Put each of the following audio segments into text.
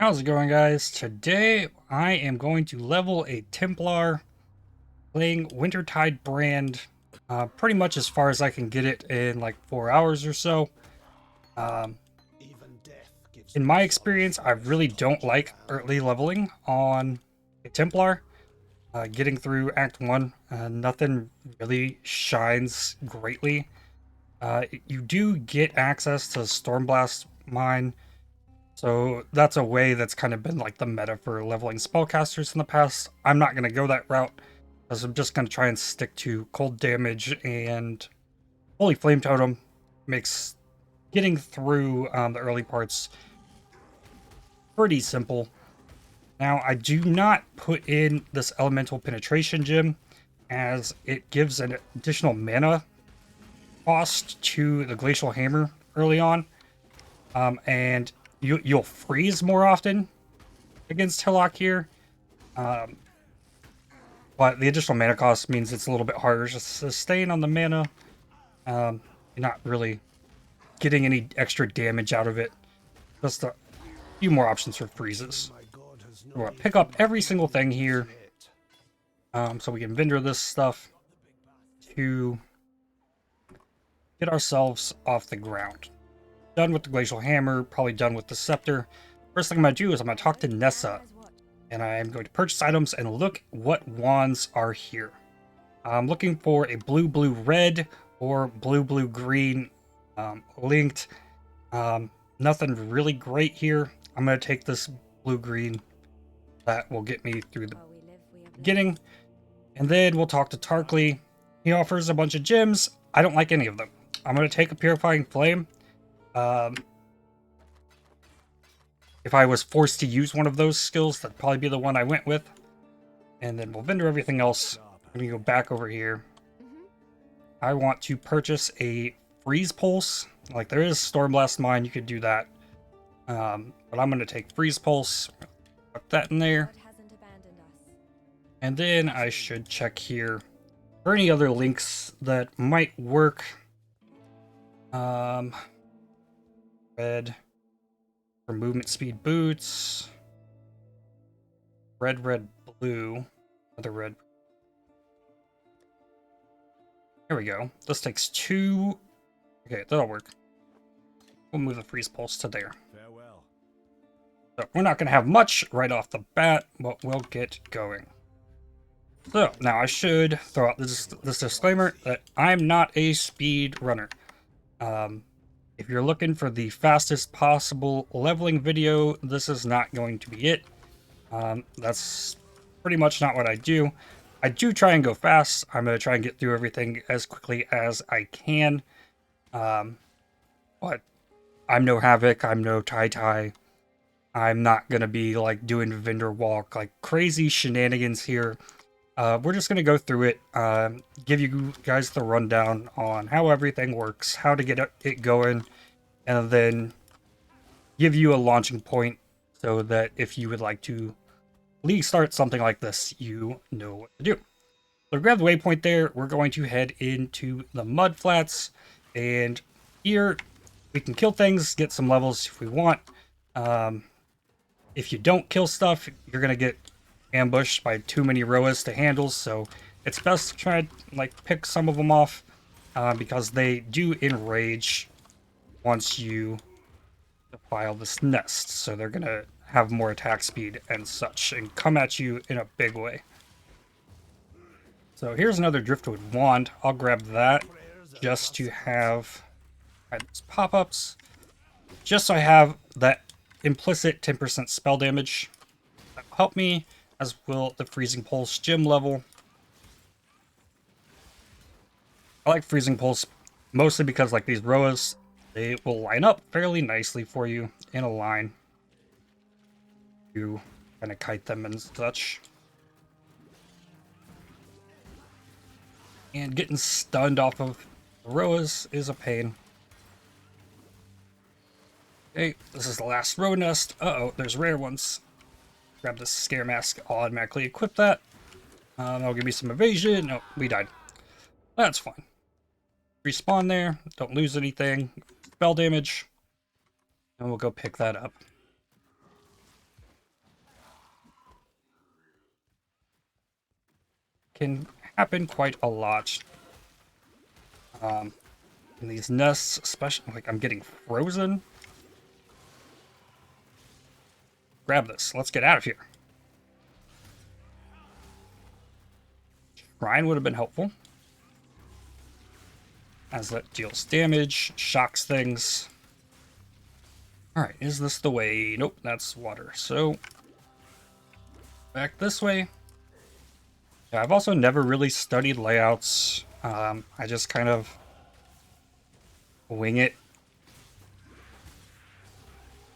How's it going, guys? Today I am going to level a Templar playing Wintertide brand pretty much as far as I can get it in like 4 hours or so. Um, in my experience, I really don't like early leveling on a Templar. Getting through Act 1, nothing really shines greatly. You do get access to Stormblast Mine. So that's a way that's kind of been like the meta for leveling spellcasters in the past. I'm not going to go that route because I'm just going to try and stick to cold damage, and Holy Flame Totem makes getting through the early parts pretty simple. Now, I do not put in this Elemental Penetration gem as it gives an additional mana cost to the Glacial Hammer early on, and you'll freeze more often against Hillock here. Um, but the additional mana cost means it's a little bit harder to sustain on the mana. You're not really getting any extra damage out of it. Just a few more options for freezes. We're going to pick up every single thing here. So we can vendor this stuff to get ourselves off the ground. Done with the Glacial Hammer, probably done with the Scepter. First thing I'm going to do is I'm going to talk to Nessa. And I am going to purchase items and look what wands are here. I'm looking for a blue-blue-red or blue-blue-green linked. Nothing really great here. I'm going to take this blue-green. That will get me through the beginning. And then we'll talk to Tarkly. He offers a bunch of gems. I don't like any of them. I'm going to take a Purifying Flame. If I was forced to use one of those skills, that'd probably be the one I went with. And then we'll vendor everything else. I'm going to go back over here. I want to purchase a Freeze Pulse. Like, there is Stormblast Mine, you could do that. But I'm going to take Freeze Pulse. Put that in there. And then I should check here for any other links that might work. Red. For movement speed boots. Red, red, blue. Another red. Here we go. This takes 2. Okay, that'll work. We'll move the freeze pulse to there. Farewell. So we're not going to have much right off the bat, but we'll get going. So now I should throw out this disclaimer that I'm not a speed runner. If you're looking for the fastest possible leveling video, this is not going to be it. That's pretty much not what I do. I do try and go fast. I'm going to try and get through everything as quickly as I can. But I'm no Havoc. I'm no Tai. I'm not going to be like doing vendor walk, like crazy shenanigans here. We're just going to go through it, give you guys the rundown on how everything works, how to get it going, and then give you a launching point so that if you would like to league start something like this, you know what to do. So grab the waypoint there. We're going to head into the mud flats, and here we can kill things, get some levels if we want. If you don't kill stuff, you're going to get ambushed by too many Roas to handle, so it's best to try to like pick some of them off because they do enrage once you defile this nest, so they're gonna have more attack speed and such and come at you in a big way. So here's another Driftwood wand. I'll grab that just to have those pop-ups, just so I have that implicit 10% spell damage. That will help me, as will the Freezing Pulse gem level. I like Freezing Pulse mostly because like these Roas, they will line up fairly nicely for you in a line. You kind of kite them and such. And getting stunned off of Roas is a pain. Okay, this is the last Roa nest. Uh-oh, there's rare ones. Grab this Scare Mask, I'll automatically equip that. That'll give me some evasion. No, we died. That's fine. Respawn there, don't lose anything. Spell damage. And we'll go pick that up. can happen quite a lot. In these nests, especially, like, I'm getting frozen. Grab this. Let's get out of here. Shrine would have been helpful, as that deals damage, shocks things. Alright, is this the way? Nope, that's water. So, back this way. Yeah, I've also never really studied layouts. I just kind of wing it.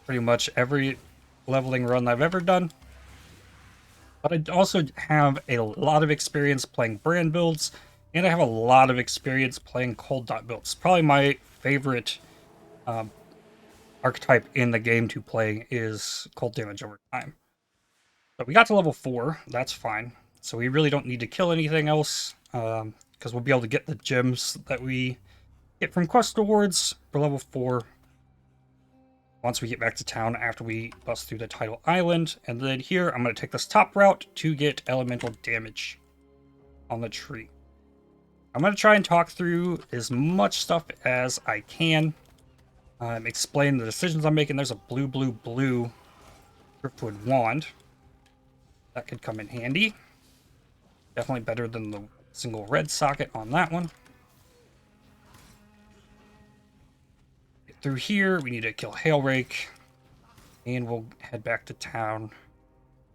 Pretty much every leveling run I've ever done. But I also have a lot of experience playing brand builds, and I have a lot of experience playing cold dot builds. Probably my favorite archetype in the game to play is cold damage over time. But we got to level 4, that's fine. So we really don't need to kill anything else, because we'll be able to get the gems that we get from quest rewards for level 4 once we get back to town after we bust through the tidal island. And then here, I'm going to take this top route to get elemental damage on the tree. I'm going to try and talk through as much stuff as I can. Explain the decisions I'm making. There's a blue driftwood wand. That could come in handy. Definitely better than the single red socket on that one. Through here, we need to kill Hailrake, and we'll head back to town,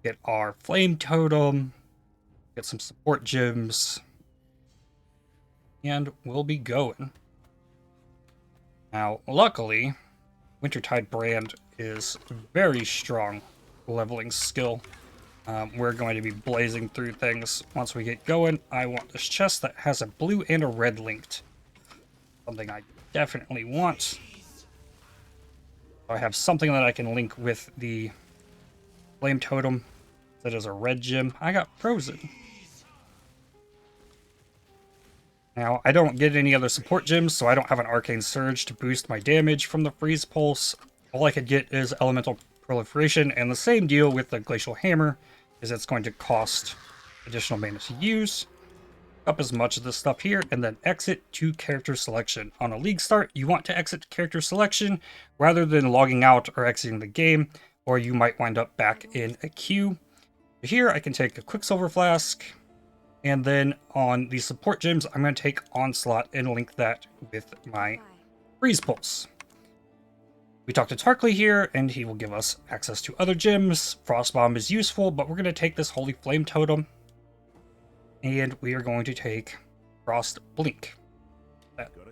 get our flame totem, get some support gems, and we'll be going. Now, luckily, Wintertide brand is very strong leveling skill. We're going to be blazing through things once we get going. I want this chest that has a blue and a red linked. Something I definitely want. I have something that I can link with the flame totem that is a red gem. I got frozen. Now, I don't get any other support gems, so I don't have an arcane surge to boost my damage from the freeze pulse. All I could get is elemental proliferation, and the same deal with the glacial hammer is it's going to cost additional mana to use. Up as much of this stuff here, and then exit to character selection. On a league start, you want to exit character selection rather than logging out or exiting the game, or you might wind up back in a queue. Here, I can take a Quicksilver Flask, and then on the support gems, I'm going to take Onslaught and link that with my Freeze Pulse. We talked to Tarkley here, and he will give us access to other gems. Frost Bomb is useful, but we're going to take this Holy Flame Totem, and we are going to take Frost Blink.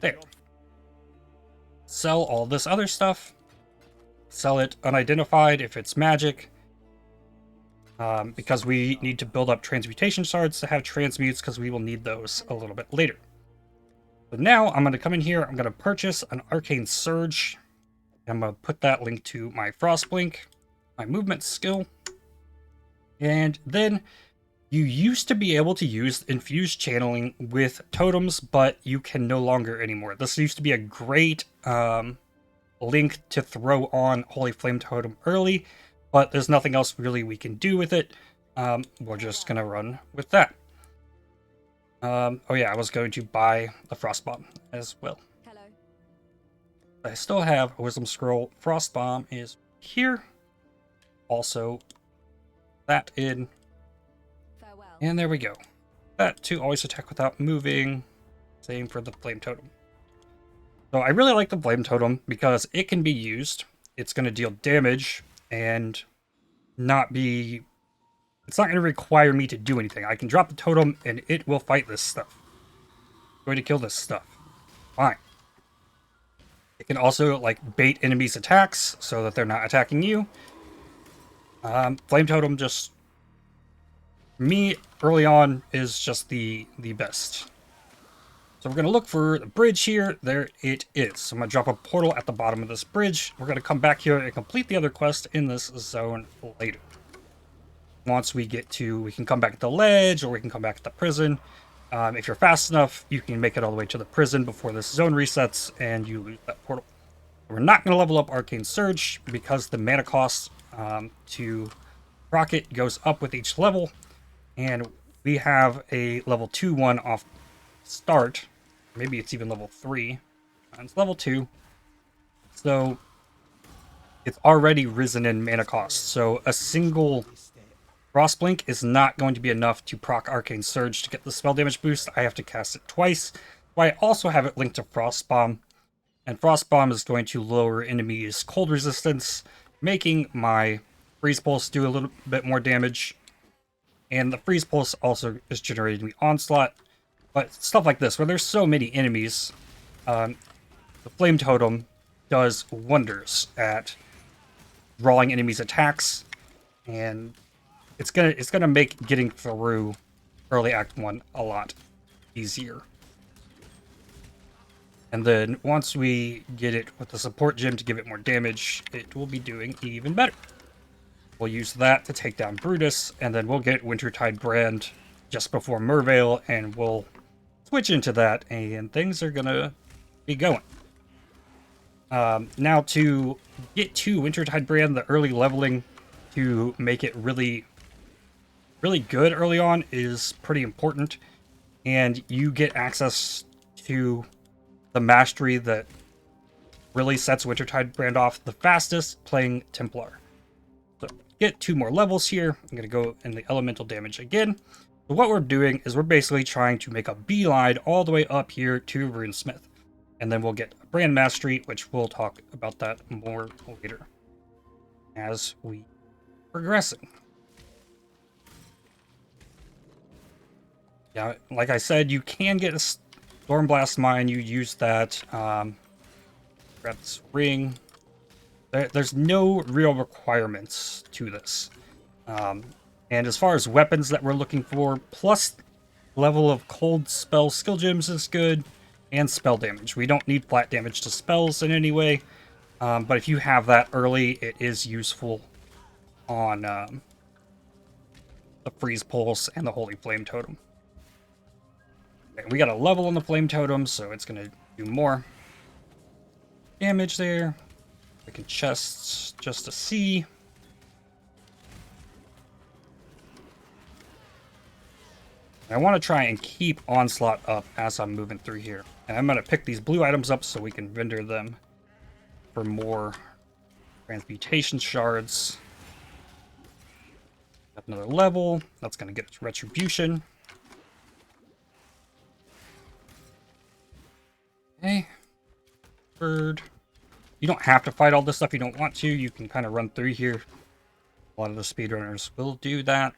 There. Sell all this other stuff. Sell it unidentified if it's magic. Because we need to build up transmutation shards to have transmutes, because we will need those a little bit later. But now I'm going to come in here. I'm going to purchase an Arcane Surge. I'm going to put that link to my Frost Blink, my movement skill. And then you used to be able to use infused channeling with totems, but you can no longer anymore. This used to be a great link to throw on Holy Flame Totem early, but there's nothing else really we can do with it. We're just going to run with that. Oh yeah, I was going to buy the Frost Bomb as well. Hello. I still have a Wisdom Scroll. Frost Bomb is here. Also, that in. And there we go. That to always attack without moving. Same for the Flame Totem. So I really like the Flame Totem because it can be used. It's going to deal damage and not be... It's not going to require me to do anything. I can drop the totem and it will fight this stuff. I'm going to kill this stuff. Fine. It can also like bait enemies' attacks so that they're not attacking you. Flame Totem just... me early on is just the best. So we're going to look for the bridge here. There it is. So I'm going to drop a portal at the bottom of this bridge. We're going to come back here and complete the other quest in this zone later. Once we get to, we can come back at the ledge or we can come back at the prison. If you're fast enough, you can make it all the way to the prison before this zone resets and you lose that portal. We're not going to level up Arcane Surge because the mana cost to proc it goes up with each level. And we have a level 2 one off start. Maybe it's even level 3. It's level 2. So it's already risen in mana cost. So a single Frostblink is not going to be enough to proc Arcane Surge to get the spell damage boost. I have to cast it twice. But I also have it linked to Frostbomb. And Frostbomb is going to lower enemies' cold resistance, making my Freeze Pulse do a little bit more damage. And the Freeze Pulse also is generating the Onslaught. But stuff like this, where there's so many enemies, the Flame Totem does wonders at drawing enemies' attacks, and it's gonna make getting through early Act 1 a lot easier. And then once we get it with the support gem to give it more damage, it will be doing even better. We'll use that to take down Brutus, and then we'll get Wintertide Brand just before Merveil, and we'll switch into that, and things are gonna be going. Now to get to Wintertide Brand, the early leveling to make it really good early on is pretty important, and you get access to the mastery that really sets Wintertide Brand off the fastest, playing Templar. So get 2 more levels here. I'm going to go in the elemental damage again. So what we're doing is we're basically trying to make a beeline all the way up here to Runesmith. And then we'll get a Brand Mastery, which we'll talk about that more later as we progressing. Yeah, like I said, you can get a Stormblast Mine. You use that. Grab this ring. There's no real requirements to this. And as far as weapons that we're looking for, plus level of cold spell skill gems is good, and spell damage. We don't need flat damage to spells in any way, but if you have that early, it is useful on the Freeze Pulse and the Holy Flame Totem. Okay, we got a level on the Flame Totem, so it's going to do more damage there. We can chests just to see. I want to try and keep Onslaught up as I'm moving through here. And I'm going to pick these blue items up so we can vendor them for more Transmutation Shards. Got another level. That's going to get its Retribution. Okay. Bird. You don't have to fight all this stuff if you don't want to. You can kind of run through here. A lot of the speedrunners will do that.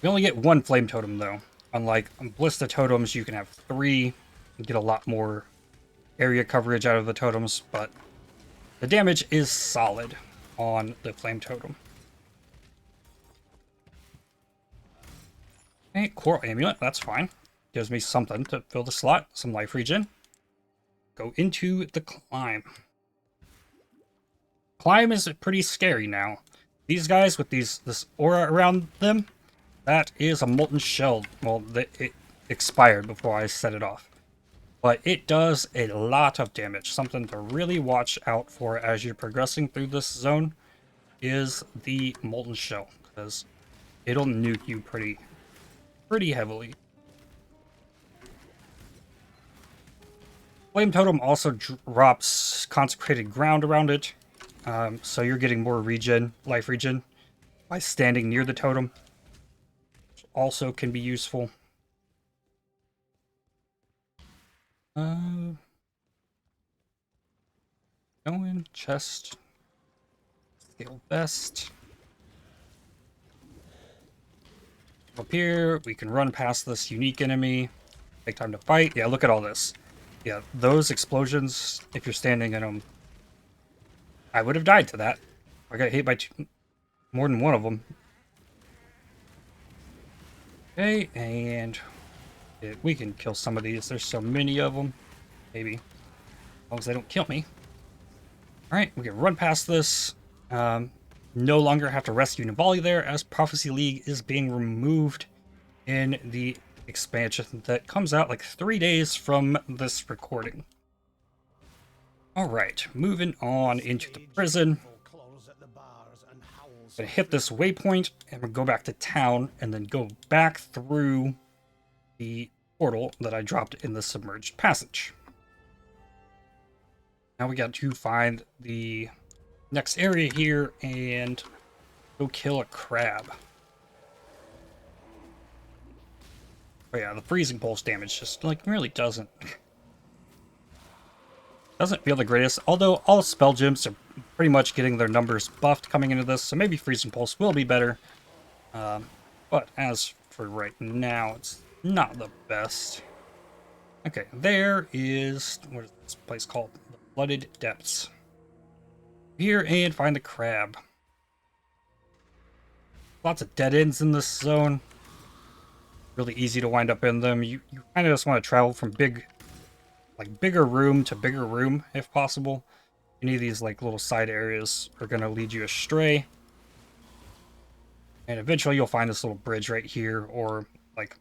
We only get 1 Flame Totem, though. Unlike Ballista Totems, you can have 3 and get a lot more area coverage out of the totems, but the damage is solid on the Flame Totem. Okay, Coral Amulet, that's fine. Gives me something to fill the slot, some life regen. Go into the Climb. Climb is pretty scary now. These guys with this aura around them, that is a molten shell. Well, it expired before I set it off. But it does a lot of damage. Something to really watch out for as you're progressing through this zone is the molten shell, because it'll nuke you pretty heavily. Flame Totem also drops Consecrated Ground around it, so you're getting more life regen, by standing near the totem. Which also can be useful. Go in, chest, scale vest. Up here, we can run past this unique enemy. Take time to fight. Yeah, look at all this. Yeah, those explosions, if you're standing in them, I would have died to that. I got hit by more than one of them. Okay, and we can kill some of these. There's so many of them. Maybe. As long as they don't kill me. Alright, we can run past this. No longer have to rescue Navali there, as Prophecy League is being removed in the expansion that comes out like 3 days from this recording. Alright, moving on into the prison. gonna hit this waypoint and we'll go back to town and then go back through the portal that I dropped in the submerged passage. Now we got to find the next area here and go kill a crab. Oh yeah, the freezing pulse damage just like really doesn't feel the greatest, although all spell gems are pretty much getting their numbers buffed coming into this, so maybe freezing pulse will be better. But as for right now, it's not the best. Okay, there is, what is this place called? The Flooded Depths. Here and find the crab. Lots of dead ends in this zone. Really easy to wind up in them. You kind of just want to travel from bigger room to bigger room if possible. Any of these like little side areas are going to lead you astray. And eventually you'll find this little bridge right here, or like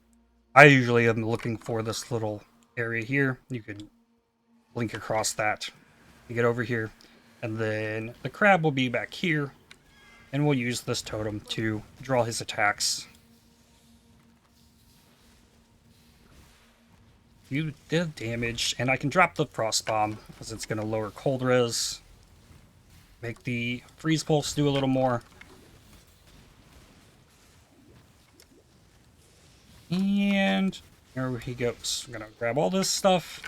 I usually am looking for this little area here. You can blink across that to get over here. And then the crab will be back here. And we'll use this totem to draw his attacks. You did damage, and I can drop the frost bomb because it's going to lower cold res. Make the freeze pulse do a little more. And there he goes. I'm going to grab all this stuff.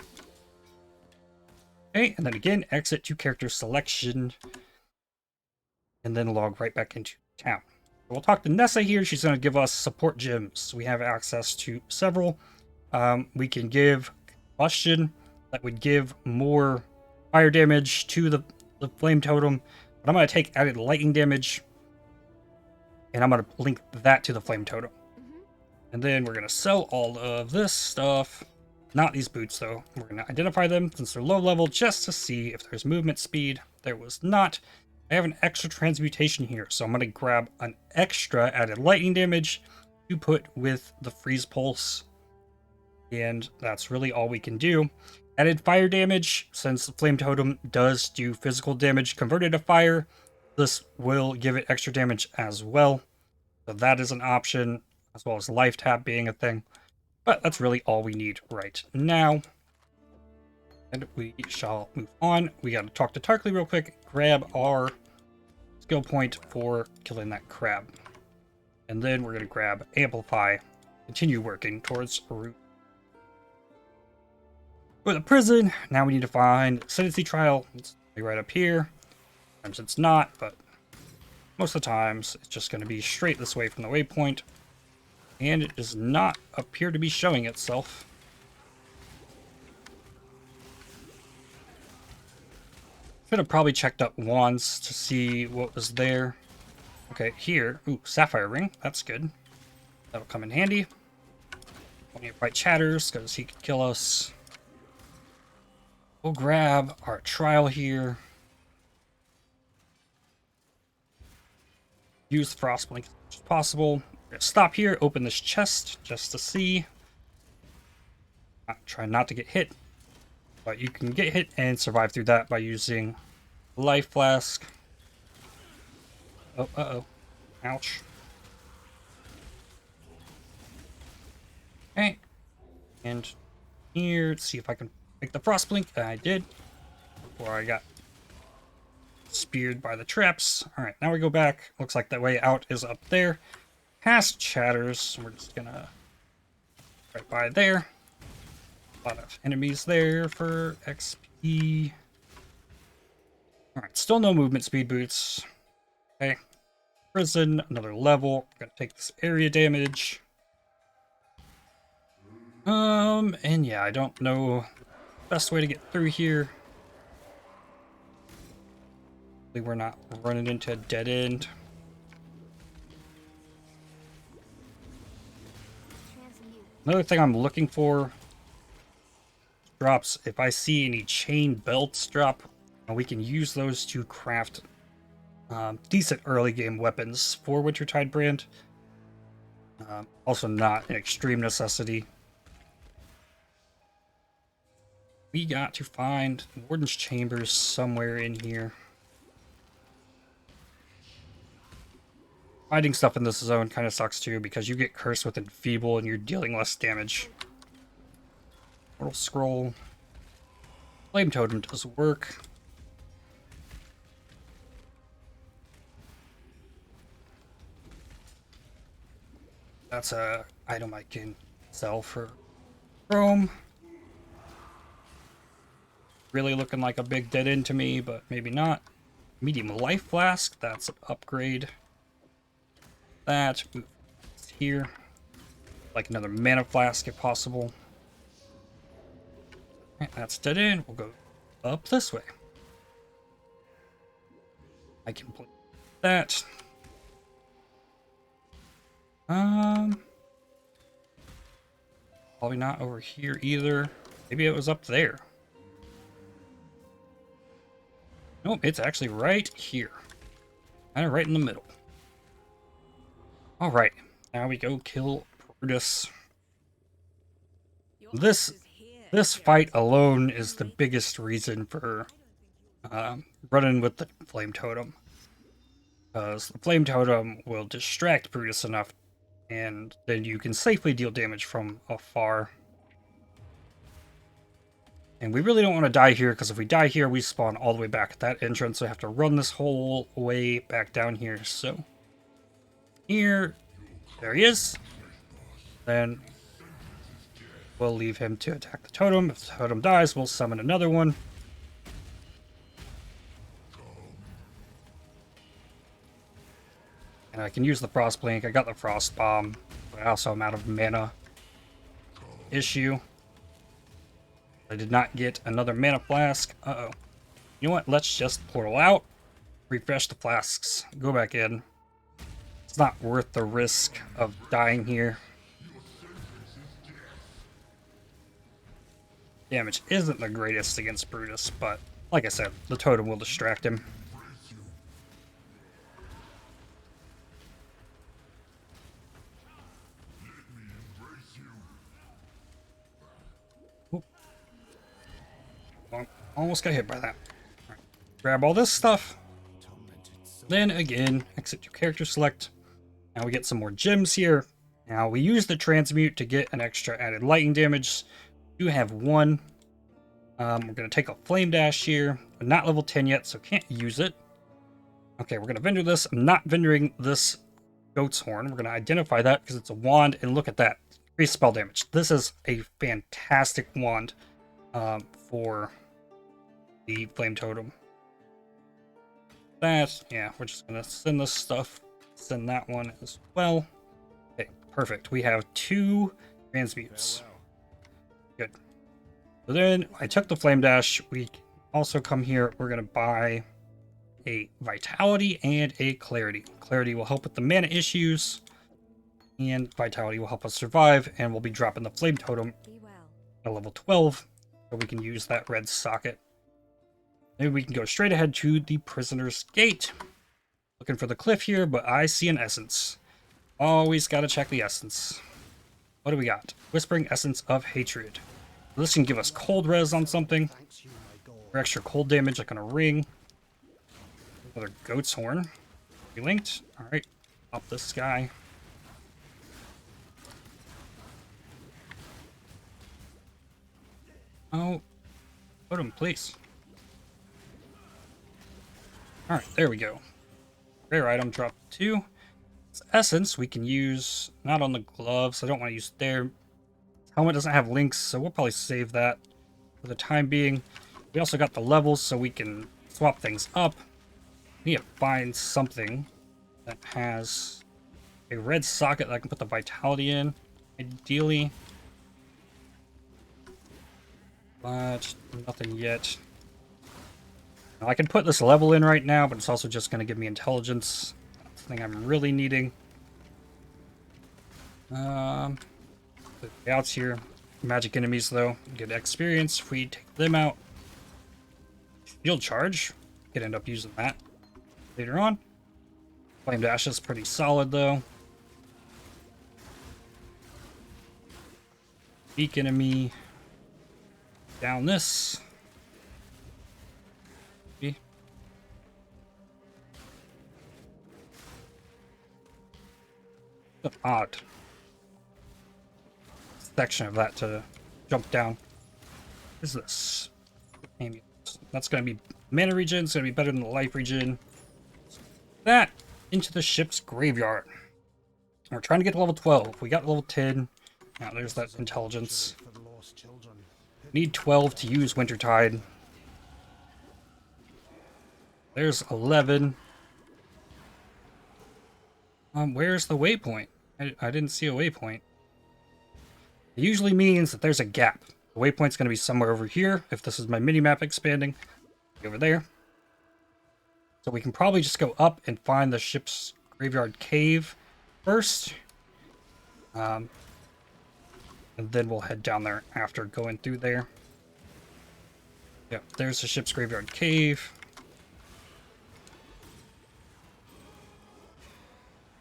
Okay, and then again, exit to character selection. And then log right back into town. We'll talk to Nessa here. She's going to give us support gems. We have access to several. We can give combustion that would give more fire damage to the flame totem. But I'm going to take added lightning damage. And I'm going to link that to the flame totem. And then we're going to sell all of this stuff. Not these boots, though. We're going to identify them since they're low level just to see if there's movement speed. There was not. I have an extra transmutation here, so I'm going to grab an extra added lightning damage to put with the freeze pulse. And that's really all we can do. Added fire damage, since the flame totem does do physical damage converted to fire, this will give it extra damage as well. So that is an option, as well as life tap being a thing. But that's really all we need right now. And we shall move on. We got to talk to Tarkley real quick, grab our skill point for killing that crab. And then we're going to grab Amplify, continue working towards a route. For the prison, now we need to find Ascendancy Trial. It's right up here. Sometimes it's not, but most of the times it's just going to be straight this way from the waypoint. And it does not appear to be showing itself. Should have probably checked up wands to see what was there. Okay, here. Ooh, Sapphire Ring. That's good. That'll come in handy. We need to fight Chatters, because he could kill us. We'll grab our trial here. Use Frostblink as much as possible. We're gonna stop here, open this chest just to see. Try not to get hit, but you can get hit and survive through that by using Life Flask. Oh, uh-oh. Ouch. Okay. And here, let's see if I can make the Frostblink. I did. Before I got speared by the traps. Alright, now we go back. Looks like the way out is up there. Past Chatters. We're just gonna right by there. A lot of enemies there for XP. Alright, still no movement speed boots. Okay. Prison, another level. Gonna take this area damage. And yeah, I don't know the best way to get through here. We're not running into a dead end. Another thing I'm looking for drops, if I see any chain belts drop, we can use those to craft decent early game weapons for Wintertide brand. Also not an extreme necessity. We got to find Warden's Chambers somewhere in here. Finding stuff in this zone kind of sucks too, because you get cursed with Enfeeble and you're dealing less damage. Mortal Scroll. Flame Totem does work. That's a item I can sell for Chrome. Really looking like a big dead end to me, but maybe not. Medium Life Flask, that's an upgrade. That, move here. Like another Mana Flask if possible. Right, that's dead end. We'll go up this way. I can play that. Probably not over here either. Maybe it was up there. Nope, it's actually right here. Kind of right in the middle. Alright, now we go kill Brutus. This fight alone is the biggest reason for running with the Flame Totem. Because the Flame Totem will distract Brutus enough, and then you can safely deal damage from afar. And we really don't want to die here, because if we die here, we spawn all the way back at that entrance, so I have to run this whole way back down here. So, here, there he is. Then, we'll leave him to attack the totem. If the totem dies, we'll summon another one. And I can use the Frost Blink. I got the Frost Bomb, but I also am out of mana. Issue. I did not get another Mana Flask. Uh-oh. You know what? Let's just portal out. Refresh the flasks. Go back in. It's not worth the risk of dying here. Damage isn't the greatest against Brutus, but like I said, the totem will distract him. Almost got hit by that. Right. Grab all this stuff. Then again, exit your character select. Now we get some more gems here. Now we use the transmute to get an extra added lightning damage. We do have one. We're going to take a flame dash here. I'm not level 10 yet, so can't use it. Okay, we're going to vendor this. I'm not vendoring this goat's horn. We're going to identify that because it's a wand, and look at that. Increased spell damage. This is a fantastic wand for the flame totem. That, yeah, we're just gonna send this stuff, send that one as well. Okay, perfect. We have 2 transmutes. Good. So then I took the flame dash. We also come here. We're gonna buy a vitality and a clarity. Clarity will help with the mana issues, and vitality will help us survive. And we'll be dropping the flame totem at level 12, so we can use that red socket. Maybe we can go straight ahead to the Prisoner's Gate. Looking for the cliff here, but I see an essence. Always gotta check the essence. What do we got? Whispering Essence of Hatred. This can give us cold res on something. For extra cold damage, like on a ring. Another goat's horn. Relinked. Alright. Pop this guy. Oh. Put him, please. Alright, there we go. Rare item drop 2. This essence we can use, not on the gloves. I don't want to use it there. Helmet doesn't have links, so we'll probably save that for the time being. We also got the levels, so we can swap things up. We need to find something that has a red socket that I can put the vitality in, ideally. But nothing yet. Now, I can put this level in right now, but it's also just going to give me intelligence. That's the thing I'm really needing. The outs here. Magic enemies, though, get experience if we take them out. Shield charge. Could end up using that later on. Flame dash is pretty solid, though. Weak enemy. Down this. An odd section of that to jump down. What is this? That's going to be mana regen. It's going to be better than the life regen. That into the ship's graveyard. We're trying to get to level 12. We got level 10. Now there's that intelligence. Need 12 to use Wintertide. There's 11. Where's the waypoint? I didn't see a waypoint. It usually means that there's a gap. The waypoint's going to be somewhere over here. If this is my mini-map expanding, over there. So we can probably just go up and find the ship's graveyard cave first. And then we'll head down there after going through there. Yep, there's the ship's graveyard cave.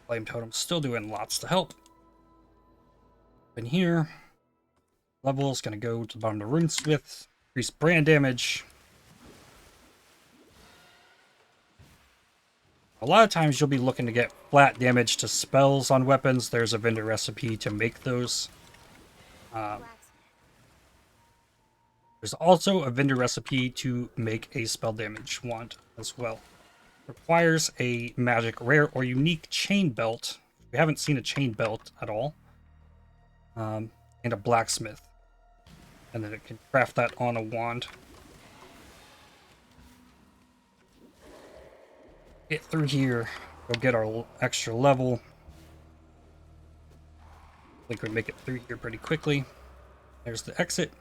Flame Totem's still doing lots to help. In here, level is going to go to the bottom of the Runesmith, increase brand damage. A lot of times you'll be looking to get flat damage to spells on weapons. There's a vendor recipe to make those. There's also a vendor recipe to make a spell damage wand as well. Requires a magic rare or unique chain belt. We haven't seen a chain belt at all. And a blacksmith. And then it can craft that on a wand. Get through here. Go get our extra level. I think we'd make it through here pretty quickly. There's the exit.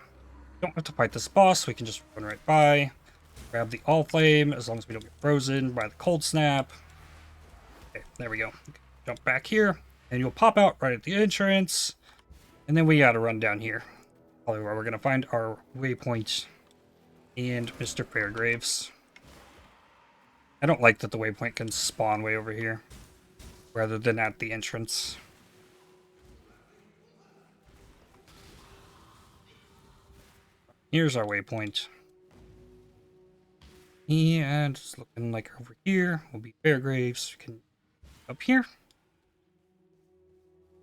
Don't have to fight this boss. We can just run right by. Grab the all flame as long as we don't get frozen by the cold snap. Okay, there we go. Jump back here, and you'll pop out right at the entrance. And then we gotta run down here. Probably where we're gonna find our waypoint and Mr. Fairgraves. I don't like that the waypoint can spawn way over here rather than at the entrance. Here's our waypoint. And it's looking like over here will be Fairgraves. We can up here.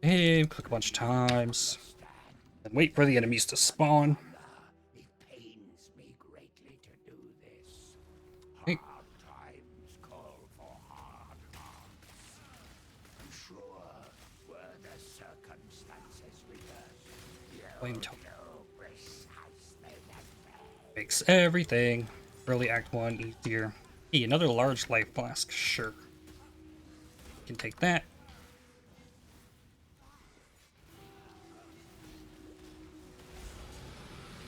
And click a bunch of times. And wait for the enemies to spawn. Okay. Flame Totem. Makes everything. Early Act 1 easier. Hey, another large life flask. Sure. We can take that.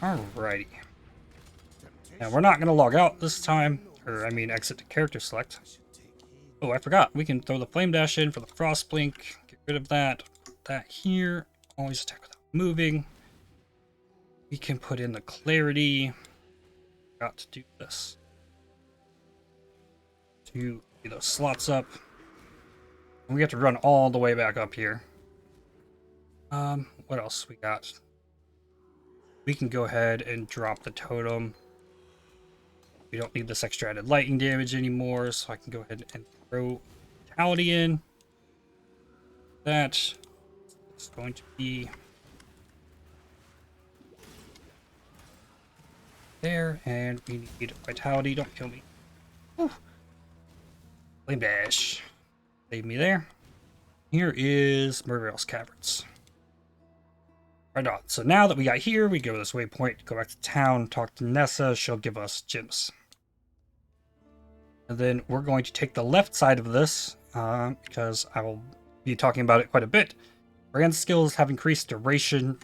Alrighty. Now, we're not going to log out this time. Or, I mean, exit to character select. Oh, I forgot. We can throw the Flame Dash in for the Frost Blink. Get rid of that. Put that here. Always attack without moving. We can put in the Clarity. Got to do this. To get those slots up. And we have to run all the way back up here. What else we got? We can go ahead and drop the totem. We don't need this extra added lightning damage anymore, so I can go ahead and throw Vitality in. That is going to be there, and we need Vitality. Don't kill me. Whew. Flame Dash. Save me there. Here is Murderous Caverns. Right on. So now that we got here, we go to this waypoint, go back to town, talk to Nessa. She'll give us gems. And then we're going to take the left side of this, because I will be talking about it quite a bit. Brand skills have increased duration.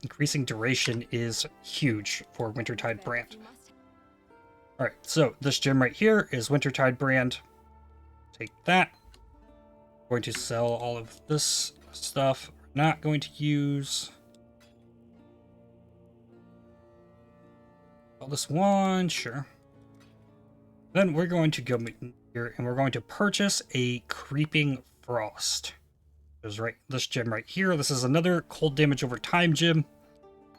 Increasing duration is huge for Wintertide brand. Alright, so this gem right here is Wintertide brand. Take that. Going to sell all of this stuff. We're not going to use all this one, sure. Then we're going to go here and we're going to purchase a Creeping Frost. There's right this gem right here. This is another cold damage over time gem.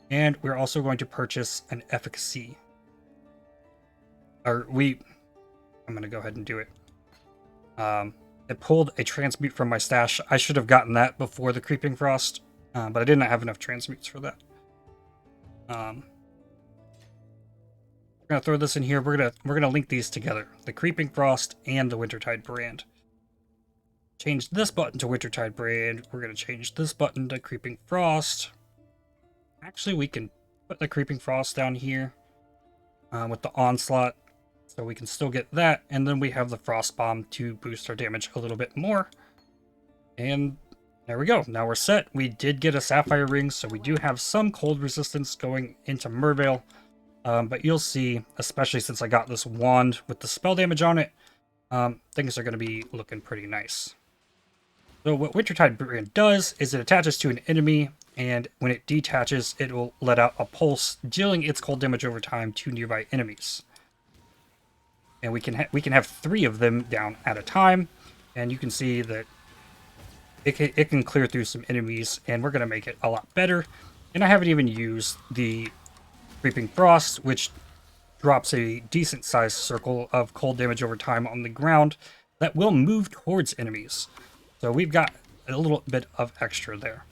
And we're also going to purchase an efficacy. I'm gonna go ahead and do it. It pulled a transmute from my stash. I should have gotten that before the Creeping Frost, but I did not have enough transmutes for that. We're gonna throw this in here. We're gonna link these together: the Creeping Frost and the Wintertide brand. Change this button to Wintertide brand. We're gonna change this button to Creeping Frost. Actually, we can put the Creeping Frost down here with the Onslaught, so we can still get that, and then we have the Frost Bomb to boost our damage a little bit more. And there we go. Now we're set. We did get a Sapphire Ring, so we do have some cold resistance going into Merveil. But you'll see, especially since I got this wand with the spell damage on it, things are going to be looking pretty nice. So what Wintertide brand does is it attaches to an enemy, and when it detaches, it will let out a pulse, dealing its cold damage over time to nearby enemies. And we can have 3 of them down at a time, and you can see that it can clear through some enemies, and we're going to make it a lot better. And I haven't even used the Creeping Frost, which drops a decent sized circle of cold damage over time on the ground that will move towards enemies. So we've got a little bit of extra there.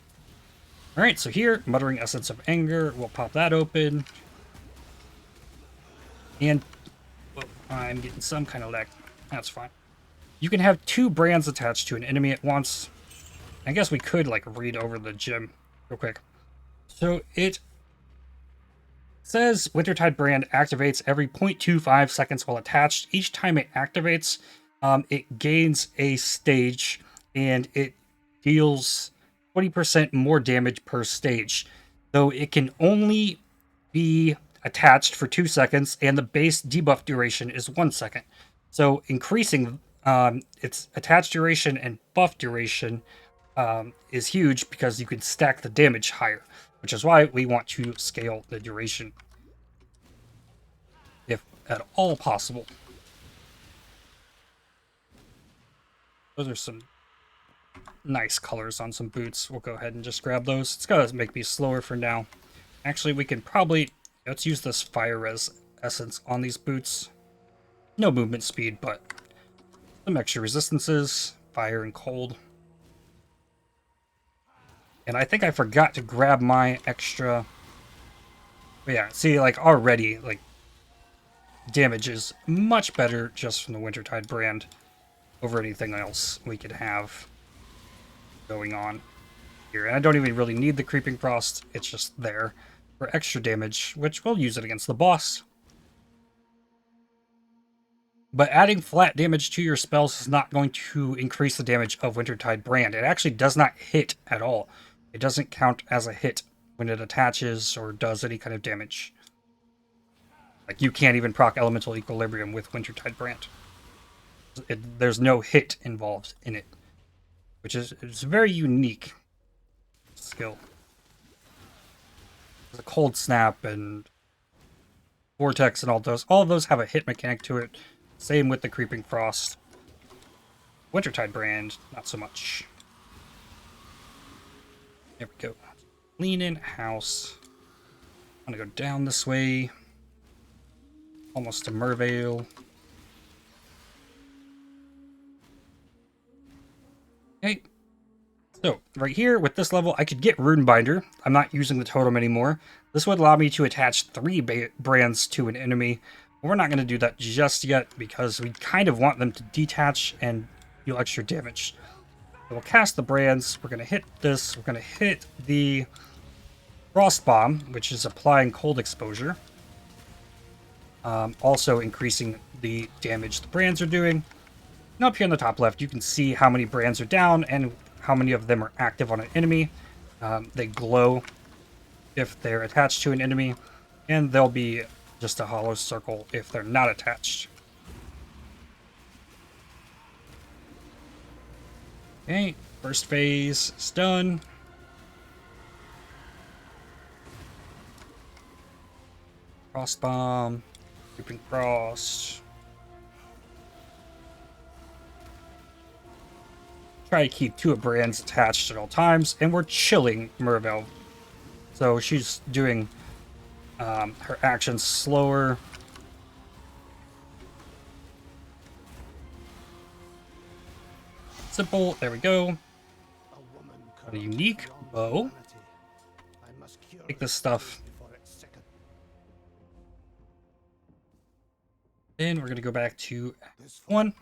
Alright, so here, Muttering Essence of Anger, we'll pop that open. And whoa, I'm getting some kind of lag. That's fine. You can have 2 brands attached to an enemy at once. I guess we could like read over the gem real quick. So it says Wintertide brand activates every 0.25 seconds while attached. Each time it activates, it gains a stage, and it deals 20% more damage per stage. Though it can only be attached for 2 seconds, and the base debuff duration is 1 second. So increasing its attached duration and buff duration is huge, because you can stack the damage higher, which is why we want to scale the duration if at all possible. Those are some nice colors on some boots. We'll go ahead and just grab those. It's gonna make me slower for now. Actually, we can probably, let's use this Fire Res essence on these boots. No movement speed, but some extra resistances, fire and cold. And I think I forgot to grab my extra. But yeah, see, like already, like damage is much better just from the Wintertide brand over anything else we could have going on here. And I don't even really need the Creeping Frost. It's just there for extra damage, which we'll use it against the boss. But adding flat damage to your spells is not going to increase the damage of Wintertide brand. It actually does not hit at all. It doesn't count as a hit when it attaches or does any kind of damage. Like, you can't even proc Elemental Equilibrium with Wintertide brand. There's no hit involved in it, which is very unique skill. The Cold Snap and Vortex and all of those have a hit mechanic to it. Same with the Creeping Frost. Wintertide brand, not so much. There we go. Lean in house. I'm gonna go down this way. Almost to Merveil. Okay. So, right here, with this level, I could get Runebinder. I'm not using the totem anymore. This would allow me to attach 3 brands to an enemy. We're not going to do that just yet, because we kind of want them to detach and deal extra damage. So we'll cast the brands. We're going to hit this. We're going to hit the Frost Bomb, which is applying cold exposure. Also increasing the damage the brands are doing. And up here in the top left, you can see how many brands are down and how many of them are active on an enemy. They glow if they're attached to an enemy, and they'll be just a hollow circle if they're not attached. Okay, first phase is done. Frost Bomb, Creeping Frost. Try to keep 2 brands attached at all times, and we're chilling Merveil. So she's doing her actions slower. simple. There we go. A unique bow. Take this stuff. Then we're going to go back to Act 1.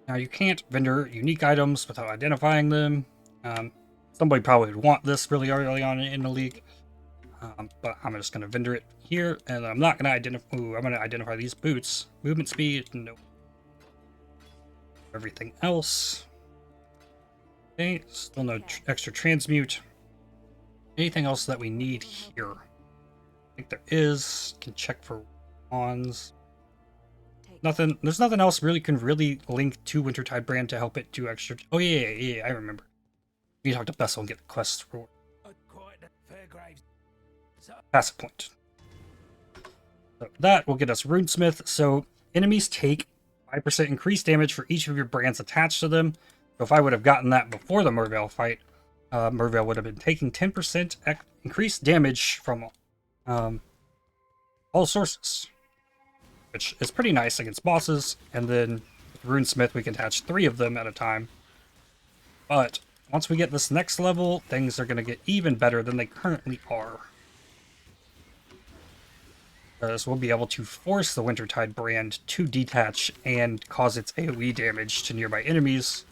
Now you can't vendor unique items without identifying them. Somebody probably would want this really early on in the league. But I'm just going to vendor it here, and I'm not going to identify. I'm going to identify these boots. Movement speed, no. Everything else. Okay, still no extra transmute. Anything else that we need here? I think there is. Can check for wands. Nothing. There's nothing else really can really link to Wintertide brand to help it do extra. Oh yeah, I remember. You talk to Bessel and get the quest reward. Passive point. So that will get us Runesmith. So enemies take 5% increased damage for each of your brands attached to them. So if I would have gotten that before the Mervale fight, Mervale would have been taking 10% increased damage from all sources, which is pretty nice against bosses. And then with Runesmith, we can attach 3 of them at a time. But once we get this next level, things are going to get even better than they currently are. Because we'll be able to force the Wintertide brand to detach and cause its AoE damage to nearby enemies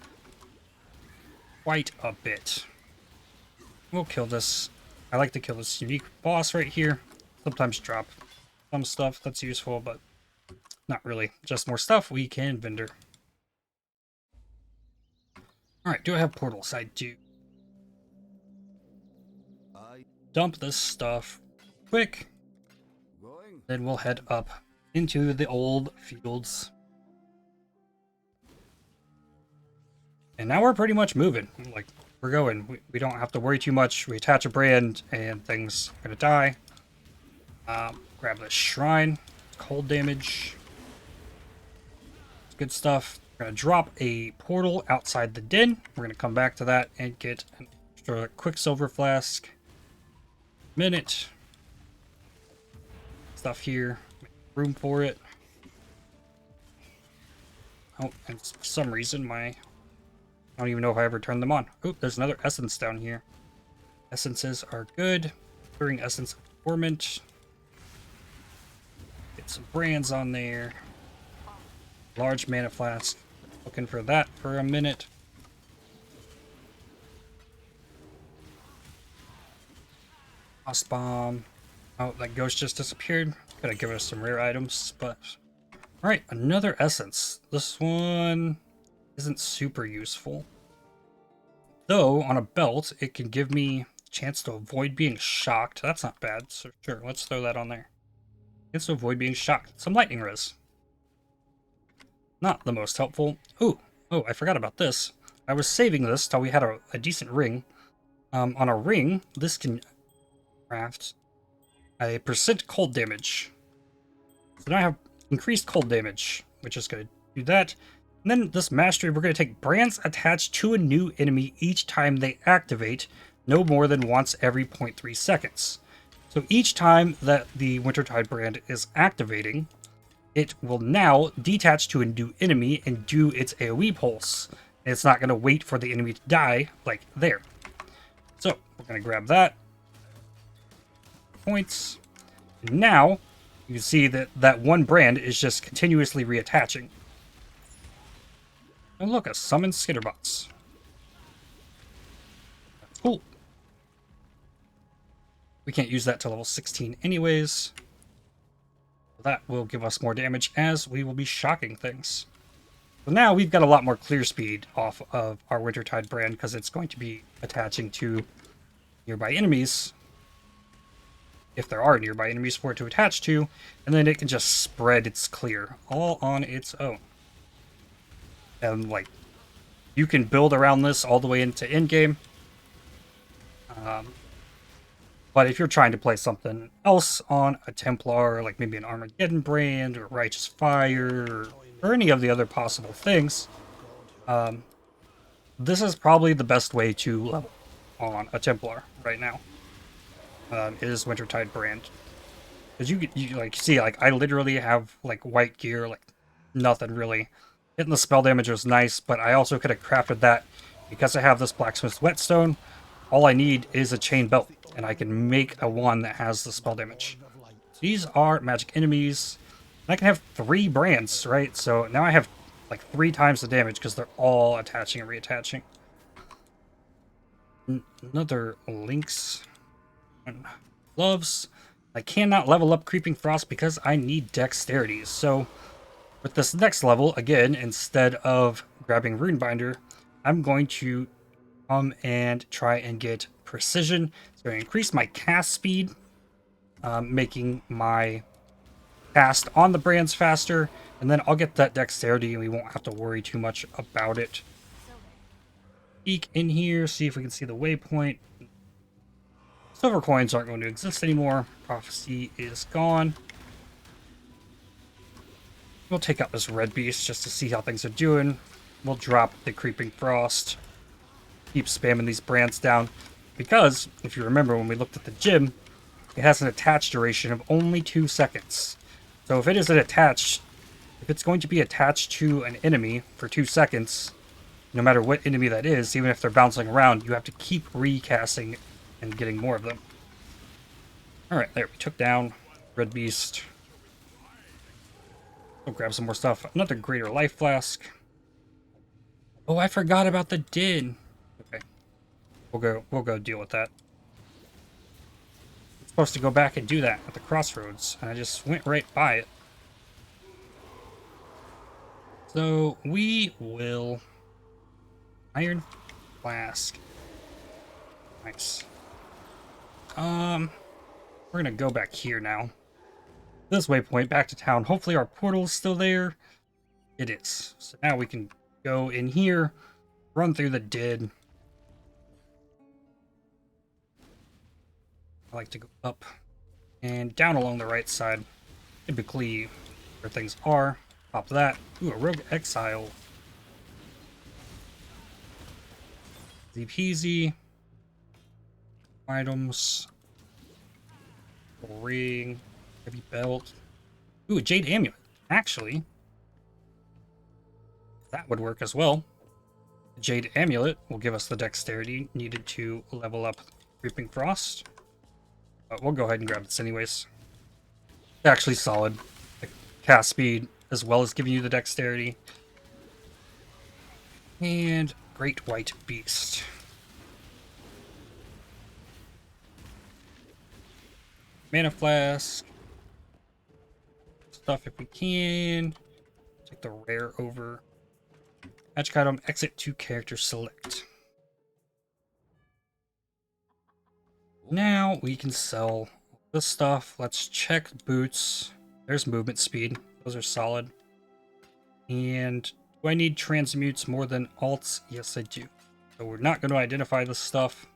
quite a bit. We'll kill this. I like to kill this unique boss right here. Sometimes drop some stuff that's useful, but not really. Just more stuff we can vendor. Alright, do I have portals? I do. Dump this stuff quick. Then we'll head up into the old fields. And now we're pretty much moving. Like, we're going. We don't have to worry too much. We attach a brand and things are going to die. Grab this shrine. Cold damage. Good stuff. We're going to drop a portal outside the den. We're going to come back to that and get an extra Quicksilver flask. Minute. Stuff here. Make room for it. Oh, and for some reason I don't even know if I ever turned them on. Oh, there's another essence down here. Essences are good. Clearing essence of torment. Get some brands on there. Large mana flask. Looking for that for a minute. Frost bomb. Oh, that ghost just disappeared. Could have given us some rare items, but... Alright, another essence. This one isn't super useful. Though, on a belt, it can give me a chance to avoid being shocked. That's not bad, so sure, let's throw that on there. Chance to avoid being shocked. Some lightning res. Not the most helpful. Oh, I forgot about this. I was saving this till we had a decent ring. On a ring, this can craft a % cold damage. So now I have increased cold damage, which is going to do that. And then this mastery, we're going to take brands attached to a new enemy each time they activate, no more than once every 0.3 seconds. So each time that the Wintertide brand is activating, it will now detach to a new enemy and do its AoE pulse. And it's not going to wait for the enemy to die, like there. So, we're going to grab that. Points. And now, you can see that that one brand is just continuously reattaching. And look, a summoned Skitterbots. That's cool. We can't use that till level 16 anyways. That will give us more damage as we will be shocking things. So now we've got a lot more clear speed off of our Wintertide brand because it's going to be attaching to nearby enemies. If there are nearby enemies for it to attach to, and then it can just spread its clear all on its own. And like, you can build around this all the way into endgame. But if you're trying to play something else on a Templar, like maybe an Armageddon brand or Righteous Fire or any of the other possible things, this is probably the best way to level on a Templar right now. Is Wintertide brand, because you like see, like I literally have like white gear, like nothing really. Hitting the spell damage was nice, but I also could have crafted that because I have this blacksmith's whetstone. All I need is a chain belt, and I can make a one that has the spell damage. These are magic enemies. I can have 3 brands, right? So now I have like 3 times the damage because they're all attaching and reattaching. Another Lynx. Gloves. I cannot level up Creeping Frost because I need dexterity. So with this next level, again, instead of grabbing Runebinder, I'm going to come and try and get precision. So I increase my cast speed, making my cast on the brands faster, and then I'll get that dexterity and we won't have to worry too much about it. Peek in here, see if we can see the waypoint. Silver coins aren't going to exist anymore. Prophecy is gone. We'll take out this red beast just to see how things are doing. We'll drop the Creeping Frost. Keep spamming these brands down. Because, if you remember when we looked at the gym, it has an attached duration of only 2 seconds. So if it isn't attached, if it's going to be attached to an enemy for 2 seconds, no matter what enemy that is, even if they're bouncing around, you have to keep recasting and getting more of them. Alright, there, we took down Red Beast. We'll grab some more stuff. Another Greater Life Flask. Oh, I forgot about the din. Okay. We'll go deal with that. I'm supposed to go back and do that at the crossroads, and I just went right by it. So we will Iron Flask. Nice. We're gonna go back here now. This waypoint back to town. Hopefully our portal's still there. It is. So now we can go in here, run through the dead. I like to go up and down along the right side. Typically where things are. Pop that. Ooh, a rogue exile. Easy peasy. Items. Ring. Heavy belt. Ooh, a jade amulet. Actually, that would work as well. The jade amulet will give us the dexterity needed to level up Creeping Frost. But we'll go ahead and grab this anyways. It's actually solid. The cast speed as well as giving you the dexterity. And Great White Beast. Mana Flask. Stuff if we can. Take the rare over. Magic item, exit to character select. Now we can sell this stuff. Let's check boots. There's movement speed. Those are solid. And do I need transmutes more than alts? Yes, I do. So we're not going to identify this stuff.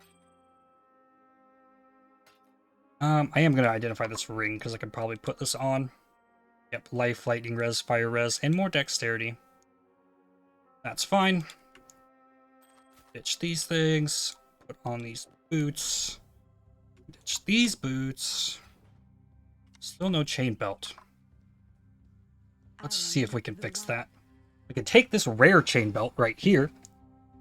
I am going to identify this ring because I can probably put this on. Yep, life, lightning res, fire res, and more dexterity. That's fine. Ditch these things. Put on these boots. Ditch these boots. Still no chain belt. Let's see if we can fix that. We can take this rare chain belt right here,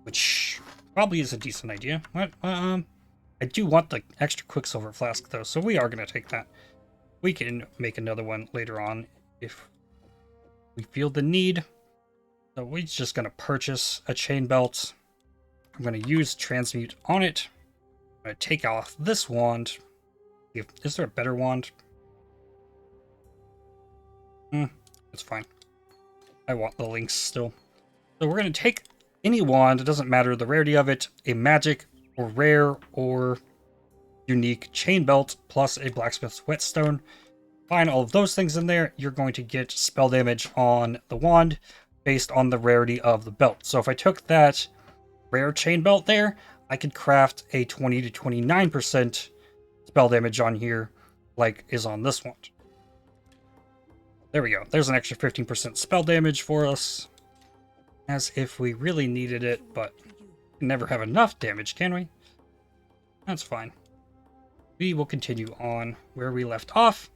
which probably is a decent idea. What? I do want the extra Quicksilver Flask, though, so we are going to take that. We can make another one later on if we feel the need. So we're just going to purchase a chain belt. I'm going to use Transmute on it. I'm going to take off this wand. Is there a better wand? It's fine. I want the links still. So we're going to take any wand, it doesn't matter the rarity of it, a magic or rare or unique chain belt plus a blacksmith's whetstone. Find all of those things in there, you're going to get spell damage on the wand based on the rarity of the belt. So if I took that rare chain belt there, I could craft a 20 to 29% spell damage on here like is on this one. There we go. There's an extra 15% spell damage for us. As if we really needed it, but we can never have enough damage, can we? That's fine. We will continue on where we left off.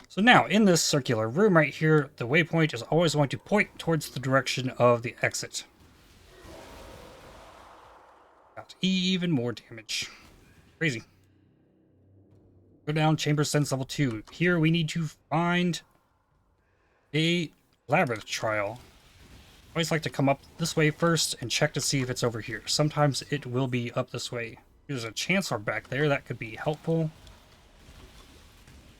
So now, in this circular room right here, the waypoint is always going to point towards the direction of the exit. Got even more damage. Crazy. Go down, Chamber Sense level 2. Here we need to find a labyrinth trial. I always like to come up this way first and check to see if it's over here. Sometimes it will be up this way. There's a Chancellor back there. That could be helpful.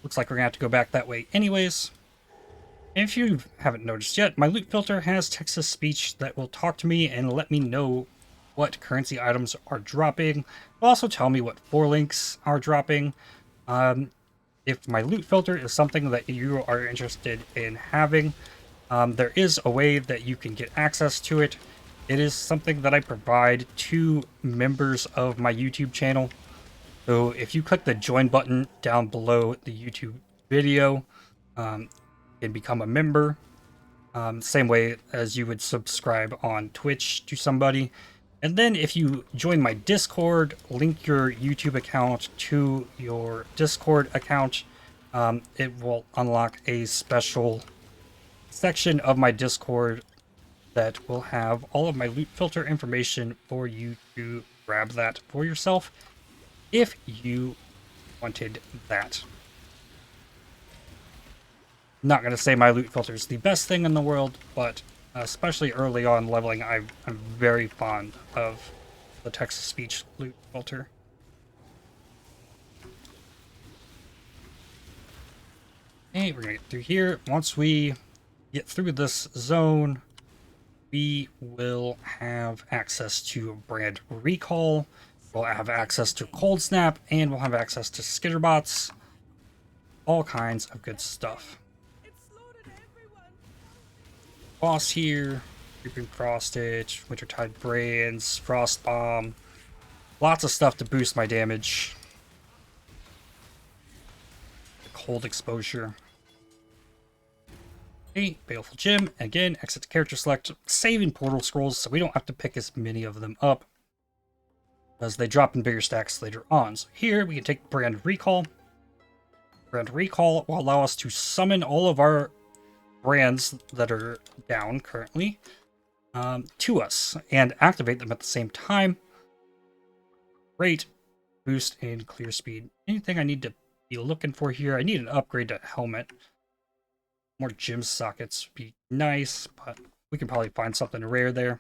Looks like we're going to have to go back that way anyways. And if you haven't noticed yet, my loot filter has text-to-speech that will talk to me and let me know what currency items are dropping. It'll also tell me what 4 links are dropping. If my loot filter is something that you are interested in having, there is a way that you can get access to it. It is something that I provide to members of my YouTube channel. So if you click the join button down below the YouTube video, you can become a member. Same way as you would subscribe on Twitch to somebody. And then if you join my Discord, link your YouTube account to your Discord account, it will unlock a special section of my Discord that will have all of my loot filter information for you to grab that for yourself if you wanted that. I'm not going to say my loot filter is the best thing in the world, but especially early on leveling, I'm very fond of the text-to-speech loot filter. Okay, we're going to get through here. Once we get through this zone, we will have access to Brand Recall, we'll have access to Cold Snap, and we'll have access to Skitterbots. All kinds of good stuff. Boss here, Creeping Frostitch, Wintertide Brands, Frost Bomb. Lots of stuff to boost my damage. Cold Exposure. Okay, Baleful Gem. Again, exit to character select, saving portal scrolls so we don't have to pick as many of them up, as they drop in bigger stacks later on. So here we can take Brand Recall. Brand Recall will allow us to summon all of our brands that are down currently to us and activate them at the same time. Great boost in clear speed. Anything I need to be looking for here? I need an upgrade to helmet. More gem sockets would be nice, but we can probably find something rare there.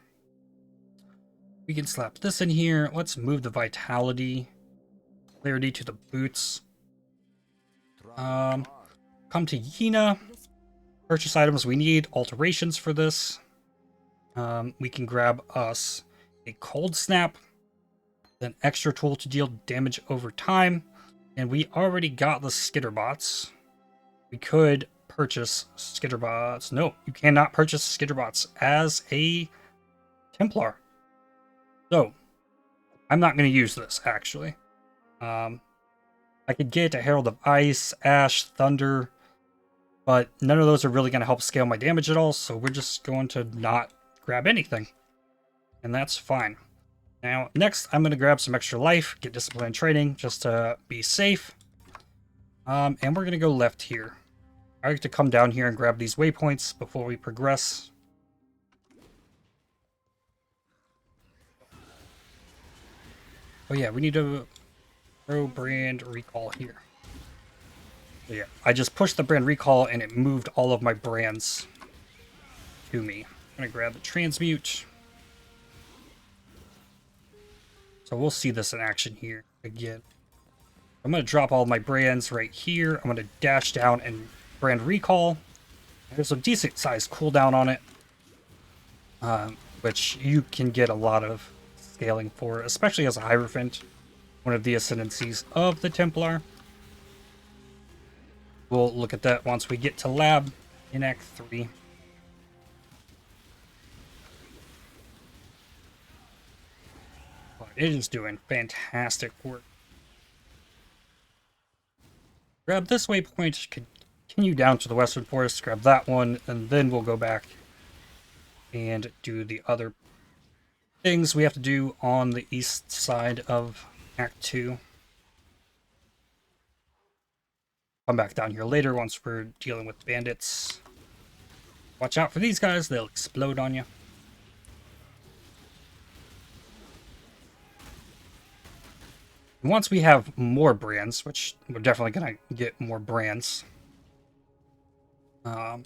We can slap this in here. Let's move the vitality, clarity to the boots. Come to Yena. Purchase items we need. Alterations for this. We can grab us a Cold Snap, an extra tool to deal damage over time, and we already got the Skitterbots. We could purchase Skitterbots. No, you cannot purchase Skitterbots as a Templar. So, I'm not going to use this, actually. I could get a Herald of Ice, Ash, Thunder, but none of those are really going to help scale my damage at all, so we're just going to not grab anything. And that's fine. Now, next, I'm going to grab some extra life, get discipline and training, just to be safe. And we're going to go left here. I like to come down here and grab these waypoints before we progress. Oh yeah, we need to throw Brand Recall here. So yeah, I just pushed the Brand Recall and it moved all of my brands to me. I'm going to grab the Transmute. So we'll see this in action here again. I'm going to drop all my brands right here. I'm going to dash down and Brand Recall. There's a decent sized cooldown on it, which you can get a lot of scaling for, especially as a Hierophant, one of the ascendancies of the Templar. We'll look at that once we get to Lab in Act 3. But it is doing fantastic work. Grab this waypoint, continue down to the Western Forest, grab that one, and then we'll go back and do the other things we have to do on the east side of Act 2. come back down here later once we're dealing with bandits. Watch out for these guys, they'll explode on you. Once we have more brands, which we're definitely going to get more brands, the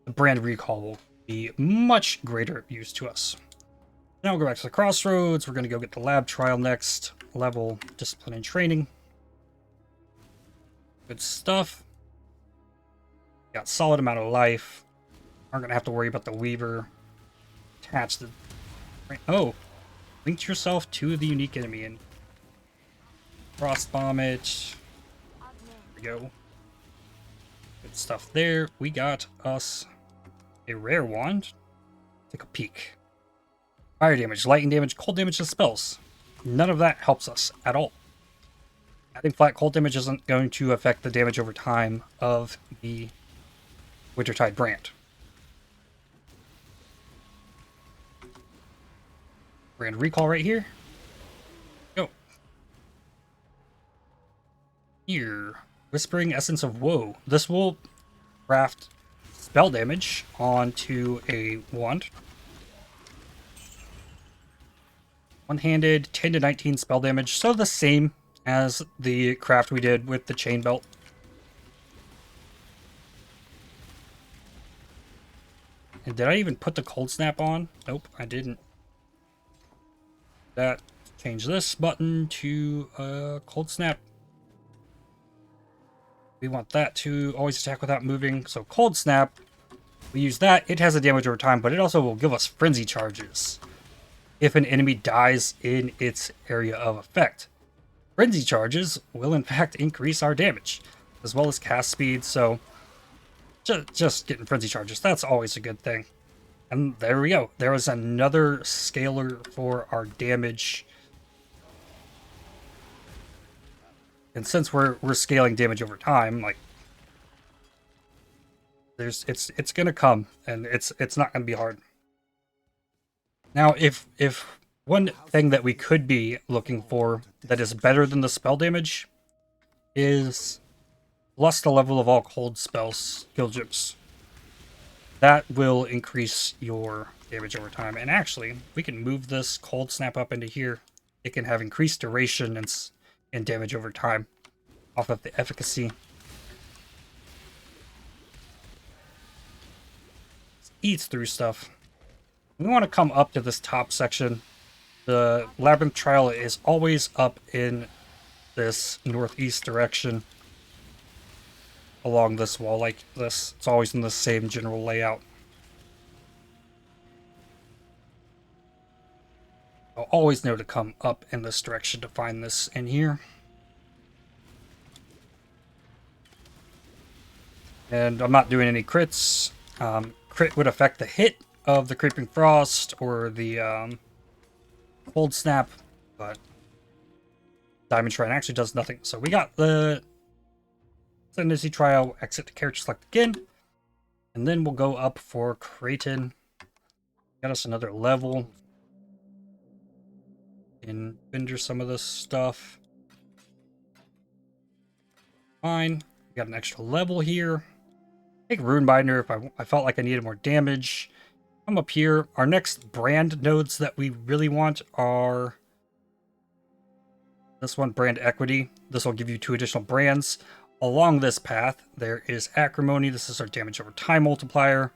brand recall will be much greater use to us. Now we'll go back to the crossroads. We're going to go get the lab trial next. Level discipline and training. Good stuff. Got solid amount of life. Aren't going to have to worry about the weaver. Attach the... Oh! Linked yourself to the unique enemy and frost bomb it. There we go. Good stuff there. We got us a rare wand. Take a peek. Fire damage, lightning damage, cold damage, and spells. None of that helps us at all. Adding flat cold damage isn't going to affect the damage over time of the Wintertide brand. Brand recall right here. Go. Here. Whispering Essence of Woe. This will craft spell damage onto a wand. One-handed, 10 to 19 spell damage. So the same as the craft we did with the chain belt. And did I even put the cold snap on? Nope, I didn't. That change this button to cold snap. We want that to always attack without moving. So cold snap, we use that. It has a damage over time, but it also will give us frenzy charges if an enemy dies in its area of effect. Frenzy charges will in fact increase our damage as well as cast speed. So just getting frenzy charges, that's always a good thing. And there we go. There was another scaler for our damage. And since we're scaling damage over time, like it's gonna come, and it's not gonna be hard. Now, if one thing that we could be looking for that is better than the spell damage is plus the level of all cold spells skill gems. That will increase your damage over time. And actually, we can move this cold snap up into here. It can have increased duration and damage over time off of the efficacy. Eats through stuff. We want to come up to this top section. The labyrinth trial is always up in this northeast direction. Along this wall like this. It's always in the same general layout. I'll always know to come up in this direction to find this in here. And I'm not doing any crits. Crit would affect the hit of the Creeping Frost or the Cold Snap, but Diamond Shrine actually does nothing. So we got the Ascendancy Trial, exit to character select again, and then we'll go up for Creighton. Got us another level. And vendor some of this stuff. Fine. We got an extra level here. Take Runebinder if I felt like I needed more damage. Come up here. Our next brand nodes that we really want are this one, Brand Equity. This will give you 2 additional brands. Along this path, there is Acrimony. This is our damage over time multiplier.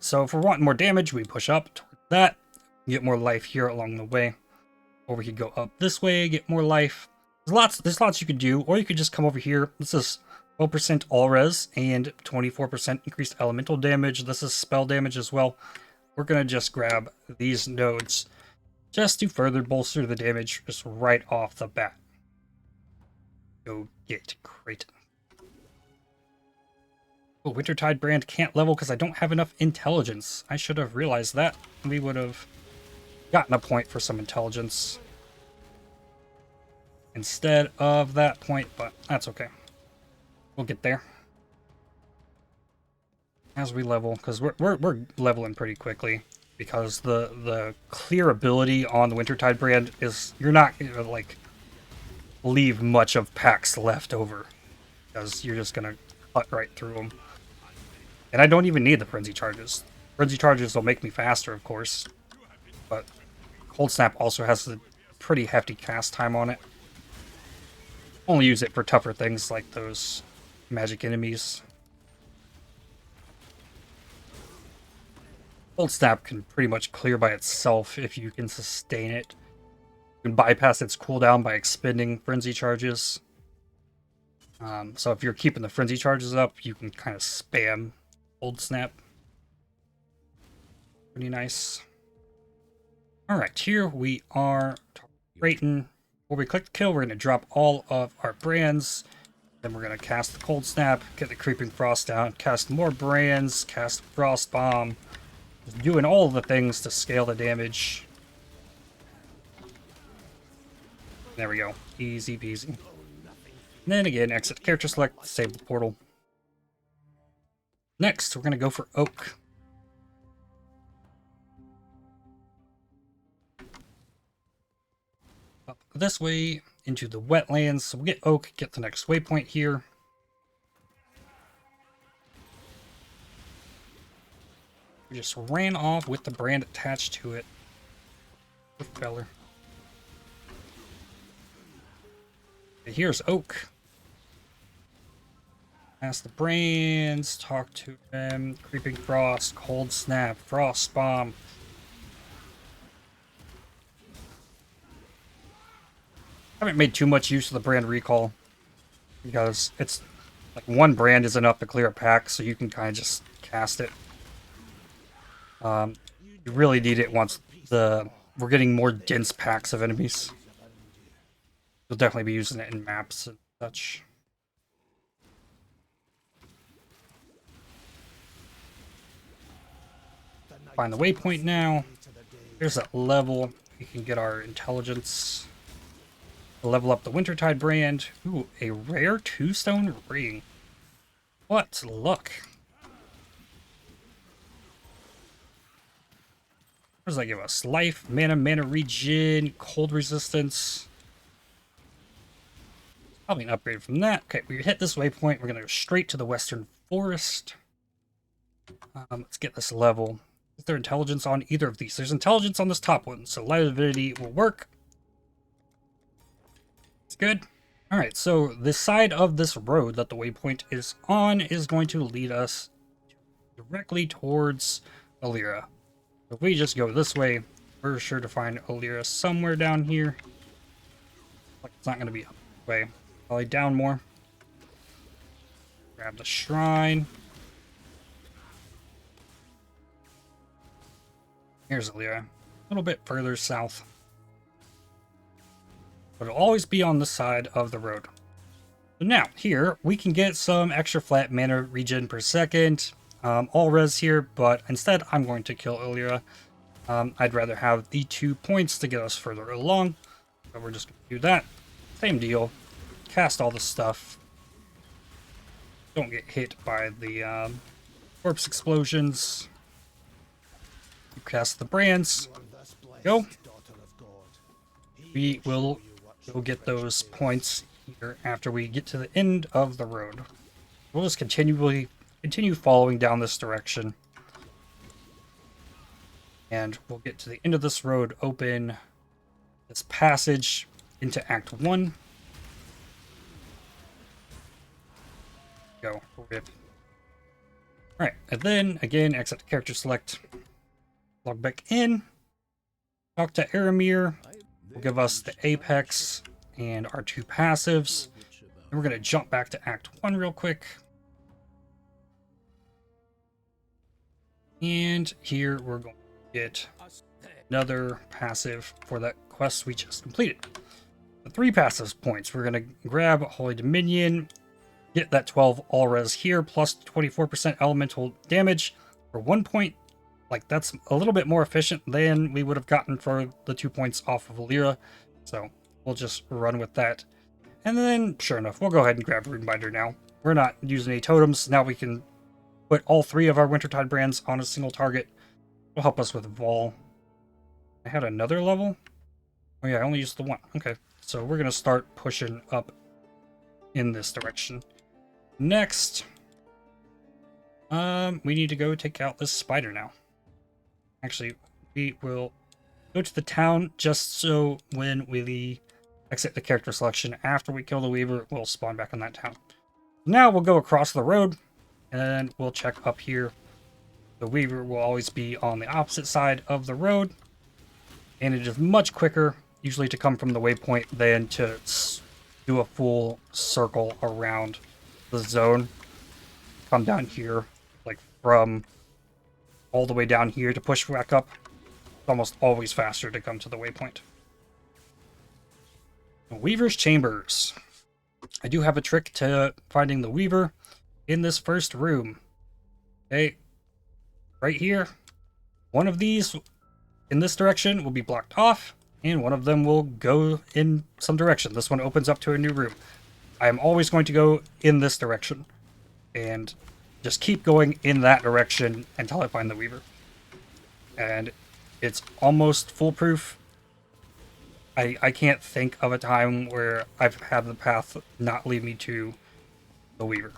So if we're wanting more damage, we push up towards that. Get more life here along the way. Or we could go up this way, get more life. There's lots you could do. Or you could just come over here. This is 12% all res and 24% increased elemental damage. This is spell damage as well. We're going to just grab these nodes just to further bolster the damage just right off the bat. Go get Creighton. Oh, Wintertide brand can't level because I don't have enough intelligence. I should have realized that. We would have gotten a point for some intelligence instead of that point, but that's okay. We'll get there as we level, because we're leveling pretty quickly, because the clear ability on the Wintertide brand is you're not like leave much of packs left over, because you're just gonna cut right through them. And I don't even need the frenzy charges. Frenzy charges will make me faster, of course, but Cold Snap also has a pretty hefty cast time on it. Only use it for tougher things like those magic enemies. Cold Snap can pretty much clear by itself if you can sustain it. You can bypass its cooldown by expending frenzy charges. So if you're keeping the frenzy charges up, you can kind of spam Cold Snap. Pretty nice. Alright, here we are Drayton. Before we click the kill, we're going to drop all of our brands. Then we're going to cast the Cold Snap, get the Creeping Frost down, cast more brands, cast Frost Bomb. Just doing all the things to scale the damage. There we go. Easy peasy. And then again, exit character select, save the portal. Next, we're going to go for Oak. Up this way into the wetlands. So we'll get Oak, get the next waypoint here. We just ran off with the brand attached to it. Good feller. Okay, here's Oak. Ask the brands, talk to them. Creeping Frost, Cold Snap, Frost Bomb. I haven't made too much use of the brand recall because it's like one brand is enough to clear a pack, so you can kind of just cast it. You really need it once we're getting more dense packs of enemies. You'll definitely be using it in maps and such. Find the waypoint now. There's that level. We can get our intelligence. Level up the Wintertide brand. Ooh, a rare 2-stone ring. What luck. What does that give us? Life, mana regen, cold resistance. Probably an upgrade from that. Okay, we hit this waypoint. We're going to go straight to the Western Forest. Let's get this level. Is there intelligence on either of these? There's intelligence on this top one, so Light of Divinity will work. It's good. Alright, so the side of this road that the waypoint is on is going to lead us directly towards Alira. If we just go this way, we're sure to find Alira somewhere down here. Like it's not going to be up this way. Probably down more. Grab the shrine. Here's Alira. A little bit further south. But it'll always be on the side of the road. So now, here, we can get some extra flat mana regen per second. All res here, but instead I'm going to kill Alira. I'd rather have the 2 points to get us further along. So we're just going to do that. Same deal. Cast all the stuff. Don't get hit by the corpse explosions. You cast the brands. Go. We will go get those points here after we get to the end of the road. We'll just continue following down this direction. And we'll get to the end of this road, open this passage into Act 1. Go. Rip. Alright, and then, again, exit character select. Log back in. Talk to Aramir. Will give us the Apex and our 2 passives. And we're going to jump back to Act 1 real quick. And here we're going to get another passive for that quest we just completed. The 3 passives points. We're going to grab Holy Dominion, get that 12 all res here, plus 24% elemental damage for 1 point. Like, that's a little bit more efficient than we would have gotten for the 2 points off of Alira. So we'll just run with that. And then, sure enough, we'll go ahead and grab Runebinder now. We're not using any totems. Now we can put all 3 of our Wintertide brands on a single target. It'll help us with Vol. I had another level? Oh yeah, I only used the 1. Okay, So we're going to start pushing up in this direction. Next, we need to go take out this spider now. Actually, we will go to the town just so when we exit the character selection after we kill the Weaver, we'll spawn back in that town. Now we'll go across the road and we'll check up here. The Weaver will always be on the opposite side of the road, and it is much quicker usually to come from the waypoint than to do a full circle around the zone. Come down here, like from all the way down here to push back up. It's almost always faster to come to the waypoint. Weaver's Chambers. I do have a trick to finding the Weaver in this first room. Okay, right here. One of these in this direction will be blocked off, and one of them will go in some direction. This one opens up to a new room. I am always going to go in this direction, and just keep going in that direction until I find the Weaver. And it's almost foolproof. I can't think of a time where I've had the path not lead me to the Weaver.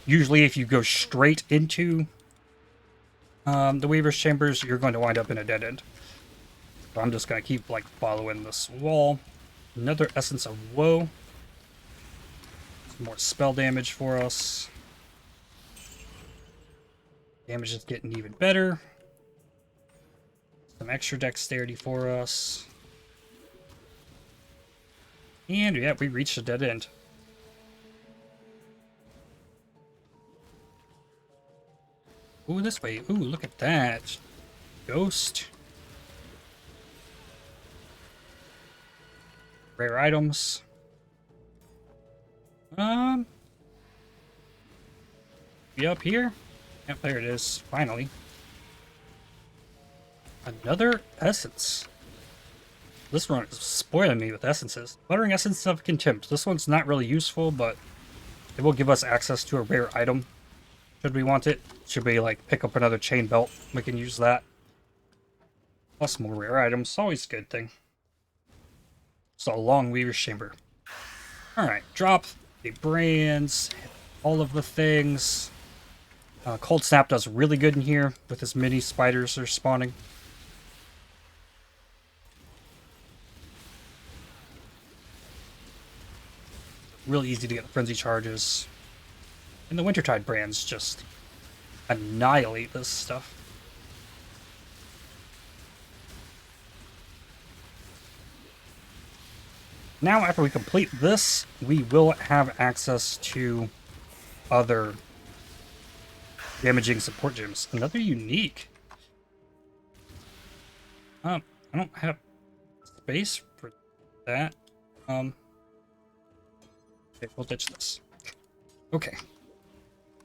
Usually if you go straight into the Weaver's Chambers, you're going to wind up in a dead end. So I'm just going to keep like following this wall. Another Essence of Woe. Some more spell damage for us. Damage is getting even better. Some extra dexterity for us. And yeah, we reached a dead end. Ooh, this way. Ooh, look at that. Ghost. Rare items. Be up here? Yep, there it is. Finally. Another essence. This one is spoiling me with essences. Buttering Essence of Contempt. This one's not really useful, but it will give us access to a rare item. Should we want it? Should we, like, pick up another chain belt? We can use that. Plus more rare items. Always a good thing. So, a long Weaver's Chamber. Alright, drop the brands. All of the things. Cold Snap does really good in here with as many spiders are spawning. Really easy to get the frenzy charges. And the Wintertide brands just annihilate this stuff. Now, after we complete this, we will have access to other damaging support gems. Another unique. I don't have space for that. Okay, we'll ditch this. Okay.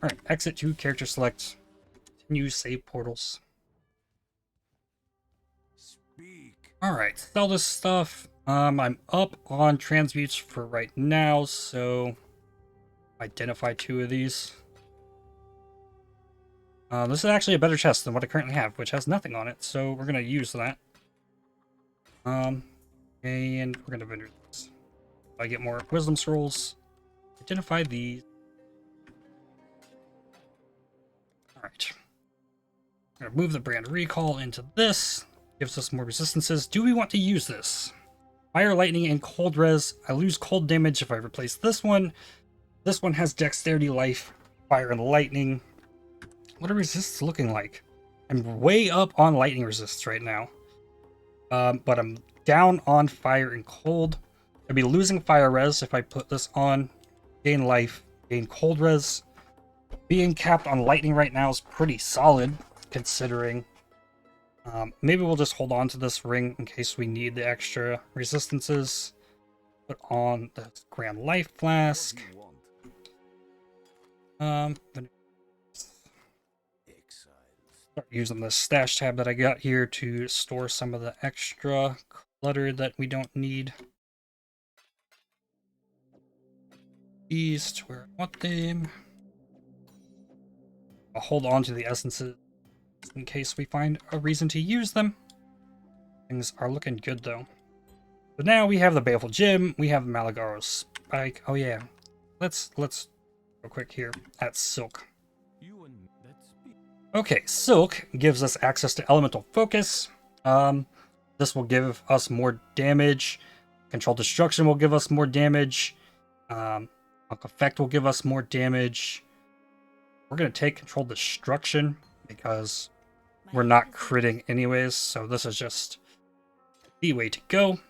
Alright, exit to character select. Continue save portals. Alright, sell this stuff. I'm up on transmutes for right now, so identify 2 of these. This is actually a better chest than what I currently have, which has nothing on it, so we're gonna use that. And we're gonna vendor this. If I get more wisdom scrolls, identify these. Alright. I'm gonna move the brand recall into this. Gives us more resistances. Do we want to use this? Fire, lightning, and cold res. I lose cold damage if I replace this one. This one has dexterity, life, fire, and lightning. What are resists looking like? I'm way up on lightning resists right now. But I'm down on fire and cold. I'd be losing fire res if I put this on. Gain life, gain cold res. Being capped on lightning right now is pretty solid, considering. Maybe we'll just hold on to this ring in case we need the extra resistances. Put on the Grand Life Flask. Start using the stash tab that I got here to store some of the extra clutter that we don't need. These to where I want them. I'll hold on to the essences in case we find a reason to use them. Things are looking good though. So now we have the Baleful Gem, we have the Malagaro's Spike. Oh yeah, let's real quick here at Silk. Okay, Silk gives us access to Elemental Focus. This will give us more damage. Control Destruction will give us more damage. Effect will give us more damage. We're going to take Control Destruction because we're not critting anyways, so this is just the way to go.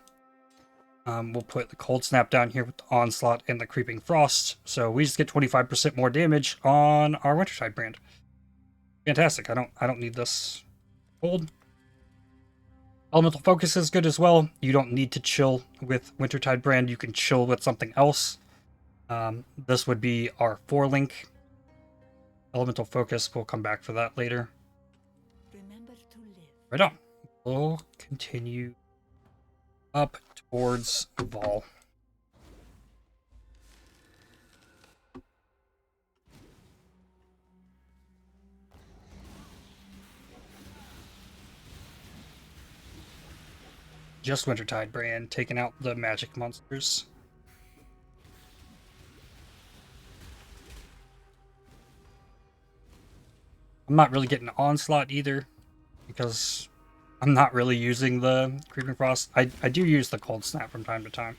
We'll put the Cold Snap down here with the Onslaught and the Creeping Frost, so we just get 25% more damage on our Wintertide brand. Fantastic. I don't need this cold. Elemental Focus is good as well. You don't need to chill with Wintertide brand. You can chill with something else. This would be our 4-link. Elemental Focus, we'll come back for that later. Remember to live. Right on. We'll continue up towards Vol. Just Wintertide brand, taking out the magic monsters. I'm not really getting Onslaught either, because I'm not really using the Creeping Frost. I do use the Cold Snap from time to time.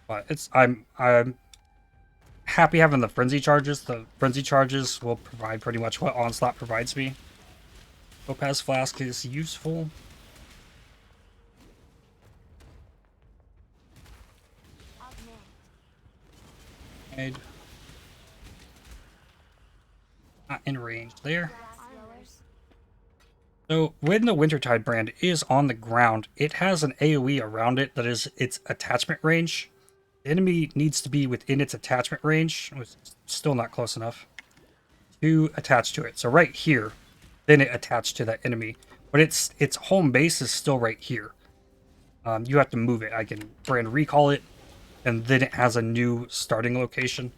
But I'm happy having the Frenzy Charges. The Frenzy Charges will provide pretty much what Onslaught provides me. Topaz Flask is useful. And not in range there. So when the Wintertide brand is on the ground, it has an AoE around it that is its attachment range. The enemy needs to be within its attachment range, which is still not close enough, to attach to it. So right here, then it attached to that enemy. But its home base is still right here. You have to move it. I can brand recall it, and then it has a new starting location.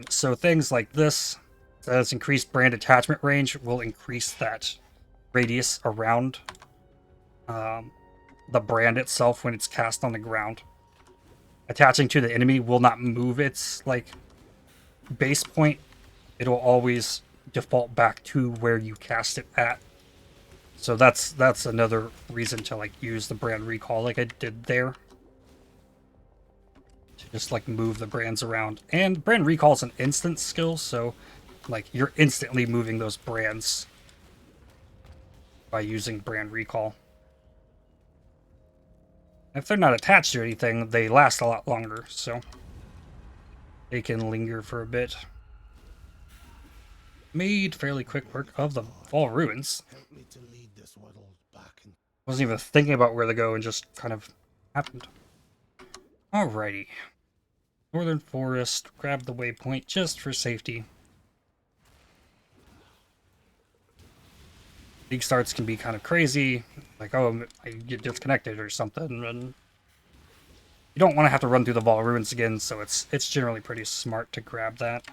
So things like this, that has increased brand attachment range, will increase that radius around the brand itself when it's cast on the ground. Attaching to the enemy will not move its like base point. It'll always default back to where you cast it at. So that's another reason to like use the brand recall like I did there. To just like move the brands around. And brand recall is an instant skill, so like you're instantly moving those brands by using brand recall. If they're not attached to anything, they last a lot longer, so they can linger for a bit. Made fairly quick work of the Fall Ruins. Wasn't even thinking about where to go and just kind of happened. Alrighty. Northern Forest, grab the waypoint just for safety. League starts can be kind of crazy, like, oh, I get disconnected or something, and you don't want to have to run through the Vol Ruins again, so it's generally pretty smart to grab that.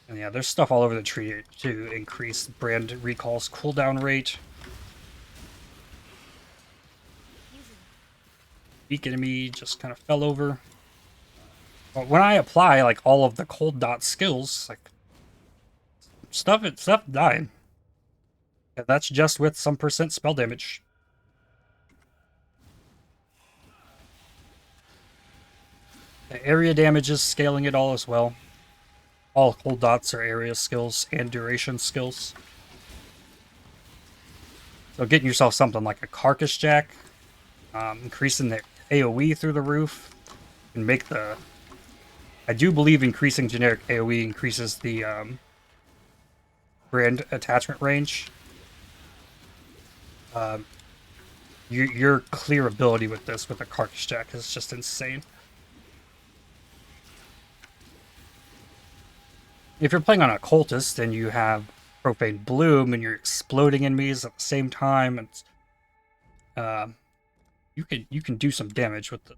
And yeah, there's stuff all over the tree to increase brand recall's cooldown rate. Weak enemy just kind of fell over. But when I apply like all of the cold dot skills, like stuff died. And that's just with some percent spell damage. The area damage is scaling it all as well. All cold dots are area skills and duration skills. So getting yourself something like a Carcass Jack, increasing the AoE through the roof, and make the... I do believe increasing generic AoE increases the brand attachment range. Your clear ability with this, with the Carcass Jack, is just insane. If you're playing on a cultist and you have Profane Bloom and you're exploding enemies at the same time, it's, you can do some damage with it.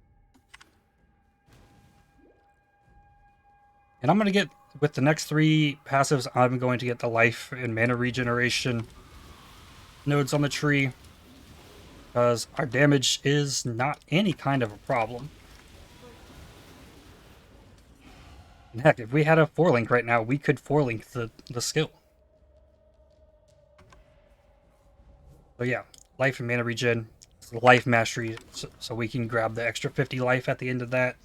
And I'm gonna get with the next 3 passives, I'm going to get the life and mana regeneration nodes on the tree, because our damage is not any kind of a problem. And heck, if we had a 4-link right now, we could 4-link the skill. So yeah, life and mana regen, life mastery, so we can grab the extra 50 life at the end of that.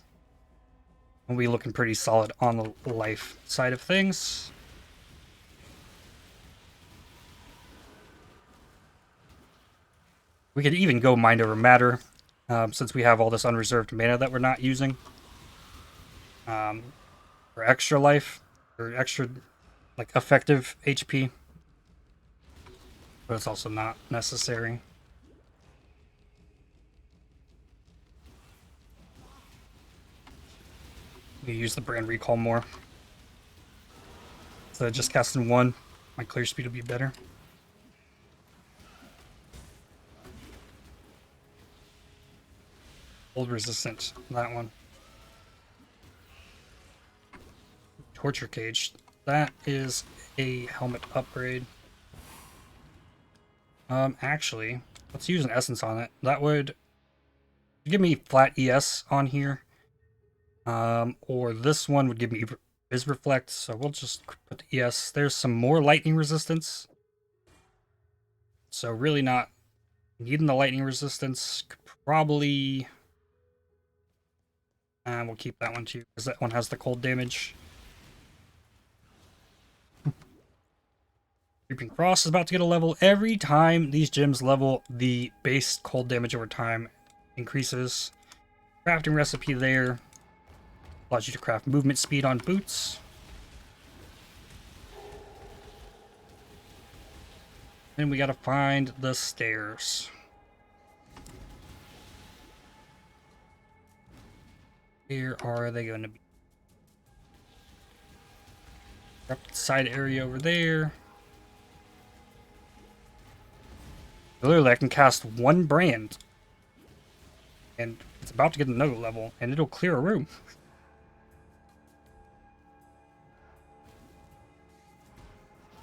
And we're looking pretty solid on the life side of things. We could even go Mind Over Matter, since we have all this unreserved mana that we're not using. For extra life, or extra, like, effective HP. But it's also not necessary. We use the brand recall more. So just casting 1, my clear speed will be better. Hold resistant, that one. Torture Cage. That is a helmet upgrade. Actually, let's use an essence on it. That would give me flat ES on here. Or this one would give me Biz Reflect, so we'll just put the ES. There's some more lightning resistance. So really not needing the lightning resistance. Could probably... we'll keep that one too, because that one has the cold damage. Creeping Frost is about to get a level. Every time these gems level, the base cold damage over time increases. Crafting recipe there. Allows you to craft movement speed on boots. Then we gotta find the stairs. Where are they going to be? Up the side area over there. Literally, I can cast 1 brand. And it's about to get another level, and it'll clear a room.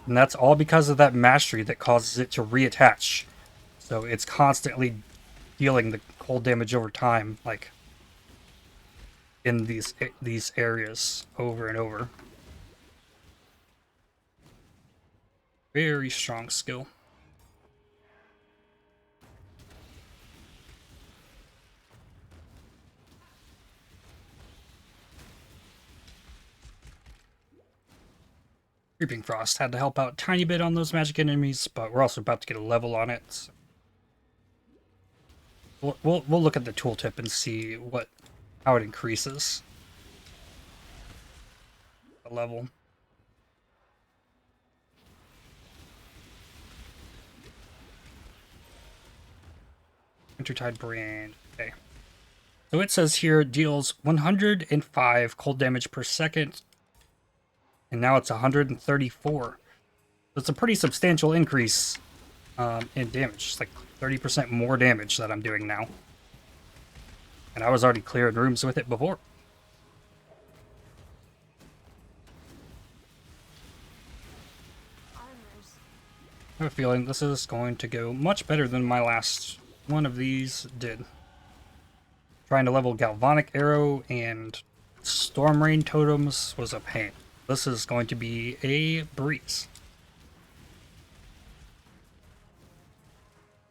And that's all because of that mastery that causes it to reattach. So it's constantly dealing the cold damage over time, like in these areas over and over. Very strong skill. Creeping Frost had to help out a tiny bit on those magic enemies, but we're also about to get a level on it. So we'll look at the tooltip and see how it increases the level. Wintertide brand. Okay. So it says here deals 105 cold damage per second. And now it's 134. So it's a pretty substantial increase in damage. It's like 30% more damage that I'm doing now. And I was already clearing rooms with it before. I have a feeling this is going to go much better than my last one of these did. Trying to level Galvanic Arrow and Storm Rain Totems was a pain. This is going to be a breeze.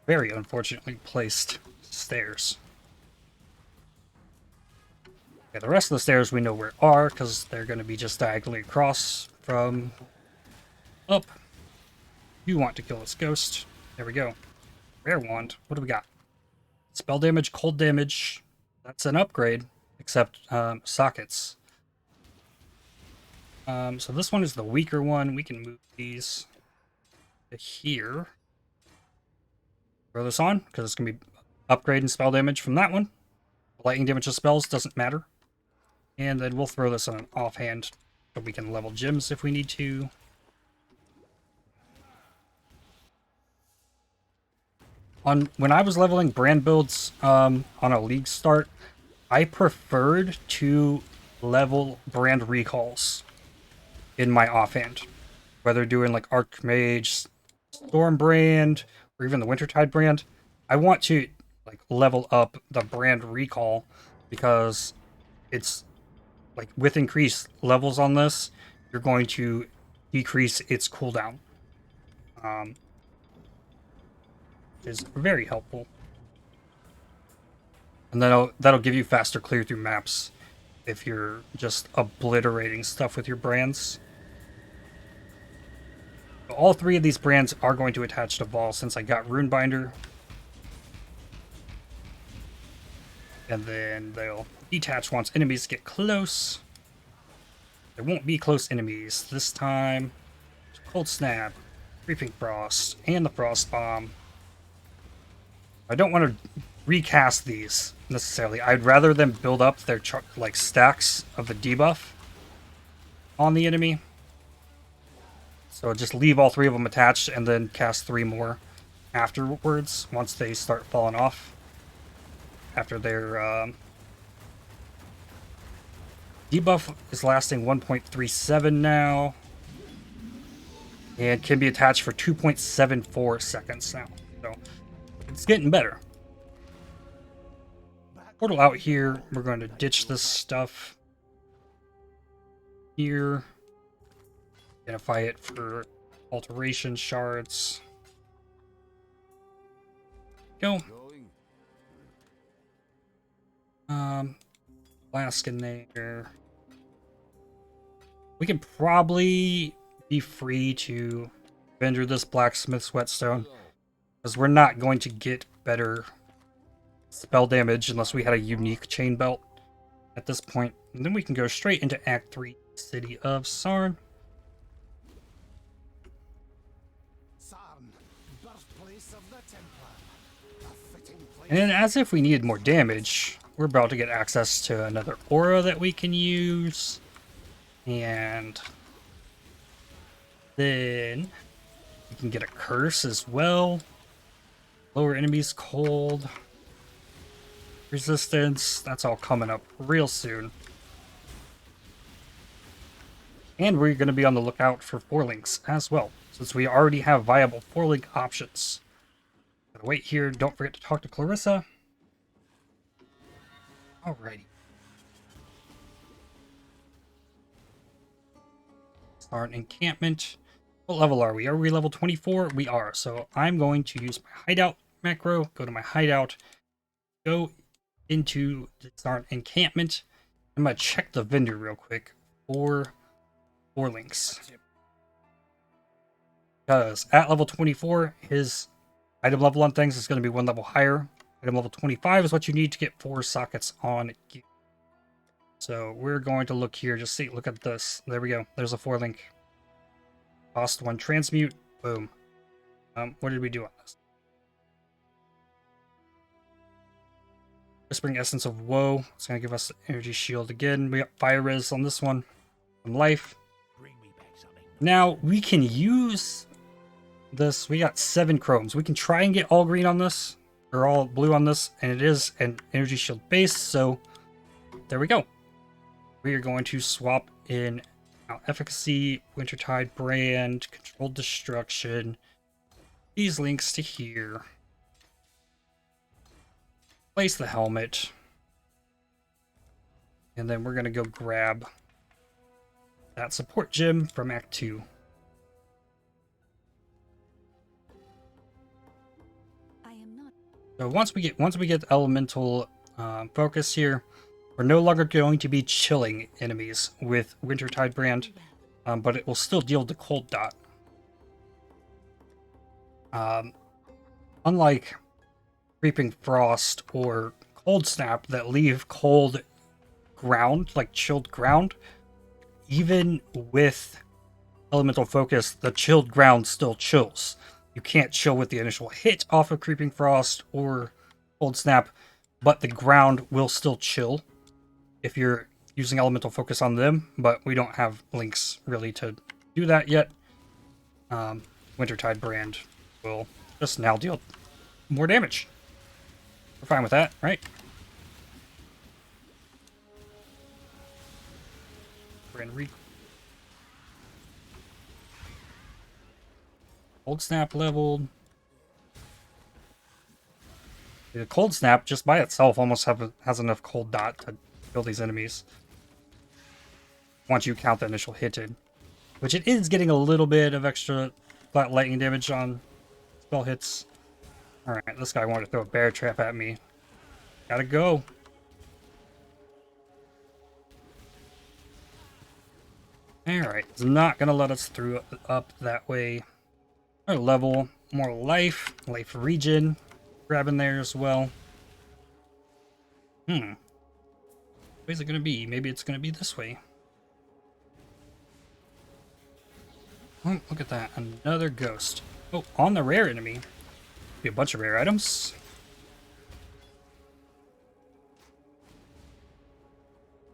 Very unfortunately placed stairs. Okay, the rest of the stairs we know where are, because they're going to be just diagonally across from up. You want to kill this ghost. There we go. Rare wand. What do we got? Spell damage, cold damage. That's an upgrade, except sockets. So this one is the weaker one. We can move these to here. Throw this on, because it's going to be upgrade and spell damage from that one. Lightning damage to spells doesn't matter. And then we'll throw this on an offhand, so we can level gems if we need to. When I was leveling brand builds on a league start, I preferred to level brand recalls. in my offhand. Whether doing like Archmage, Storm brand, or even the Wintertide brand, I want to like level up the brand recall because it's like with increased levels on this, you're going to decrease its cooldown. Is very helpful. And that'll give you faster clear through maps if you're just obliterating stuff with your brands. All three of these brands are going to attach to Vol since I got Runebinder. And then they'll detach once enemies get close. There won't be close enemies this time. Cold Snap, Creeping Frost, and the Frost Bomb. I don't want to recast these necessarily. I'd rather them build up their like stacks of the debuff on the enemy. So just leave all three of them attached and then cast 3 more afterwards once they start falling off. After their debuff is lasting 1.37 now. And can be attached for 2.74 seconds now. So it's getting better. Portal out here. We're going to ditch this stuff here. Identify it for alteration shards. Go. Flask in there. We can probably be free to vendor this blacksmith's whetstone because we're not going to get better spell damage unless we had a unique chain belt at this point. And then we can go straight into Act 3, City of Sarn. And then as if we needed more damage, we're about to get access to another aura that we can use. And then we can get a curse as well. Lower enemies cold. Resistance. That's all coming up real soon. And we're going to be on the lookout for 4-links as well, since we already have viable 4-link options. Gotta wait here. Don't forget to talk to Clarissa. Alrighty. Start encampment. What level are we? Are we level 24? We are. So I'm going to use my hideout macro. Go to my hideout. Go into the start encampment. I'm going to check the vendor real quick for 4-links. Because at level 24, his item level on things is going to be 1 level higher. Item level 25 is what you need to get 4 sockets on gear. So we're going to look here. Just see. Look at this. There we go. There's a 4-link. Cost 1 transmute. Boom. What did we do on this? Whispering Essence of Woe. It's going to give us energy shield again. We got fire res on this one. Some life. Now we can use this. We got 7 chromes. We can try and get all green on this. Or all blue on this. And it is an energy shield base. So there we go. We are going to swap in efficacy, Wintertide brand, controlled destruction. These links to here. Place the helmet. And then we're going to go grab that support gem from Act 2. So once we get elemental focus here, we're no longer going to be chilling enemies with Wintertide brand, but it will still deal the cold dot. Unlike Creeping Frost or Cold Snap that leave cold ground, like chilled ground, even with elemental focus, the chilled ground still chills. You can't chill with the initial hit off of Creeping Frost or Cold Snap, but the ground will still chill if you're using elemental focus on them, but we don't have links really to do that yet. Wintertide brand will just now deal more damage. We're fine with that, right? Brand Cold Snap leveled. The Cold Snap, just by itself, almost has enough cold dot to kill these enemies. Once you count the initial hit in. Which it is getting a little bit of extra flat lightning damage on spell hits. Alright, this guy wanted to throw a bear trap at me. Gotta go. Alright, it's not gonna let us through up that way. Our level, more life regen. Grabbing there as well. Where's it gonna be? Maybe it's gonna be this way. Oh, look at that. Another ghost. Oh, on the rare enemy. Be a bunch of rare items.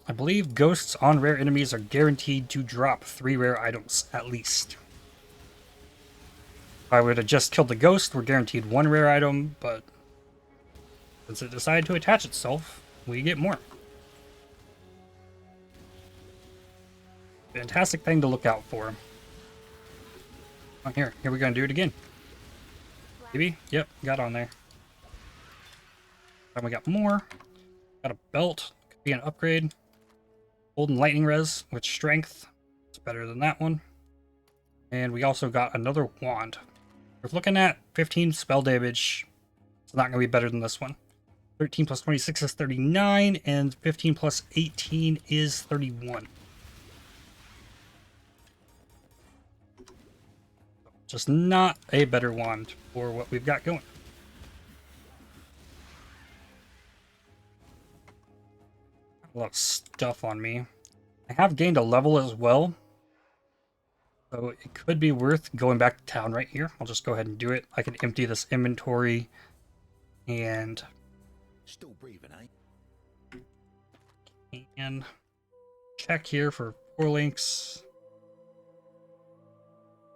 I believe ghosts on rare enemies are guaranteed to drop 3 rare items, at least. If I would have just killed the ghost, we're guaranteed 1 rare item, but since it decided to attach itself, we get more. Fantastic thing to look out for. Oh, here we're gonna do it again. Maybe? Yep, got on there. Then we got more. Got a belt. Could be an upgrade. Golden lightning res with strength. It's better than that one. And we also got another wand. We're looking at 15 spell damage. It's not gonna be better than this one. 13 plus 26 is 39, and 15 plus 18 is 31. Just not a better wand for what we've got going. A lot of stuff on me. I have gained a level as well, so it could be worth going back to town right here. I'll just go ahead and do it. I can empty this inventory and still breathing, eh? And check here for 4 links.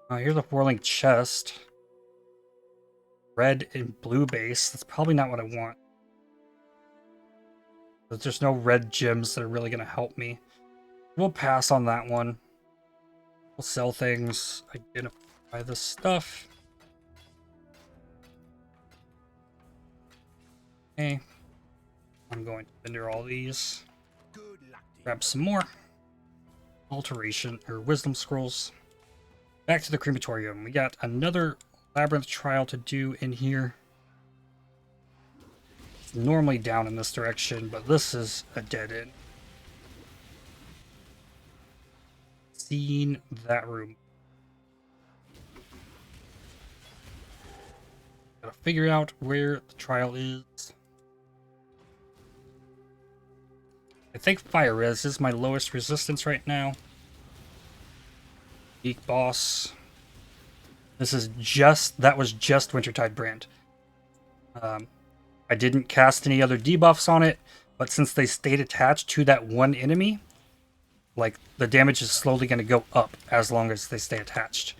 Here's a 4-link chest. Red and blue base. That's probably not what I want. There's just no red gems that are really going to help me. We'll pass on that one. We'll sell things. Identify this stuff. Okay. I'm going to vendor all these. Grab some more. Alteration, or wisdom scrolls. Back to the crematorium. We got another labyrinth trial to do in here. It's normally down in this direction, but this is a dead end. Seen that room. Gotta figure out where the trial is. I think fire res is my lowest resistance right now. Geek boss. This is that was just Wintertide brand. I didn't cast any other debuffs on it, but since they stayed attached to that one enemy, like the damage is slowly going to go up as long as they stay attached.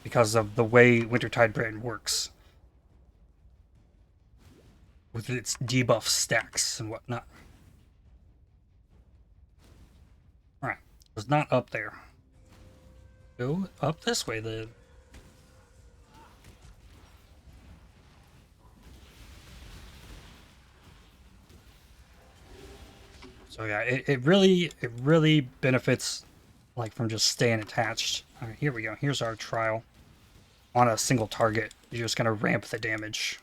Because of the way Wintertide brand works. With its debuff stacks and whatnot. Alright, it's not up there. Go up this way then. So yeah, it really benefits like from just staying attached. Alright, here we go. Here's our trial. On a single target. You're just gonna ramp the damage.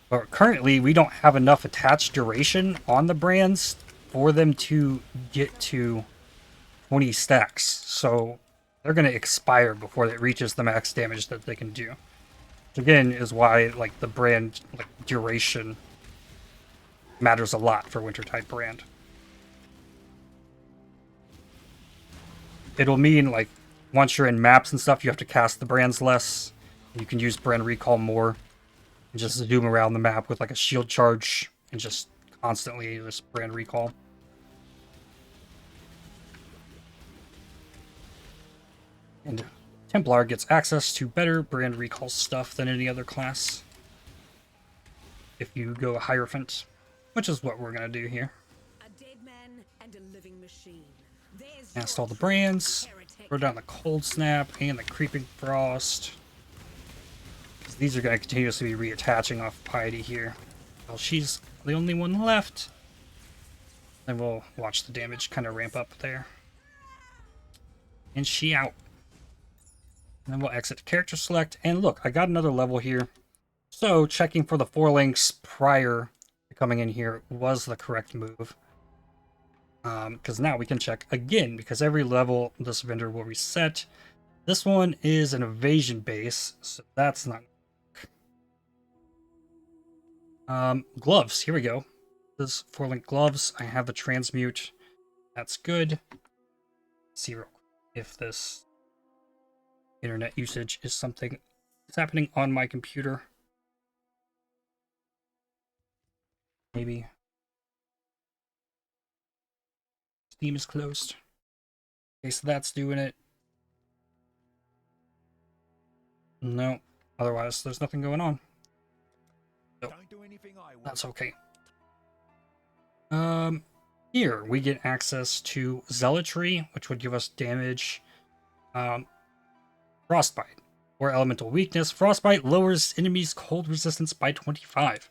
But currently we don't have enough attached duration on the brands for them to get to 20 stacks, so they're going to expire before it reaches the max damage that they can do. Which again is why like the brand like duration matters a lot for Wintertide brand. It'll mean like once you're in maps and stuff, you have to cast the brands less. You can use brand recall more and just zoom around the map with like a shield charge and just constantly this brand recall. And Templar gets access to better brand recall stuff than any other class. If you go Hierophant, which is what we're going to do here. A dead man and a living machine. Cast all the brands. Throw down the Cold Snap and the Creeping Frost. These are going to continuously be reattaching off Piety here. Well, she's the only one left. Then we'll watch the damage kind of ramp up there. And she out. And then we'll exit character select. And look, I got another level here. So checking for the 4 links prior to coming in here was the correct move. Because now we can check again, because every level this vendor will reset. This one is an evasion base, so that's not. Gloves, here we go. This 4-link gloves. I have the transmute. That's good. Let's see real quick if this internet usage is something that's happening on my computer. Maybe. Steam is closed. Okay, so that's doing it. No, otherwise there's nothing going on. So, that's okay. Here we get access to Zealotry, which would give us damage, Frostbite, or Elemental Weakness. Frostbite lowers enemies' cold resistance by 25.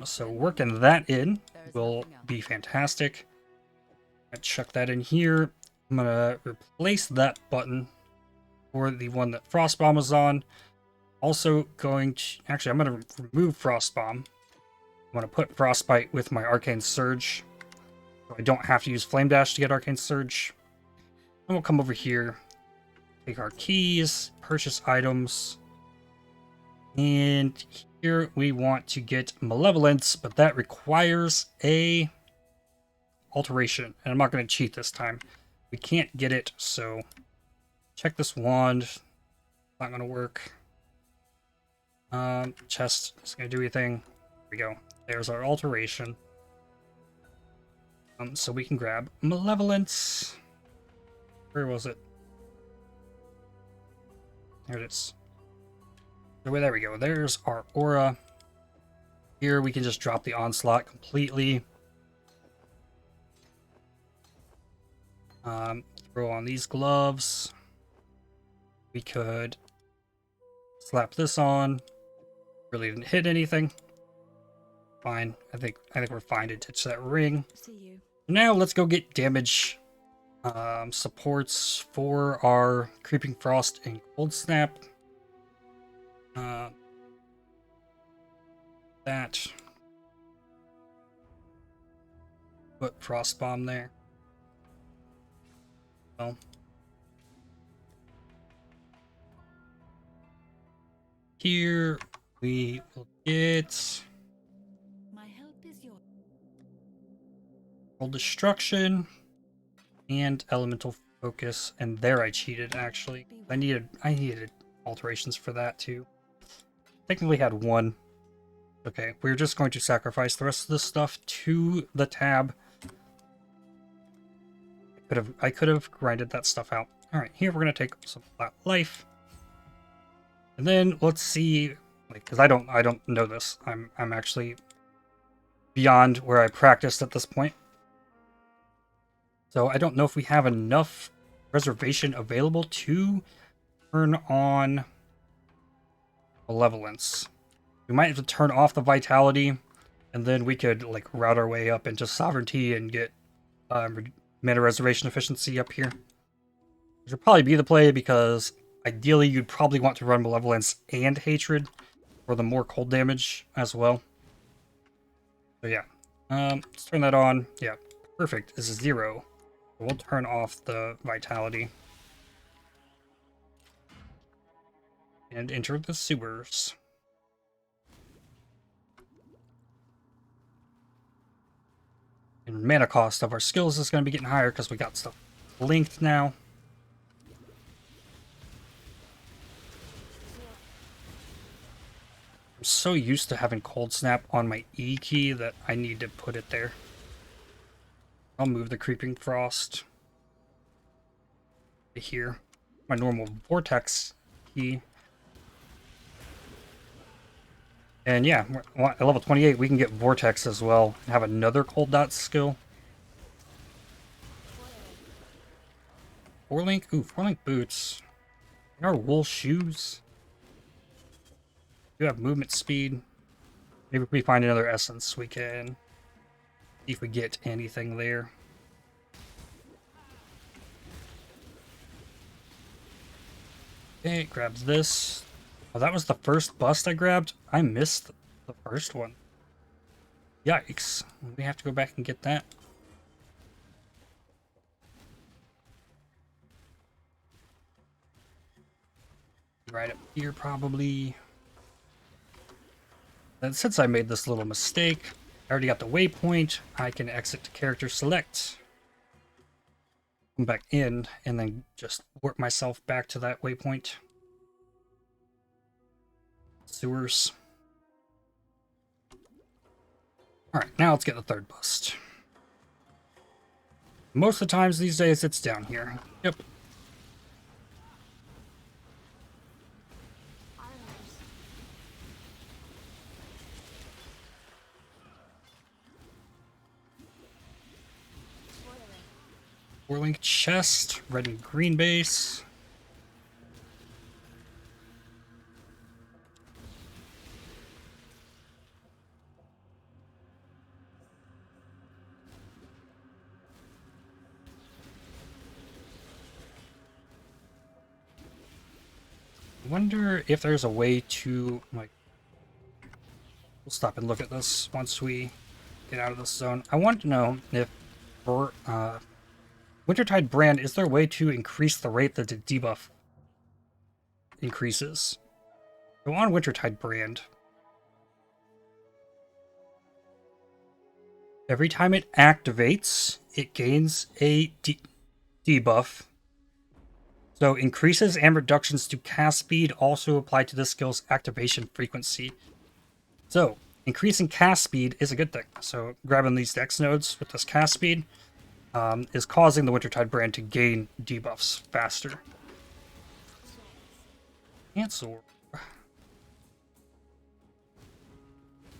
So working that in will be fantastic. I chuck that in here. I'm gonna replace that button for the one that Frostbomb was on. Also going to... Actually, I'm going to remove Frostbomb. I'm going to put Frostbite with my Arcane Surge. So I don't have to use Flame Dash to get Arcane Surge. And we'll come over here. Take our keys. Purchase items. And here we want to get Malevolence. But that requires a alteration. And I'm not going to cheat this time. We can't get it, so... Check this wand. Not going to work. Chest is going to do anything. Here we go. There's our alteration. So we can grab Malevolence. Where was it? There it is. So there we go. There's our aura. Here we can just drop the onslaught completely. Throw on these gloves. We could slap this on. Really didn't hit anything. Fine. I think we're fine to ditch that ring. See you. Now let's go get damage supports for our Creeping Frost and Cold Snap. That. Put Frost Bomb there. Well. Here we will get My help is yours. Cold Destruction and Elemental Focus, and there I cheated actually. I needed alterations for that too. Technically had one. Okay, we're just going to sacrifice the rest of this stuff to the tab. I could have grinded that stuff out. All right, here we're gonna take some flat life. And then let's see, like, because I don't know this. I'm actually beyond where I practiced at this point. So I don't know if we have enough reservation available to turn on Malevolence. We might have to turn off the Vitality, and then we could like route our way up into Sovereignty and get mana reservation efficiency up here. Which would probably be the play because ideally, you'd probably want to run Malevolence and Hatred for the more cold damage as well. So yeah, let's turn that on. Yeah, perfect. Is 0. We'll turn off the Vitality. And enter the sewers. And mana cost of our skills is going to be getting higher because we got stuff linked now. I'm so used to having Cold Snap on my E key that I need to put it there. I'll move the Creeping Frost to here. My normal Vortex key. And yeah, at level 28 we can get Vortex as well and have another Cold Dot skill. 4-link? Ooh, 4-link boots. They are wool shoes. Do have movement speed. Maybe if we find another essence, we can see if we get anything there. Okay, grabs this. Oh, that was the first bust I grabbed. I missed the first one. Yikes. We have to go back and get that. Right up here, probably. And since I made this little mistake, I already got the waypoint. I can exit to character select. Come back in, and then just work myself back to that waypoint. Sewers. Alright, now let's get the third bust. Most of the times these days, it's down here. Yep. Four-link chest, red and green base. I wonder if there's a way to, like, we'll stop and look at this once we get out of this zone. I want to know if for Wintertide brand, is there a way to increase the rate that the debuff increases? So on Wintertide brand, every time it activates, it gains a debuff. So increases and reductions to cast speed also apply to this skill's activation frequency. So increasing cast speed is a good thing. So grabbing these dex nodes with this cast speed is causing the Wintertide brand to gain debuffs faster. Cancel.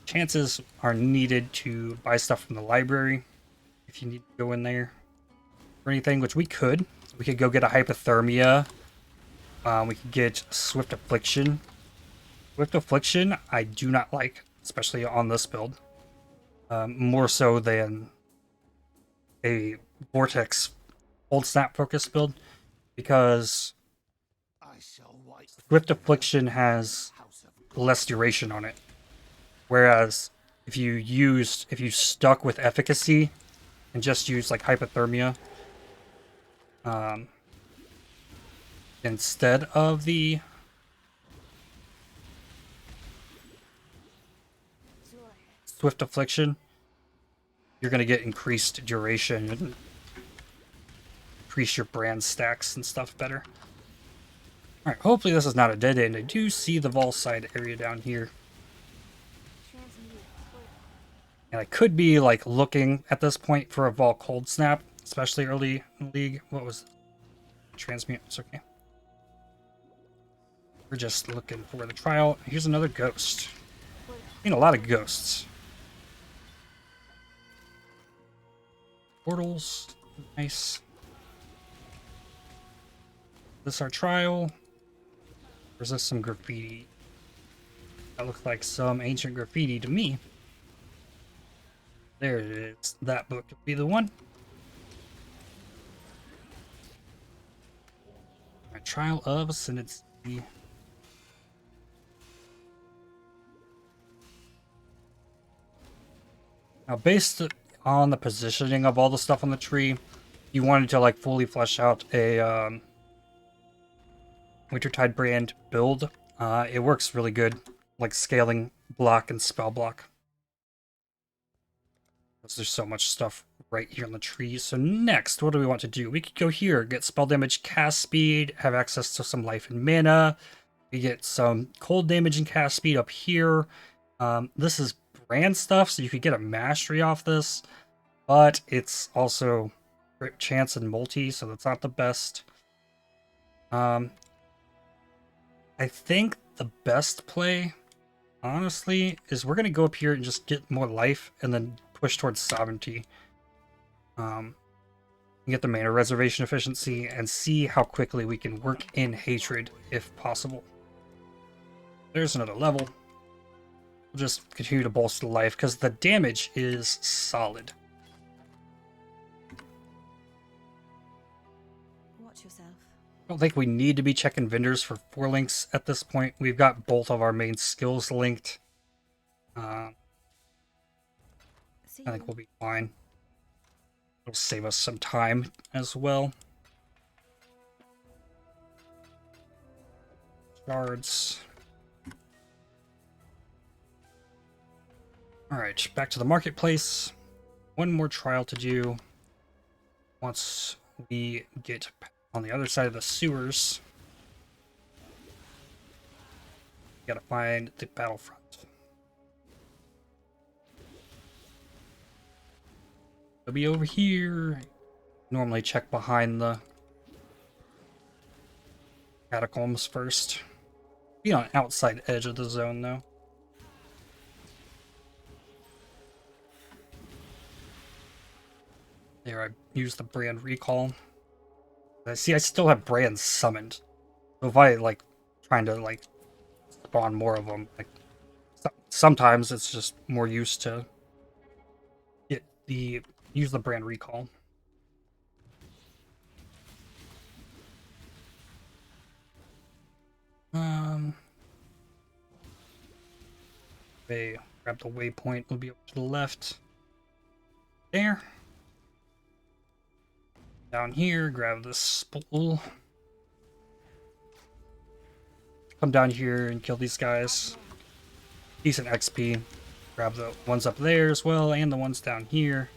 Chances are needed to buy stuff from the library if you need to go in there or anything, which we could. We could go get a hypothermia. We could get Swift Affliction. Swift Affliction, I do not like, especially on this build. More so than a Vortex Old Snap focus build, because Swift Affliction has less duration on it. Whereas if you stuck with efficacy and just used like hypothermia, instead of the Swift Affliction, you're going to get increased duration and increase your brand stacks and stuff better. Alright, hopefully this is not a dead end. I do see the Vol side area down here. And I could be like looking at this point for a Vol Cold Snap, especially early in the league. What was it? Transmute? It's okay. We're just looking for the trial. Here's another ghost. I've seen a lot of ghosts. Portals. Nice. This our trial. Or is this some graffiti? That looks like some ancient graffiti to me. There it is. That book could be the one. A trial of Ascendancy. Now, based on the positioning of all the stuff on the tree, you wanted to like fully flesh out a Wintertide brand build. It works really good, like scaling block and spell block. There's so much stuff right here on the tree. So next, what do we want to do? We could go here, get spell damage, cast speed, have access to some life and mana. We get some cold damage and cast speed up here. This is brand stuff, so you could get a mastery off this, but it's also crit chance and multi, so that's not the best. I think the best play, honestly, is we're going to go up here and just get more life and then push towards sovereignty. get the mana reservation efficiency, and see how quickly we can work in hatred if possible. There's another level. We'll just continue to bolster the life because the damage is solid. Watch yourself. I don't think we need to be checking vendors for 4 links at this point. We've got both of our main skills linked. I think we'll be fine. It'll save us some time as well. Shards. Alright, back to the marketplace. One more trial to do. Once we get on the other side of the sewers, we gotta find the battlefront. It'll be over here. Normally check behind the catacombs first. Be on the outside edge of the zone though. There, I used the brand recall. I see I still have brands summoned. So if I like trying to like spawn more of them, like sometimes it's just more use to use the brand recall. Okay, grab the waypoint. We'll be up to the left. There. Down here, grab this spool. Come down here and kill these guys. Decent XP. Grab the ones up there as well, and the ones down here.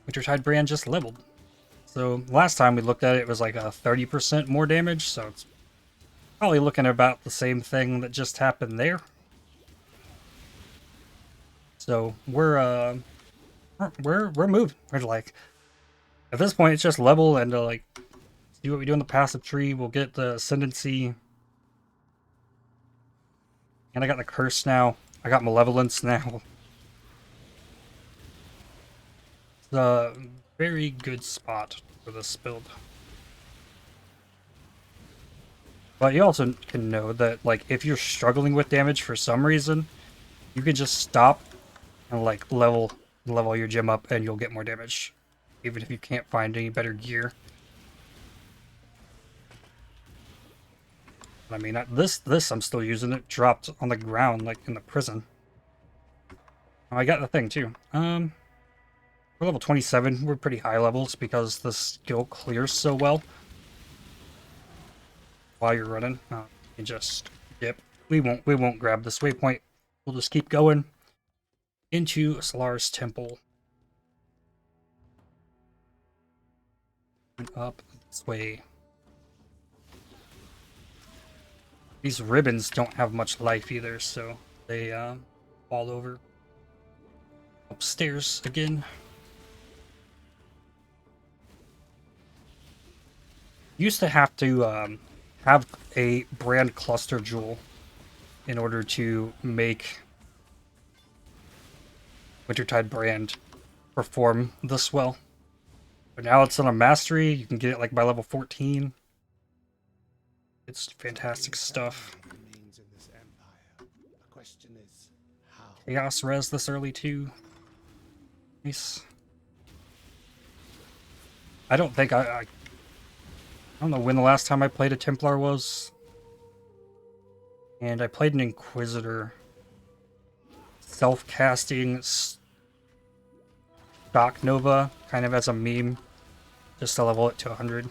Wintertide brand just leveled. So last time we looked at it, it was like a 30% more damage, so it's probably looking at about the same thing that just happened there. So we're moved. We're like, at this point, it's just level and like see what we do in the passive tree. We'll get the ascendancy, and I got the curse now. I got malevolence now. It's a very good spot for this build. But you also can know that like if you're struggling with damage for some reason, you can just stop and like level your gem up and you'll get more damage, even if you can't find any better gear. I mean, this I'm still using it dropped on the ground like in the prison. Oh, I got the thing too. We're level 27. We're pretty high levels because the skill clears so well while you're running. You just dip. We won't grab this waypoint. We'll just keep going into Solar's temple. And up this way. These ribbons don't have much life either, so they fall over. Upstairs again. Used to have to have a brand cluster jewel in order to make Wintertide brand perform this well. But now it's on a mastery. You can get it like by level 14. It's fantastic stuff. Chaos res this early too. Nice. I don't think I don't know when the last time I played a Templar was. And I played an Inquisitor. Self-casting Stock Nova, kind of as a meme. Just to level it to 100.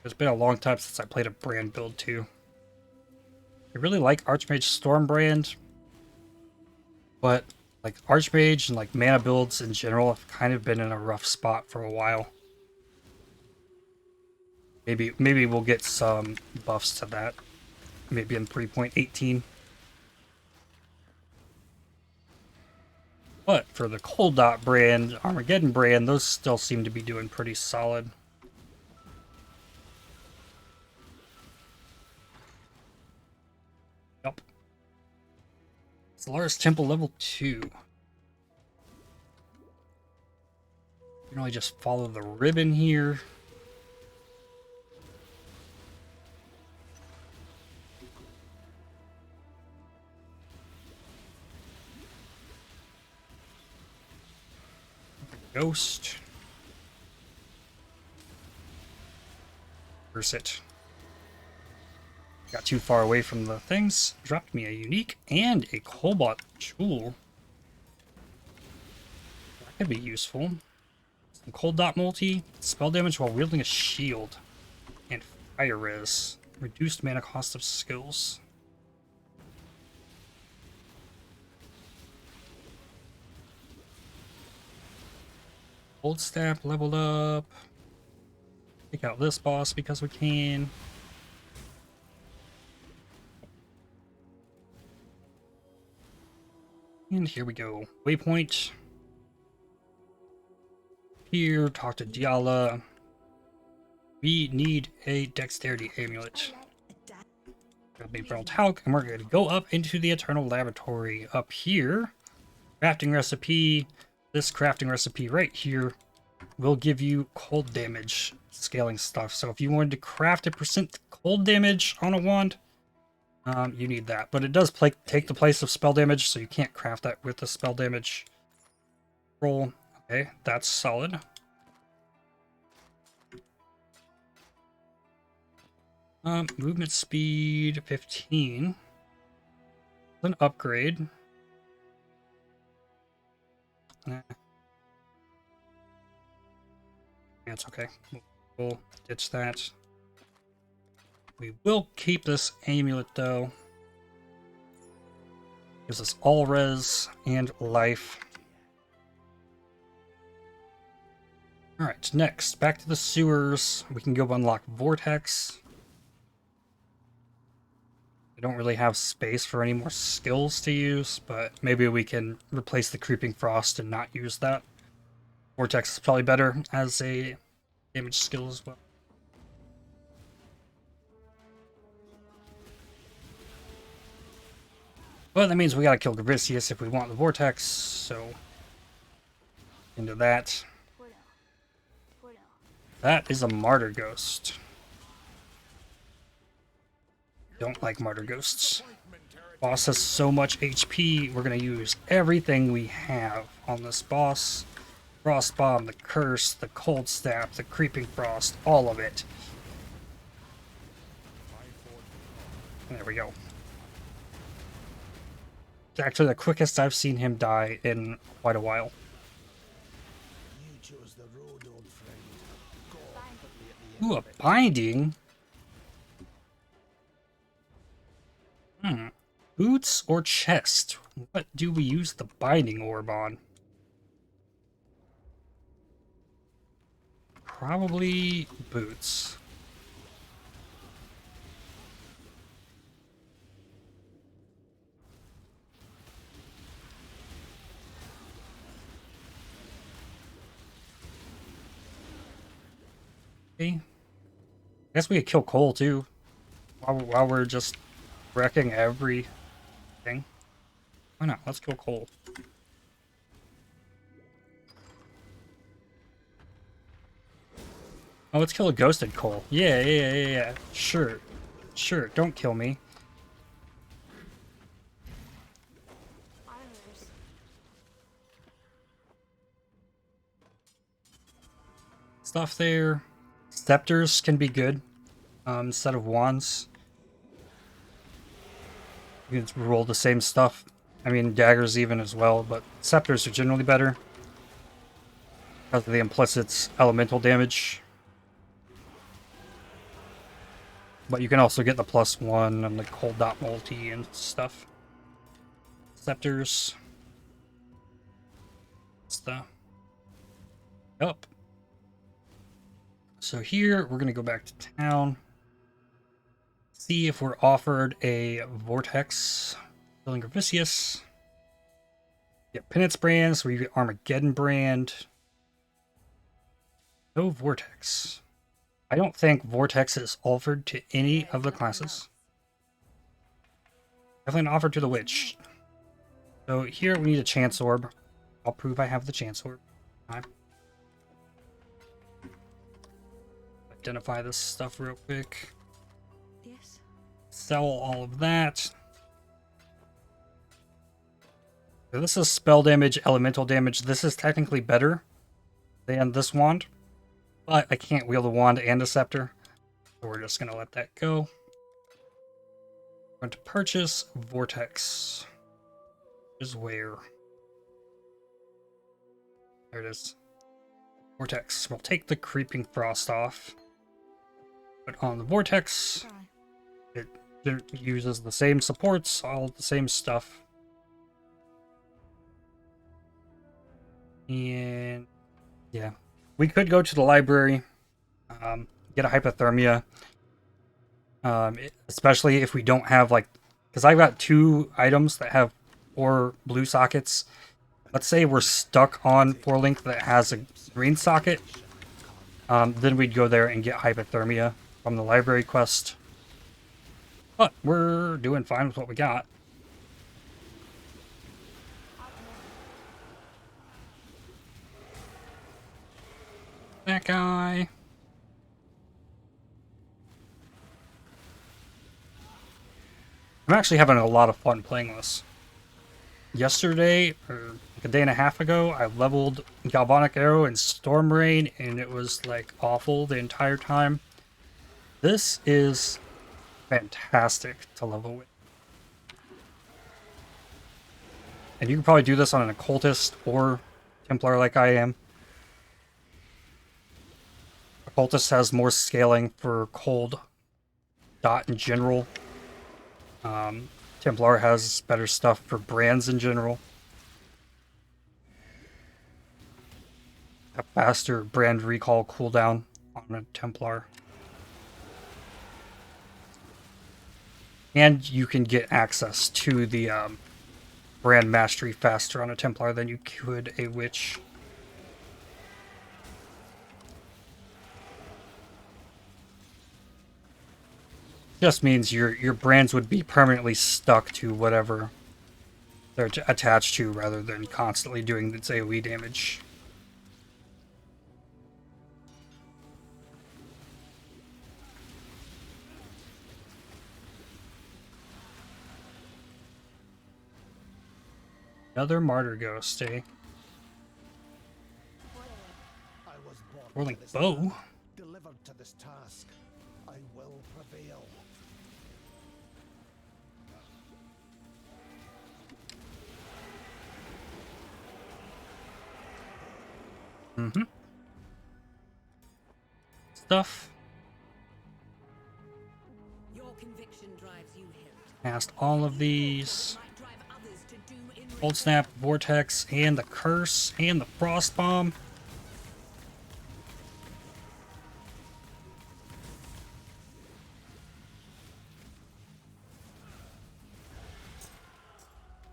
It's been a long time since I played a brand build too. I really like Archmage Storm brand. But like Archmage and like mana builds in general have kind of been in a rough spot for a while. Maybe we'll get some buffs to that. Maybe in 3.18. But for the Cold Dot brand, Armageddon brand, those still seem to be doing pretty solid. Solaris Temple level 2. You can only just follow the ribbon here. Ghost. Where's it? Got too far away from the things. Dropped me a unique and a cobalt jewel. That could be useful. Some cold dot multi. Spell damage while wielding a shield. And fire res. Reduced mana cost of skills. Cold Snap leveled up. Take out this boss because we can. And here we go. Waypoint. Here, talk to Diala. We need a dexterity amulet. Grab me Pearl Talc, and we're going to go up into the Eternal Laboratory. Up here, crafting recipe. This crafting recipe right here will give you cold damage scaling stuff. So if you wanted to craft a percent cold damage on a wand, you need that. But it does take the place of spell damage, so you can't craft that with the spell damage roll. Okay, that's solid. Movement speed 15. An upgrade. That's okay. We'll ditch that. We will keep this amulet though. Gives us all res and life. Alright, next, back to the sewers. We can go unlock Vortex. I don't really have space for any more skills to use, but maybe we can replace the Creeping Frost and not use that. Vortex is probably better as a damage skill as well. But that means we gotta kill Gravicius if we want the Vortex, so into that. That is a Martyr Ghost. Don't like Martyr Ghosts. Boss has so much HP, we're gonna use everything we have on this boss. Frost Bomb, the Curse, the Cold Snap, the Creeping Frost, all of it. There we go. It's actually the quickest I've seen him die in quite a while. You chose the road, old friend. Go Ooh, a binding? Boots or chest? What do we use the binding orb on? Probably boots. Okay. I guess we could kill Cole too. While we're just wrecking everything. Why not? Let's kill Cole. Oh, let's kill a ghosted Cole. Yeah. Sure. Don't kill me. Stuff there. Scepters can be good. Instead of wands. You can roll the same stuff. I mean, daggers even as well, but scepters are generally better. Because of the implicit elemental damage. But you can also get the +1 and the cold dot multi and stuff. Scepters. Stuff. Up. So here, we're going to go back to town. See if we're offered a Vortex. Killing Gravicius. Get Penance Brand, so we get Armageddon Brand. No Vortex. I don't think Vortex is offered to any of the classes. Definitely not offered to the Witch. So here we need a chance orb. I'll prove I have the chance orb. Identify this stuff real quick. Yes. Sell all of that. So this is spell damage, elemental damage. This is technically better than this wand, but I can't wield a wand and a scepter, so we're just gonna let that go. I'm going to purchase Vortex. Is where? There it is. Vortex. We'll take the Creeping Frost off. Put on the Vortex. Try. It uses the same supports, all the same stuff. And yeah, we could go to the library, get a hypothermia, especially if we don't have like, because I've got 2 items that have 4 blue sockets. Let's say we're stuck on 4-link that has a green socket, then we'd go there and get hypothermia from the library quest. But we're doing fine with what we got. That guy. I'm actually having a lot of fun playing this. Yesterday, or like a day and a half ago, I leveled Galvanic Arrow and Storm Rain, and it was like awful the entire time. This is fantastic to level with. And you can probably do this on an Occultist or Templar like I am. Occultist has more scaling for cold dot in general. Templar has better stuff for brands in general. A faster brand recall cooldown on a Templar. And you can get access to the brand mastery faster on a Templar than you could a Witch. Just means your brands would be permanently stuck to whatever they're attached to rather than constantly doing its AoE damage. Another Martyr Ghost, eh? I was born Rolling to this bow. land, delivered to this task. I will prevail. Mm-hmm. Stuff. Your conviction drives you here. Cast all of these. Might drive others to doom in Cold Snap, Vortex, and the Curse, and the Frost Bomb.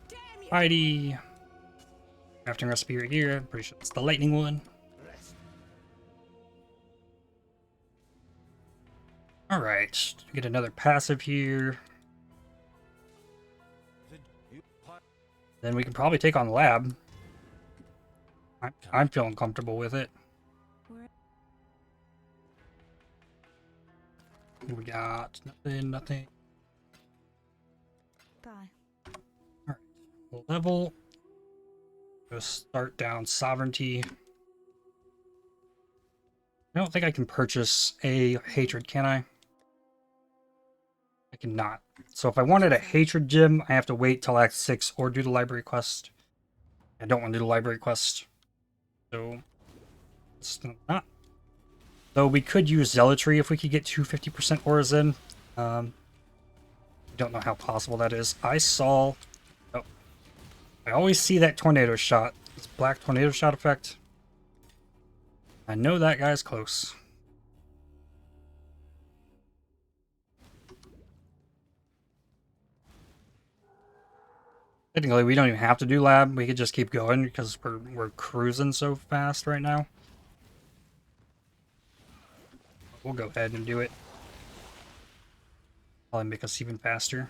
Damn you! Mighty. Crafting recipe right here. I'm pretty sure it's the lightning one. Rest. Alright. Get another passive here. Then we can probably take on Lab. I'm feeling comfortable with it. We got nothing. Bye. Alright. We'll level. Just start down Sovereignty. I don't think I can purchase a Hatred, can I? I cannot. So if I wanted a Hatred gem, I have to wait till Act 6 or do the library quest. I don't want to do the library quest. So, it's not. Though we could use Zealotry if we could get 250% auras in. I don't know how possible that is. I saw... Oh, I always see that tornado shot. It's black tornado shot effect. I know that guy's close. Technically, we don't even have to do lab. We could just keep going because we're cruising so fast right now. We'll go ahead and do it. Probably make us even faster.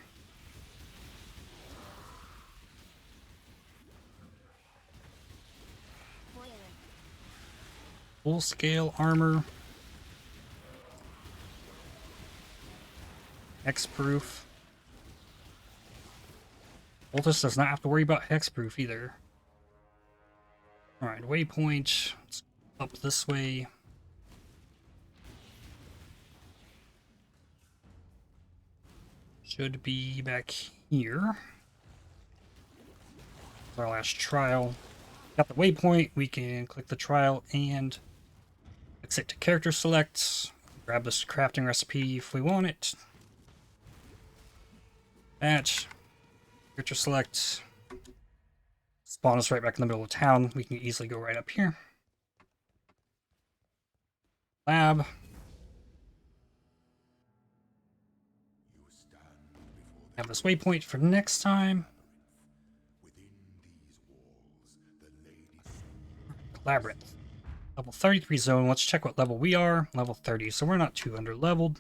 full scale armor. Hexproof. Voltus does not have to worry about hexproof either. Alright, waypoint. Let's up this way. Should be back here. It's our last trial. Got the waypoint. We can click the trial and exit to character select. Grab this crafting recipe if we want it. Batch. Character select. Spawn us right back in the middle of town. We can easily go right up here. Lab. Have this waypoint for next time. Labyrinth. Level 33 zone. Let's check what level we are. Level 30, so we're not too under leveled.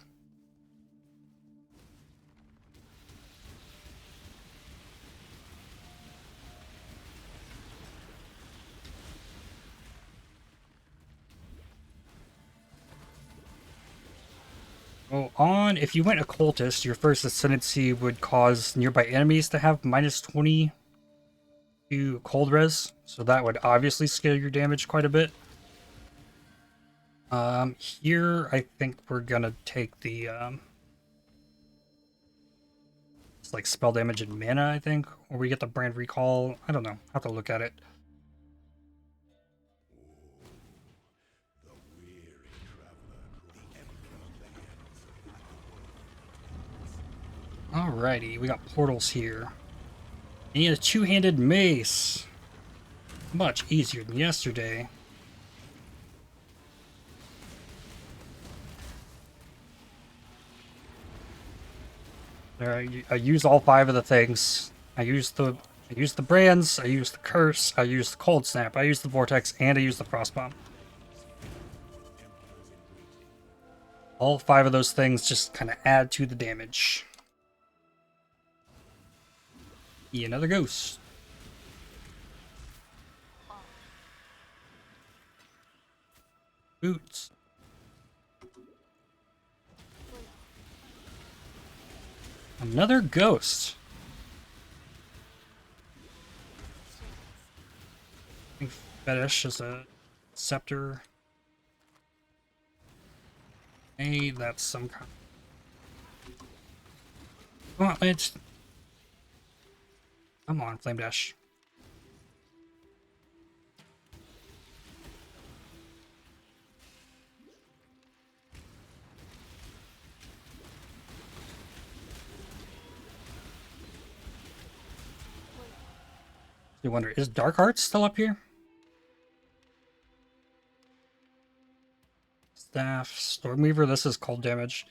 Oh, if you went occultist, your first ascendancy would cause nearby enemies to have minus 20 to cold res, so that would obviously scale your damage quite a bit. Here I think we're gonna take the it's like spell damage and mana, I think, or we get the brand recall. I don't know. I'll have to look at it. Alrighty, we got portals here. And a two-handed mace. Much easier than yesterday. There, I use all 5 of the things. I use the brands, I use the curse, I use the cold snap, I use the vortex, and I use the frost bomb. All 5 of those things just kind of add to the damage. Another ghost. Boots. Another ghost. I think fetish is a scepter. Hey, that's some kind. Gauntlet. Come on, Flame Dash. I wonder, is Dark Heart still up here? Staff, Stormweaver, this is cold damage.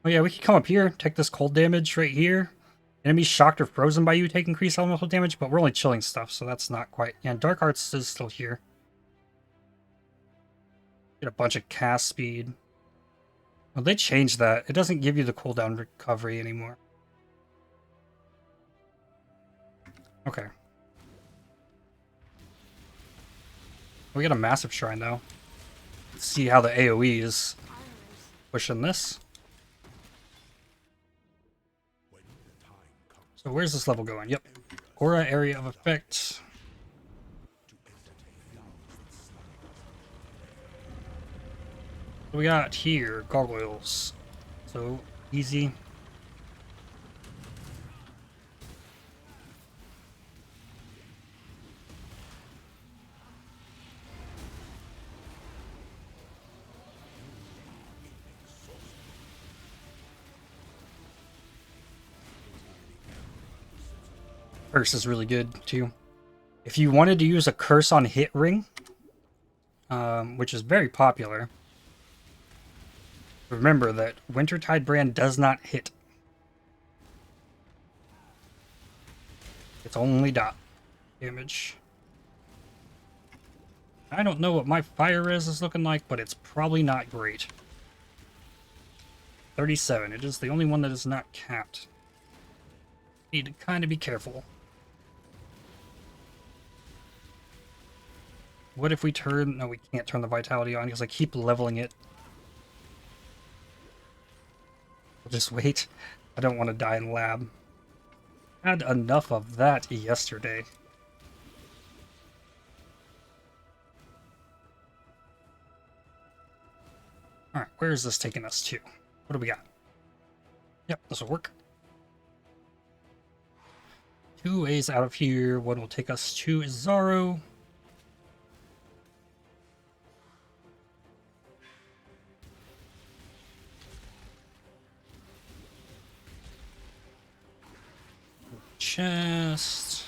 Oh yeah, we can come up here, take this cold damage right here. Enemies shocked or frozen by you take increased elemental damage, but we're only chilling stuff, so that's not quite... Yeah, Dark Hearts is still here. Get a bunch of cast speed. Well, they changed that. It doesn't give you the cooldown recovery anymore. Okay. We got a massive shrine, though. Let's see how the AoE is pushing this. So where's this level going? Yep. Aura, area of effect. What we got here? Gargoyles. So easy. Curse is really good too. If you wanted to use a curse on hit ring, which is very popular, remember that Wintertide brand does not hit. It's only dot damage. I don't know what my fire res is looking like, but it's probably not great. 37. It is the only one that is not capped. Need to kind of be careful. What if we turn... No, we can't turn the vitality on because I keep leveling it. We'll just wait. I don't want to die in lab. Had enough of that yesterday. Alright, where is this taking us to? What do we got? Yep, this will work. 2 ways out of here. One will take us to Zaro. Chest.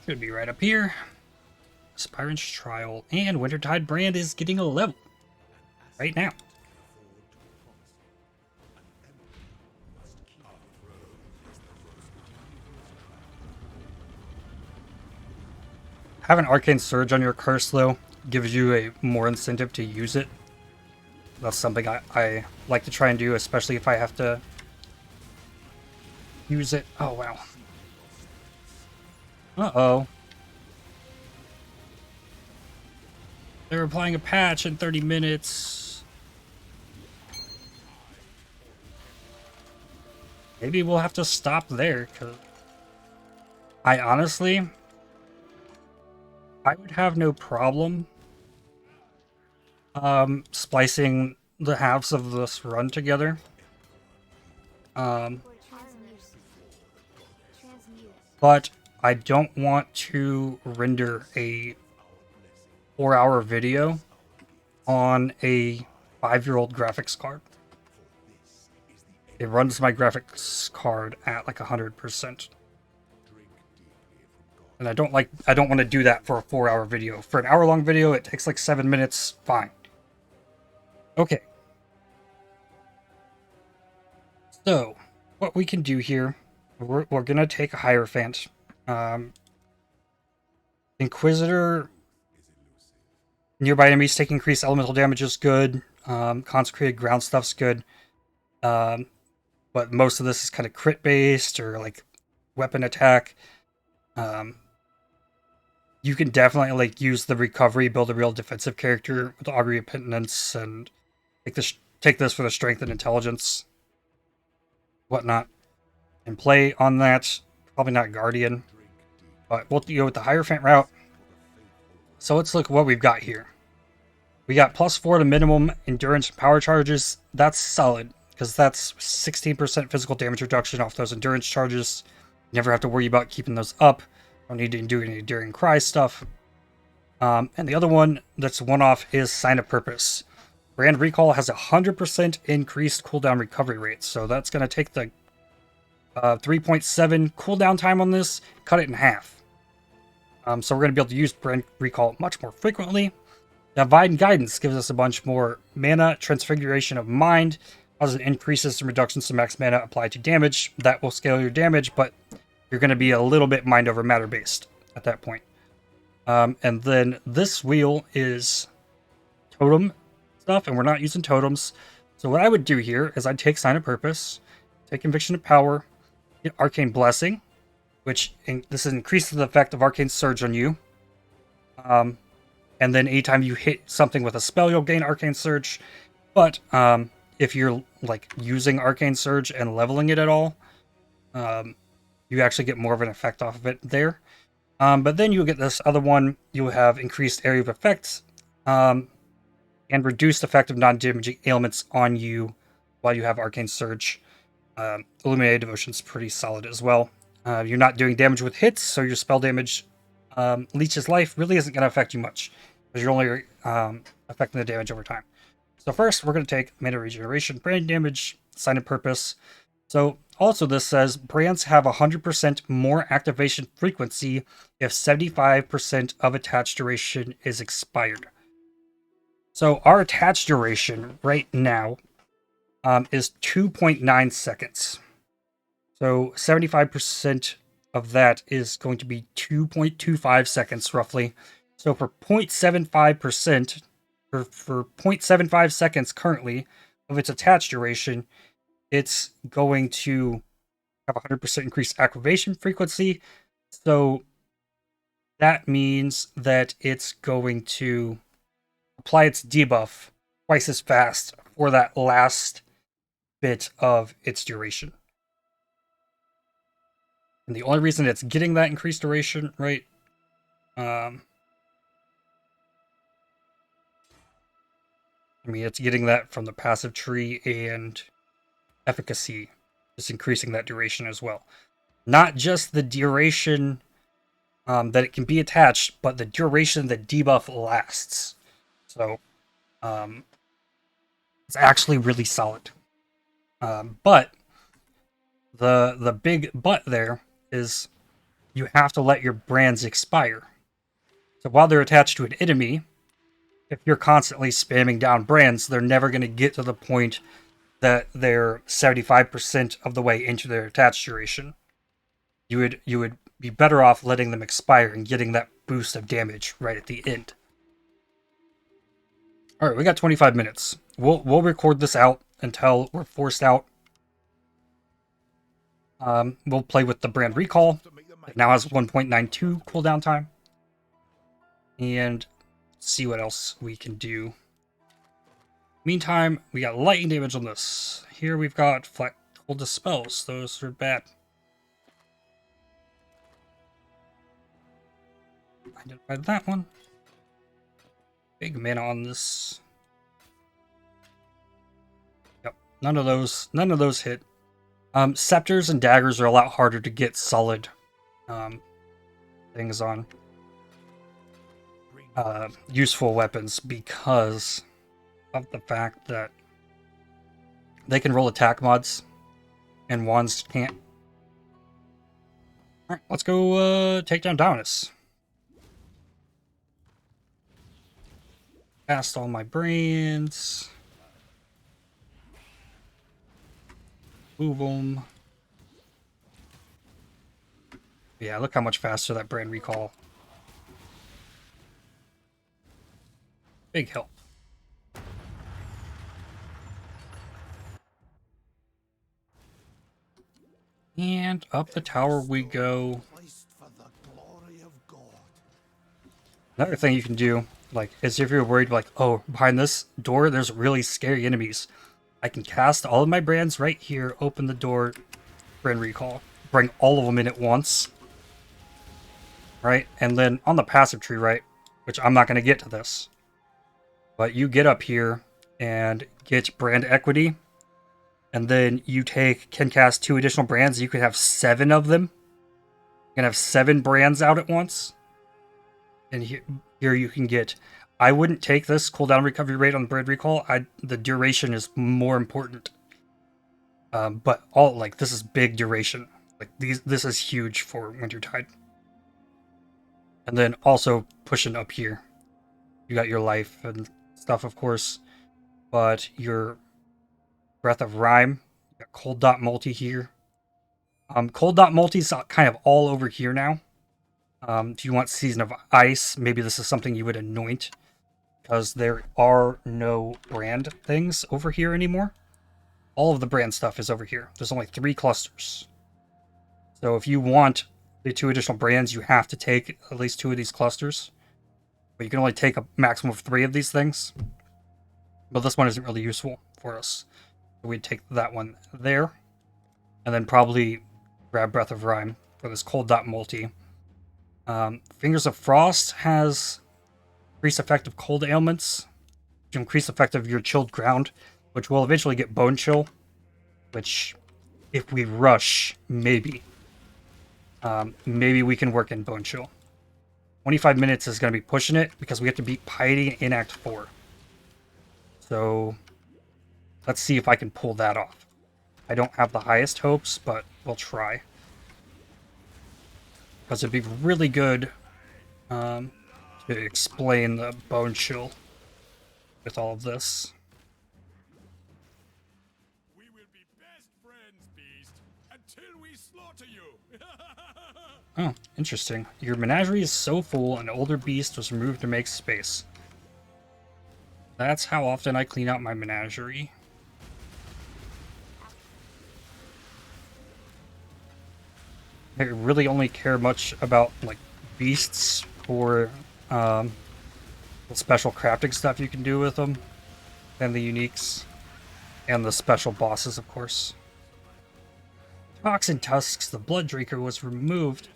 Should be right up here. Aspirant's Trial. And Wintertide brand is getting a level. Right now. Having Arcane Surge on your curse, though, gives you a more incentive to use it. That's something I like to try and do, especially if I have to use it. Oh, wow. Uh-oh. They're applying a patch in 30 minutes. Maybe we'll have to stop there, because I honestly... I would have no problem splicing the halves of this run together. But I don't want to render a 4-hour video on a 5-year-old graphics card. It runs my graphics card at like 100%. And I don't want to do that for a 4-hour video. For an hour-long video, it takes like 7 minutes. Fine. Okay. So, what we can do here, we're going to take a Hierophant. Inquisitor, nearby enemies take increased elemental damage is good. Consecrated ground stuff's good. But most of this is kind of crit-based or like weapon attack. You can definitely like use the recovery, build a real defensive character with the Augury of Penitence, and take this for the strength and intelligence, whatnot, and play on that. Probably not Guardian, but we'll go with the Hierophant route. So let's look at what we've got here. We got +4 to minimum endurance and power charges. That's solid, because that's 16% physical damage reduction off those endurance charges. You never have to worry about keeping those up. Don't need to do any Enduring Cry stuff. And the other one that's one-off is Sign of Purpose. Brand Recall has 100% increased cooldown recovery rate, so that's going to take the 3.7 cooldown time on this, cut it in half. So we're going to be able to use Brand Recall much more frequently. Divine Guidance gives us a bunch more mana. Transfiguration of Mind causes increases and reductions to max mana applied to damage. That will scale your damage, but you're going to be a little bit mind over matter based at that point. And then this wheel is totem stuff, and we're not using totems. So what I would do here is I'd take Sign of Purpose, take Conviction of Power, get Arcane Blessing, which this increases the effect of Arcane Surge on you. And then anytime you hit something with a spell, you'll gain Arcane Surge. But if you're like using Arcane Surge and leveling it at all, you actually get more of an effect off of it there. But then you'll get this other one. You'll have increased area of effects and reduced effect of non-damaging ailments on you while you have Arcane Surge. Illuminated Devotion's pretty solid as well. You're not doing damage with hits, so your spell damage, Leech's Life, really isn't going to affect you much, because you're only affecting the damage over time. So first, we're going to take Mana Regeneration, Brand Damage, Sign of Purpose. So also this says, brands have 100% more activation frequency if 75% of attach duration is expired. So our attach duration right now is 2.9 seconds. So 75% of that is going to be 2.25 seconds roughly. So for 0.75%, for 0.75 seconds currently of its attach duration, it's going to have 100% increased activation frequency. So that means that it's going to apply its debuff twice as fast for that last bit of its duration. And the only reason it's getting that increased duration, right? I mean, it's getting that from the passive tree and efficacy, just increasing that duration as well. Not just the duration that it can be attached, but the duration the debuff lasts. So, it's actually really solid. But the big but there is you have to let your brands expire. So while they're attached to an enemy, if you're constantly spamming down brands, they're never going to get to the point that they're 75% of the way into their attached duration. You would be better off letting them expire and getting that boost of damage right at the end. All right, we got 25 minutes. We'll record this out until we're forced out. We'll play with the brand recall. It now has 1.92 cooldown time. And see what else we can do. Meantime, we got lightning damage on this. Here we've got flat cold dispels. Those are bad. Identified that one. Big mana on this. Yep, none of those hit. Scepters and daggers are a lot harder to get solid things on. Useful weapons because of the fact that they can roll attack mods and wands can't. Alright, let's go take down Dominus. Cast all my brands. Move them. Yeah, look how much faster that brand recall. Big help. And up the tower we go. Another thing you can do, like, is if you're worried, like, oh, behind this door, there's really scary enemies. I can cast all of my brands right here, open the door, brand recall, bring all of them in at once. Right? And then on the passive tree, right, which I'm not going to get to this, but you get up here and get brand equity, and then you can cast 2 additional brands. You could have 7 of them. You can have 7 brands out at once. And here you can get... I wouldn't take this cooldown recovery rate on the brand recall. The duration is more important. But this is big duration. Like this is huge for Wintertide. And then also pushing up here. You got your life and stuff, of course. But your Breath of Rhyme. You got Cold Dot Multi here. Cold Dot Multi's kind of all over here now. If you want Season of Ice, maybe this is something you would anoint. Because there are no brand things over here anymore. All of the brand stuff is over here. There's only 3 clusters. So if you want the 2 additional brands, you have to take at least 2 of these clusters. But you can only take a maximum of 3 of these things. But this one isn't really useful for us. So we'd take that one there. And then probably grab Breath of Rhyme for this Cold Dot Multi. Fingers of Frost has increased effect of cold ailments, to increase effect of your chilled ground, which will eventually get bone chill, which if we rush, maybe we can work in bone chill. 25 minutes is going to be pushing it because we have to beat Piety in Act 4. So let's see if I can pull that off. I don't have the highest hopes, but we'll try. Because it'd be really good to explain the bone chill with all of this. We will be best friends, Beast, until we slaughter you. Oh, interesting. Your menagerie is so full, an older beast was removed to make space. That's how often I clean out my menagerie. I really only care much about like beasts for the special crafting stuff you can do with them, and the uniques, and the special bosses, of course. Toxin Tusks, the Blood Drinker, was removed.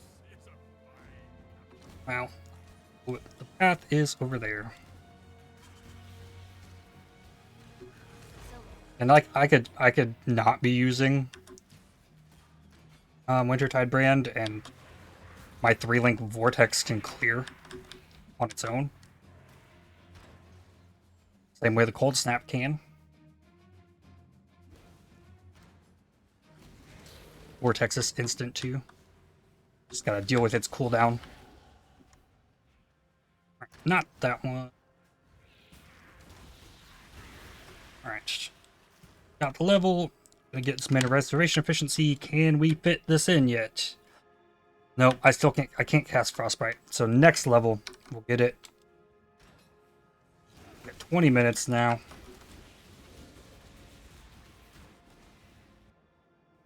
Wow. The path is over there. And I could not be using Wintertide brand, and my 3-link vortex can clear on its own. Same way the cold snap can. Vortex is instant too. Just gotta deal with its cooldown. Not that one. Alright. Got the level. Gonna get some mana restoration efficiency. Can we fit this in yet? Nope, I can't cast Frostbite. So next level, we'll get it. Got 20 minutes now.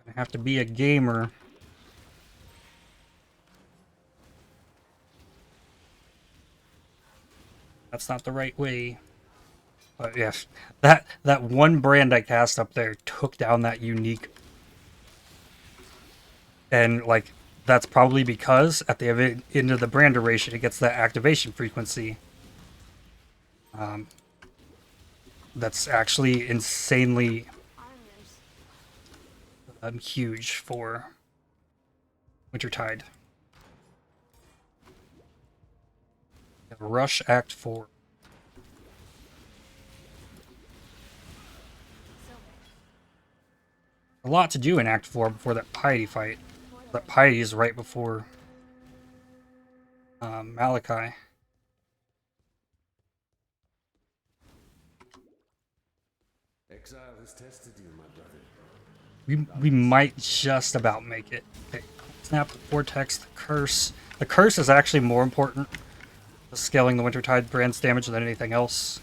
Gonna have to be a gamer. That's not the right way. But yes, that one brand I cast up there took down that unique. And like that's probably because at the end of the brand duration it gets that activation frequency. That's actually insanely huge for Wintertide. Rush Act 4. A lot to do in Act 4 before that piety fight. That piety is right before Malachi. Exile has tested you, my brother. We might just about make it. Okay. Snap, the Vortex, the Curse. The Curse is actually more important to scaling the Wintertide brand's damage than anything else.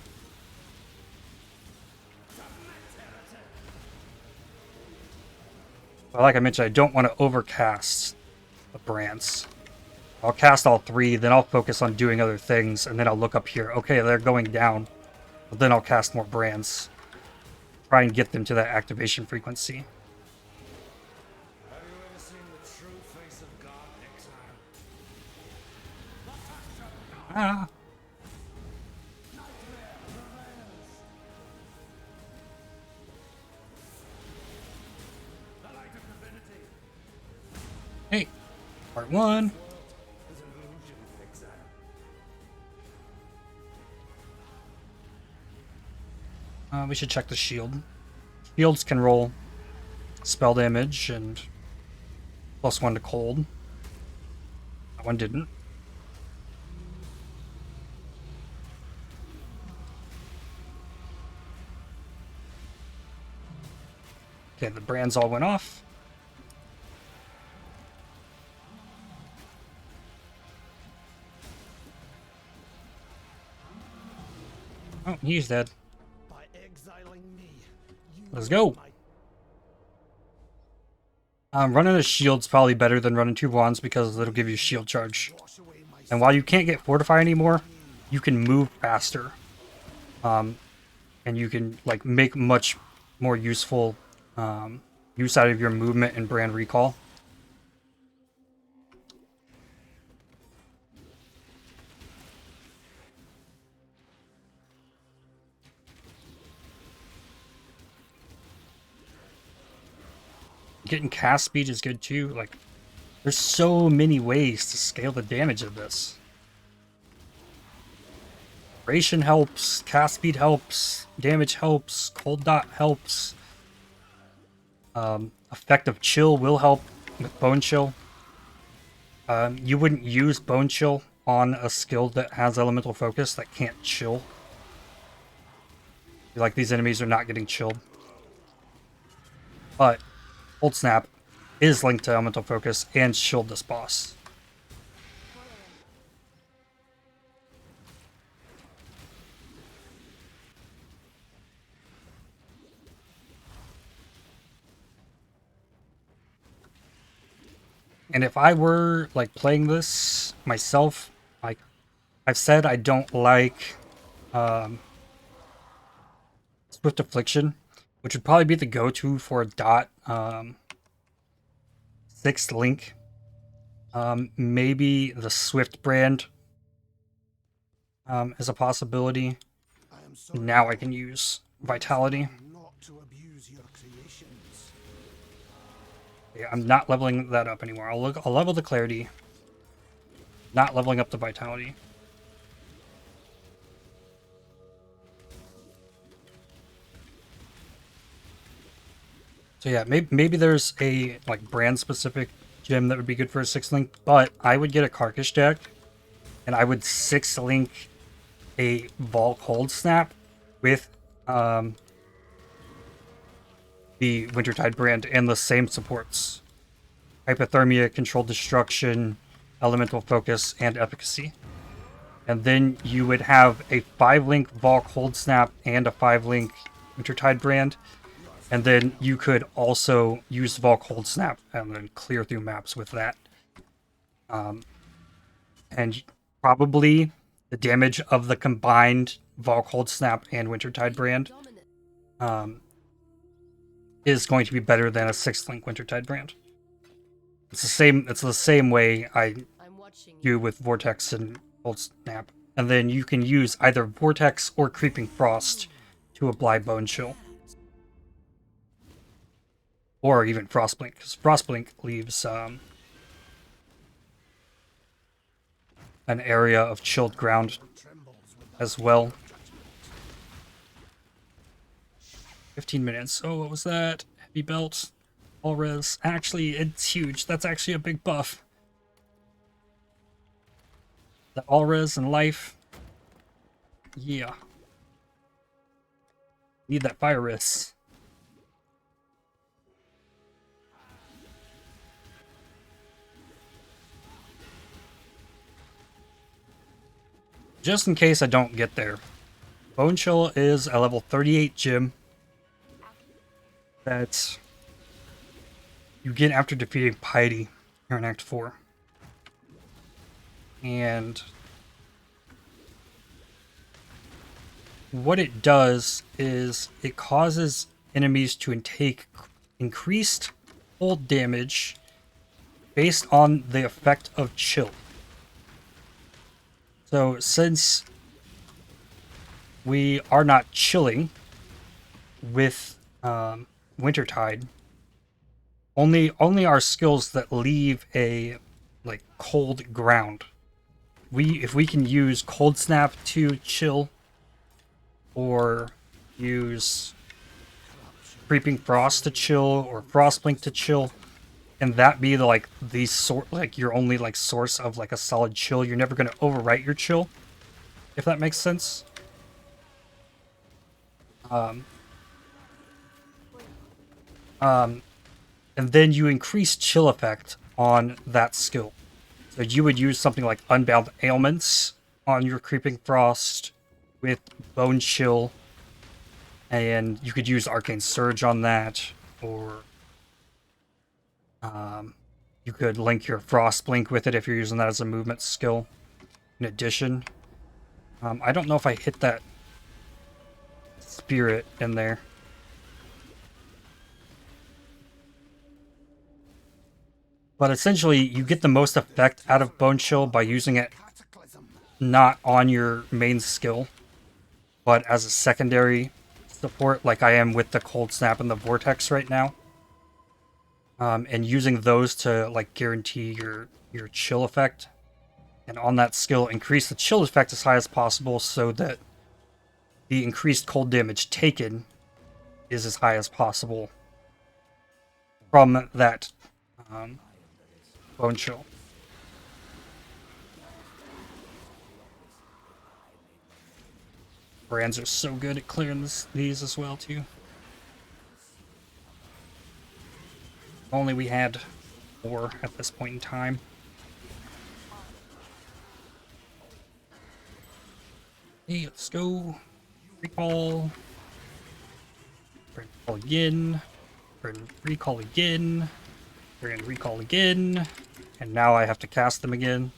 But like I mentioned, I don't want to overcast the brands. I'll cast all 3, then I'll focus on doing other things, and then I'll look up here. Okay, they're going down. But then I'll cast more brands. Try and get them to that activation frequency. Have you ever seen the true face of God, Exile? Ah. Hey, part 1. We should check the shield. Shields can roll spell damage and +1 to cold. That one didn't. Okay, the brands all went off. Oh, he's dead. By exiling me, you Let's go. might Running a shield's probably better than running 2 wands because it'll give you shield charge. wash away my And while you can't get fortify anymore, you can move faster. And you can like make much more useful use out of your movement and brand recall. Getting cast speed is good too. Like, there's so many ways to scale the damage of this. Duration helps, cast speed helps, damage helps, cold dot helps. Effective chill will help with bone chill. You wouldn't use bone chill on a skill that has elemental focus that can't chill. Like, these enemies are not getting chilled. But Cold Snap is linked to elemental focus and shield this boss. And if I were like playing this myself, like I've said, I don't like Swift Affliction, which would probably be the go-to for a dot sixth link. Maybe the Swift brand is a possibility. I am sorry Now I can use Vitality. not to abuse your creations. Yeah, I'm not leveling that up anymore. I'll level the Clarity. Not leveling up the Vitality. So yeah, maybe there's a like brand specific gem that would be good for a 6-link, but I would get a Carcass deck and I would 6-link a Vault Cold Snap with the Wintertide brand and the same supports. Hypothermia, Controlled Destruction, Elemental Focus, and Efficacy. And then you would have a 5-link Vault Cold Snap and a 5-link Wintertide brand. And then you could also use Vault Cold Snap and then clear through maps with that. And probably the damage of the combined Vault Cold Snap and Wintertide brand is going to be better than a 6-link Wintertide brand. It's the same way I do with Vortex and Cold Snap. And then you can use either Vortex or Creeping Frost to apply Bone Chill. Or even Frostblink, because Frostblink leaves an area of chilled ground as well. 15 minutes. Oh, what was that? Heavy belt. All res. Actually, it's huge. That's actually a big buff. The all res and life. Yeah. Need that fire res. Just in case I don't get there, Bone Chill is a level 38 gem that you get after defeating Piety here in Act 4. And what it does is it causes enemies to take increased cold damage based on the effect of chill. So since we are not chilling with Wintertide, only our skills that leave a like cold ground. If we can use Cold Snap to chill, or use Creeping Frost to chill, or Frostblink to chill, and that be your only like source of like a solid chill, you're never going to overwrite your chill, if that makes sense. And then you increase chill effect on that skill. So you would use something like Unbound Ailments on your Creeping Frost with Bone Chill, and you could use Arcane Surge on that, or you could link your Frostblink with it if you're using that as a movement skill. In addition, I don't know if I hit that Spirit in there. But essentially, you get the most effect out of Bone Chill by using it not on your main skill, but as a secondary support, like I am with the Cold Snap and the Vortex right now. And using those to like guarantee your chill effect, and on that skill increase the chill effect as high as possible so that the increased cold damage taken is as high as possible from that Bone Chill. Brands are so good at clearing these as well too. If only we had 4 at this point in time. Hey, let's go. Recall. Recall again. Recall again. Recall again. and now I have to cast them again.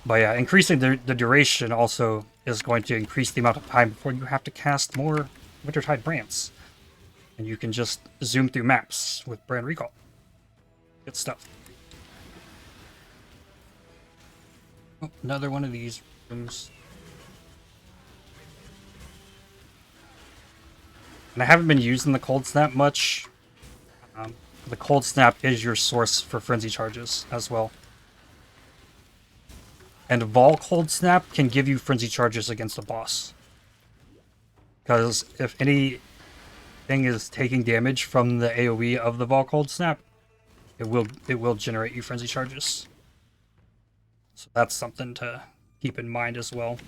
But yeah, increasing the duration also is going to increase the amount of time before you have to cast more Wintertide brands. And you can just zoom through maps with brand recall. Good stuff. Oh, another one of these rooms. And I haven't been using the cold snap much. The cold snap is your source for frenzy charges as well. And Vol cold snap can give you frenzy charges against the boss. Because if anything is taking damage from the AoE of the Vol cold snap, it will generate you frenzy charges. So that's something to keep in mind as well.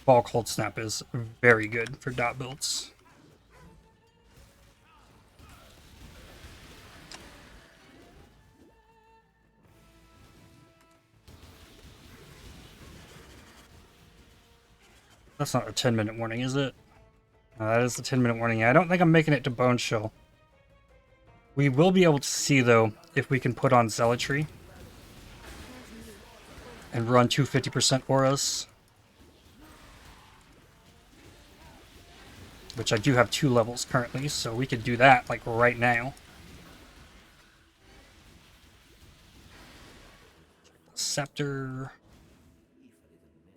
Vol cold snap is very good for dot builds. That's not a 10-minute warning, is it? No, that is the 10-minute warning. I don't think I'm making it to Bone Chill. We will be able to see, though, if we can put on Zealotry and run 250% auras. Which I do have 2 levels currently, so we could do that, like, right now. Scepter.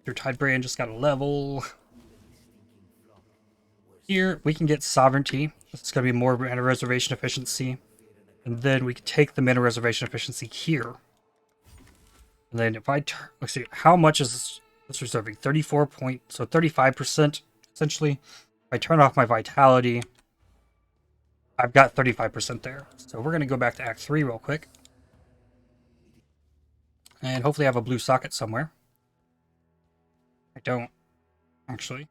Wintertide Brand just got a level. Here, we can get Sovereignty. It's going to be more mana reservation efficiency. And then we can take the mana reservation efficiency here. And then if I turn... Let's see, how much is this reserving? 34 point... So 35%, essentially. If I turn off my Vitality, I've got 35% there. So we're going to go back to Act 3 real quick. And hopefully I have a blue socket somewhere. I don't, actually.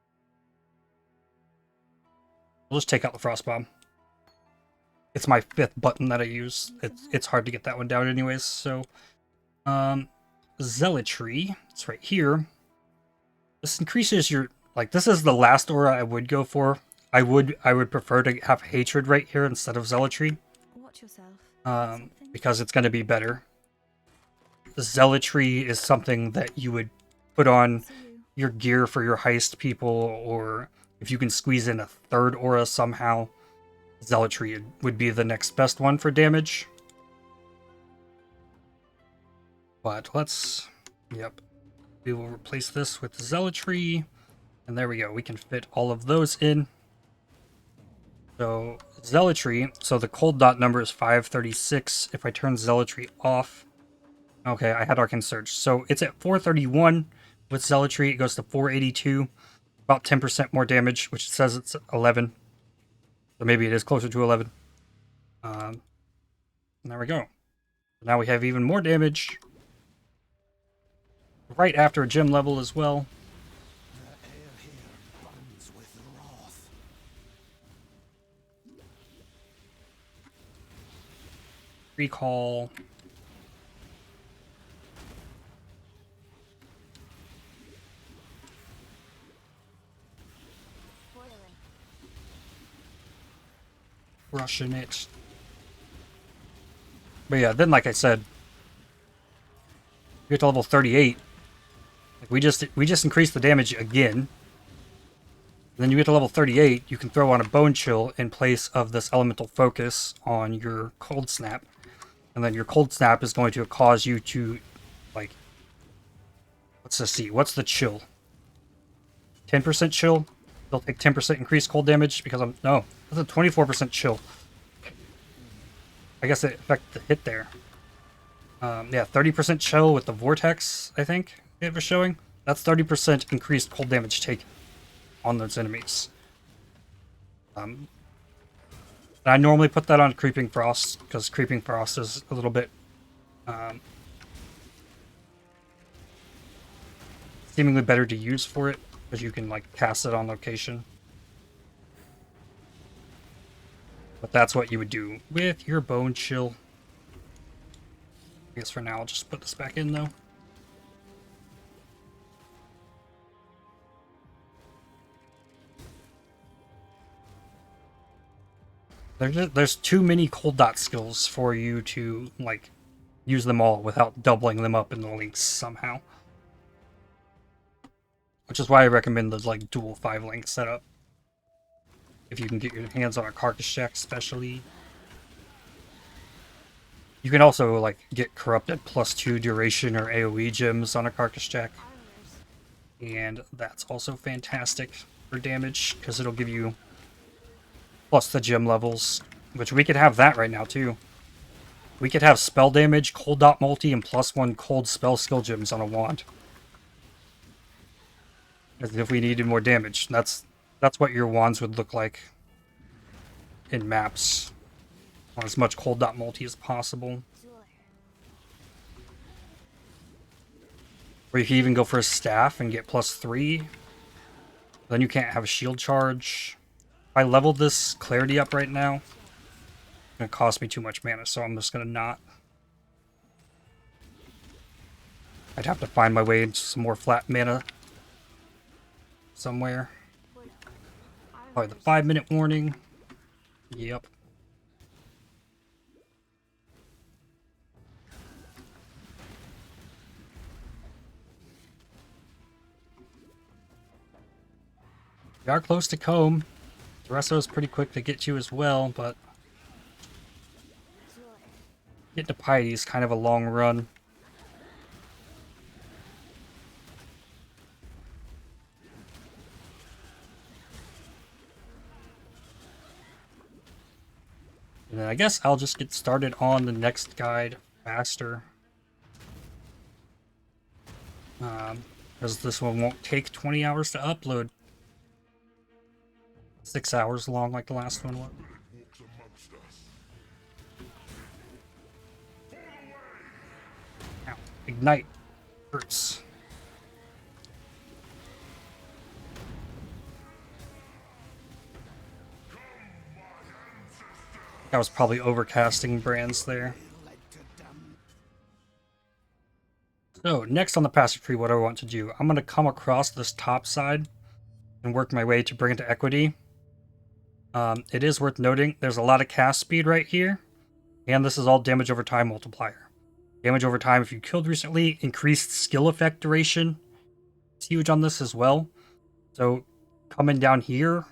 We'll just take out the Frost Bomb. It's my 5th button that I use. It's hard to get that one down anyways, so... Zealotry. It's right here. This increases your... Like, this is the last aura I would go for. I would prefer to have Hatred right here instead of Zealotry. Watch yourself. Because it's going to be better. Zealotry is something that you would put on your gear for your heist people, or if you can squeeze in a 3rd aura somehow, Zealotry would be the next best one for damage. But let's... Yep. We will replace this with Zealotry. And there we go. We can fit all of those in. So, Zealotry. So the cold dot number is 536. If I turn Zealotry off... Okay, I had Arcane Surge. So it's at 431 with Zealotry. It goes to 482. About 10% more damage, which says it's 11. So maybe it is closer to 11. And there we go. Now we have even more damage. Right after a gym level as well. The air here burns with wrath. Recall. Rushing it. But yeah, then like I said, you get to level 38. Like we just increased the damage again. And then you get to level 38, you can throw on a Bone Chill in place of this Elemental Focus on your Cold Snap. And then your Cold Snap is going to cause you to, like, let's just see, what's the chill? 10% chill? They'll take 10% increased cold damage because I'm, no, that's a 24% chill. I guess it affected the hit there. Yeah, 30% chill with the Vortex, I think it was showing. That's 30% increased cold damage taken on those enemies. And I normally put that on Creeping Frost, because Creeping Frost is a little bit seemingly better to use for it, because you can like cast it on location. But that's what you would do with your Bone Chill. I guess for now I'll just put this back in though. There's too many cold dot skills for you to like use them all without doubling them up in the links somehow. Which is why I recommend the like dual 5-link setup. If you can get your hands on a carcass check, especially. You can also like get corrupted +2 duration or AoE gems on a carcass check. And that's also fantastic for damage because it'll give you plus the gem levels, which we could have that right now too. We could have spell damage, cold dot multi, and +1 cold spell skill gems on a wand. As if we needed more damage. That's what your wands would look like in maps. On as much cold dot multi as possible. Or you can even go for a staff and get +3. Then you can't have a shield charge. If I level this clarity up right now, it's gonna cost me too much mana, so I'm just gonna not. I'd have to find my way into some more flat mana somewhere. Probably the 5-minute warning. Yep. We are close to Comb. The rest of us pretty quick to get to as well, but getting to Piety is kind of a long run. And then I guess I'll just get started on the next guide faster. Because this one won't take 20 hours to upload. 6 hours long like the last one was. Ow. Ignite. Hurts. I was probably overcasting brands there. So, next on the passive tree, what I want to do, I'm going to come across this top side and work my way to bring it to equity. It is worth noting, there's a lot of cast speed right here, and this is all damage over time multiplier. Damage over time if you killed recently, increased skill effect duration. It's huge on this as well. So, coming down here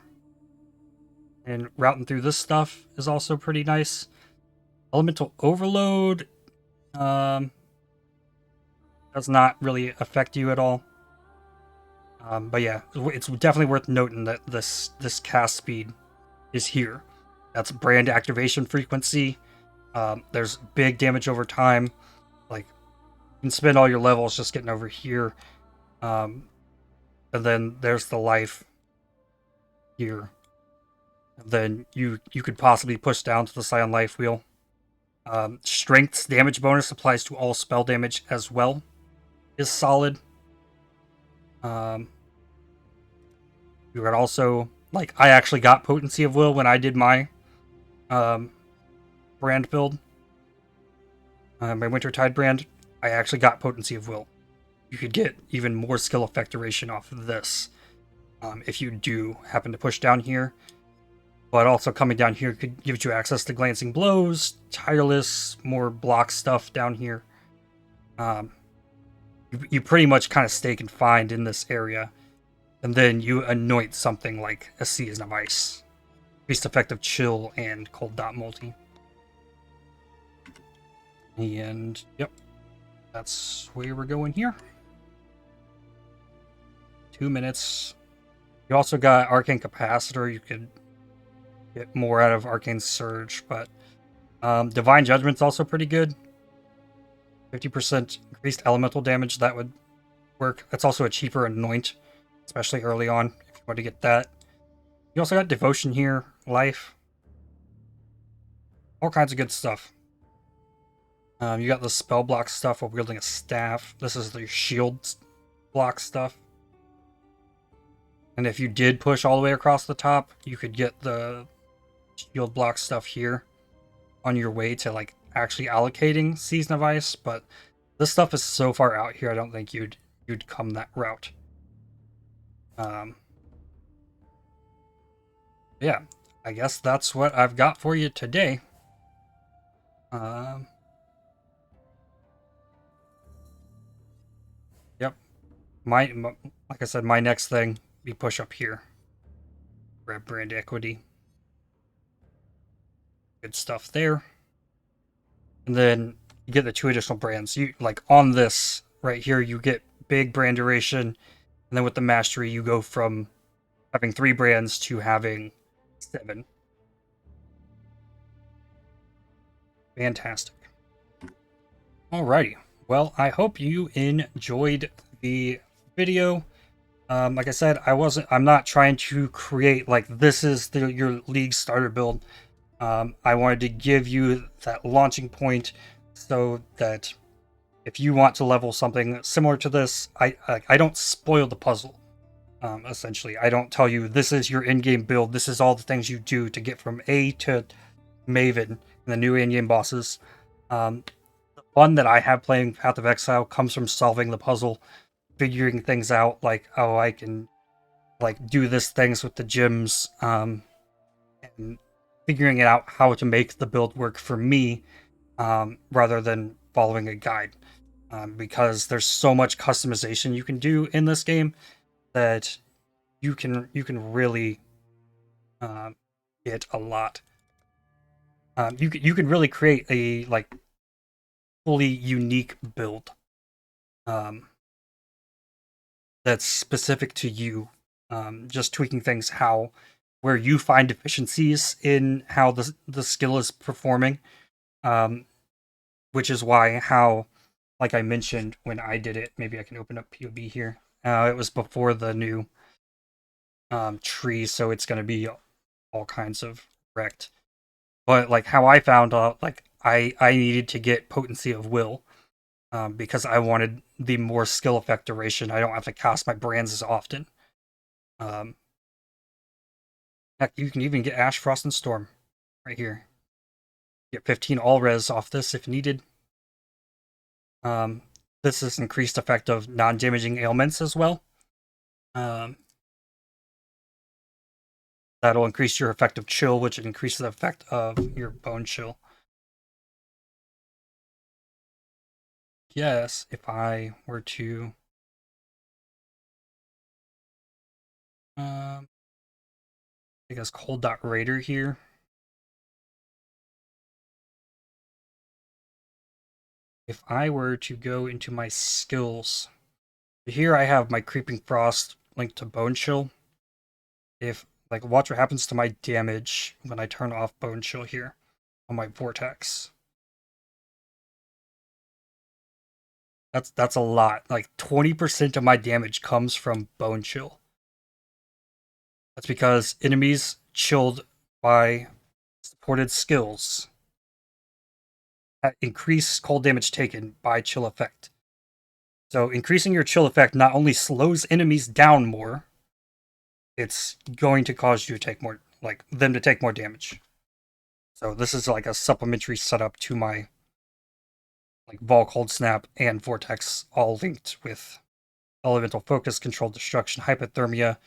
and routing through this stuff is also pretty nice. Elemental Overload does not really affect you at all. But yeah, it's definitely worth noting that this cast speed is here. That's brand activation frequency. There's big damage over time. Like, you can spend all your levels just getting over here. And then there's the life here. And then you could possibly push down to the Scion Life Wheel. Strength's damage bonus applies to all spell damage as well. Is solid. You could also, like, I actually got Potency of Will when I did my brand build. My Wintertide brand, I actually got Potency of Will. You could get even more skill effect duration off of this if you do happen to push down here. But also coming down here could give you access to Glancing Blows, Tireless, more block stuff down here. You pretty much kind of stay confined in this area. And then you anoint something like a Season of Ice. Increased effective Chill and Cold Dot Multi. And, yep. That's where we're going here. 2 minutes. You also got Arcane Capacitor. You could get more out of Arcane Surge, but Divine Judgment's also pretty good. 50% increased elemental damage, that would work. That's also a cheaper anoint, especially early on, if you want to get that. You also got Devotion here, Life. All kinds of good stuff. You got the spell block stuff while wielding a staff. This is the shield block stuff. And if you did push all the way across the top, you could get the shield block stuff here on your way to like actually allocating Season of Ice, but this stuff is so far out here, I don't think you'd come that route. Yeah, I guess that's what I've got for you today. Yep. Like I said, my next thing we push up here. Grab brand equity. Good stuff there. And then you get the 2 additional brands. You like on this right here, you get big brand duration, and then with the mastery, you go from having 3 brands to having 7. Fantastic. Alrighty. Well, I hope you enjoyed the video. Like I said, I'm not trying to create like this is your league starter build. I wanted to give you that launching point so that if you want to level something similar to this, I don't spoil the puzzle. Essentially, I don't tell you this is your in-game build. This is all the things you do to get from A to Maven and the new in-game bosses. The fun that I have playing Path of Exile comes from solving the puzzle, figuring things out. Like, oh, I can like do this things with the gems, and figuring it out how to make the build work for me, rather than following a guide. Because there's so much customization you can do in this game that you can really get a lot. You can really create a like fully unique build that's specific to you. Just tweaking things where you find deficiencies in how the skill is performing, which is why like I mentioned when I did it, maybe I can open up POB here. It was before the new tree, so it's going to be all kinds of wrecked. But like how I found out, like I needed to get potency of will, because I wanted the more skill effect duration. I don't have to cast my brands as often. Heck, you can even get Ash, Frost, and Storm right here. Get 15 all res off this if needed. This is increased effect of non-damaging ailments as well. That'll increase your effective chill, which increases the effect of your bone chill. Yes, if I were to I guess Cold Dot Raider here. If I were to go into my skills, here I have my Creeping Frost linked to Bone Chill. If like watch what happens to my damage when I turn off Bone Chill here on my Vortex. That's a lot. Like 20% of my damage comes from Bone Chill. That's because enemies chilled by supported skills increase cold damage taken by chill effect. So increasing your chill effect not only slows enemies down more, it's going to cause you to take more, like them to take more damage. So this is like a supplementary setup to my like Vol Cold Snap and Vortex, all linked with Elemental Focus, Controlled Destruction, Hypothermia,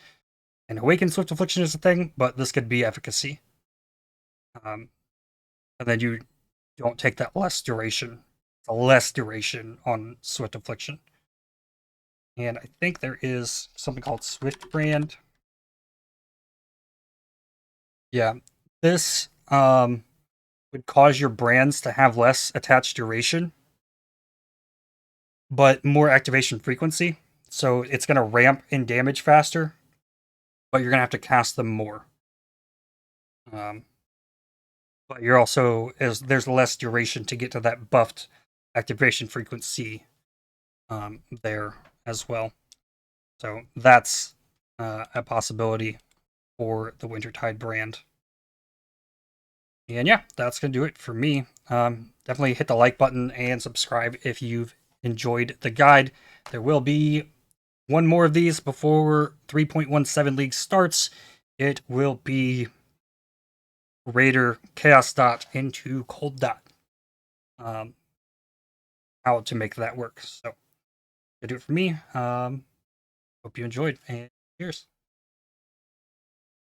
and Awakened Swift Affliction is a thing, but this could be efficacy. And then you don't take that less duration. It's a less duration on Swift Affliction. And I think there is something called Swift Brand. Yeah, this would cause your brands to have less attached duration, but more activation frequency. So it's going to ramp in damage faster, but you're going to have to cast them more. But you're also, there's less duration to get to that buffed activation frequency there as well. So that's a possibility for the Wintertide brand. And yeah, that's going to do it for me. Definitely hit the like button and subscribe if you've enjoyed the guide. There will be one more of these before 3.17 League starts. It will be Raider Chaos Dot into Cold Dot. How to make that work. So, that'll do it for me. Hope you enjoyed, and cheers.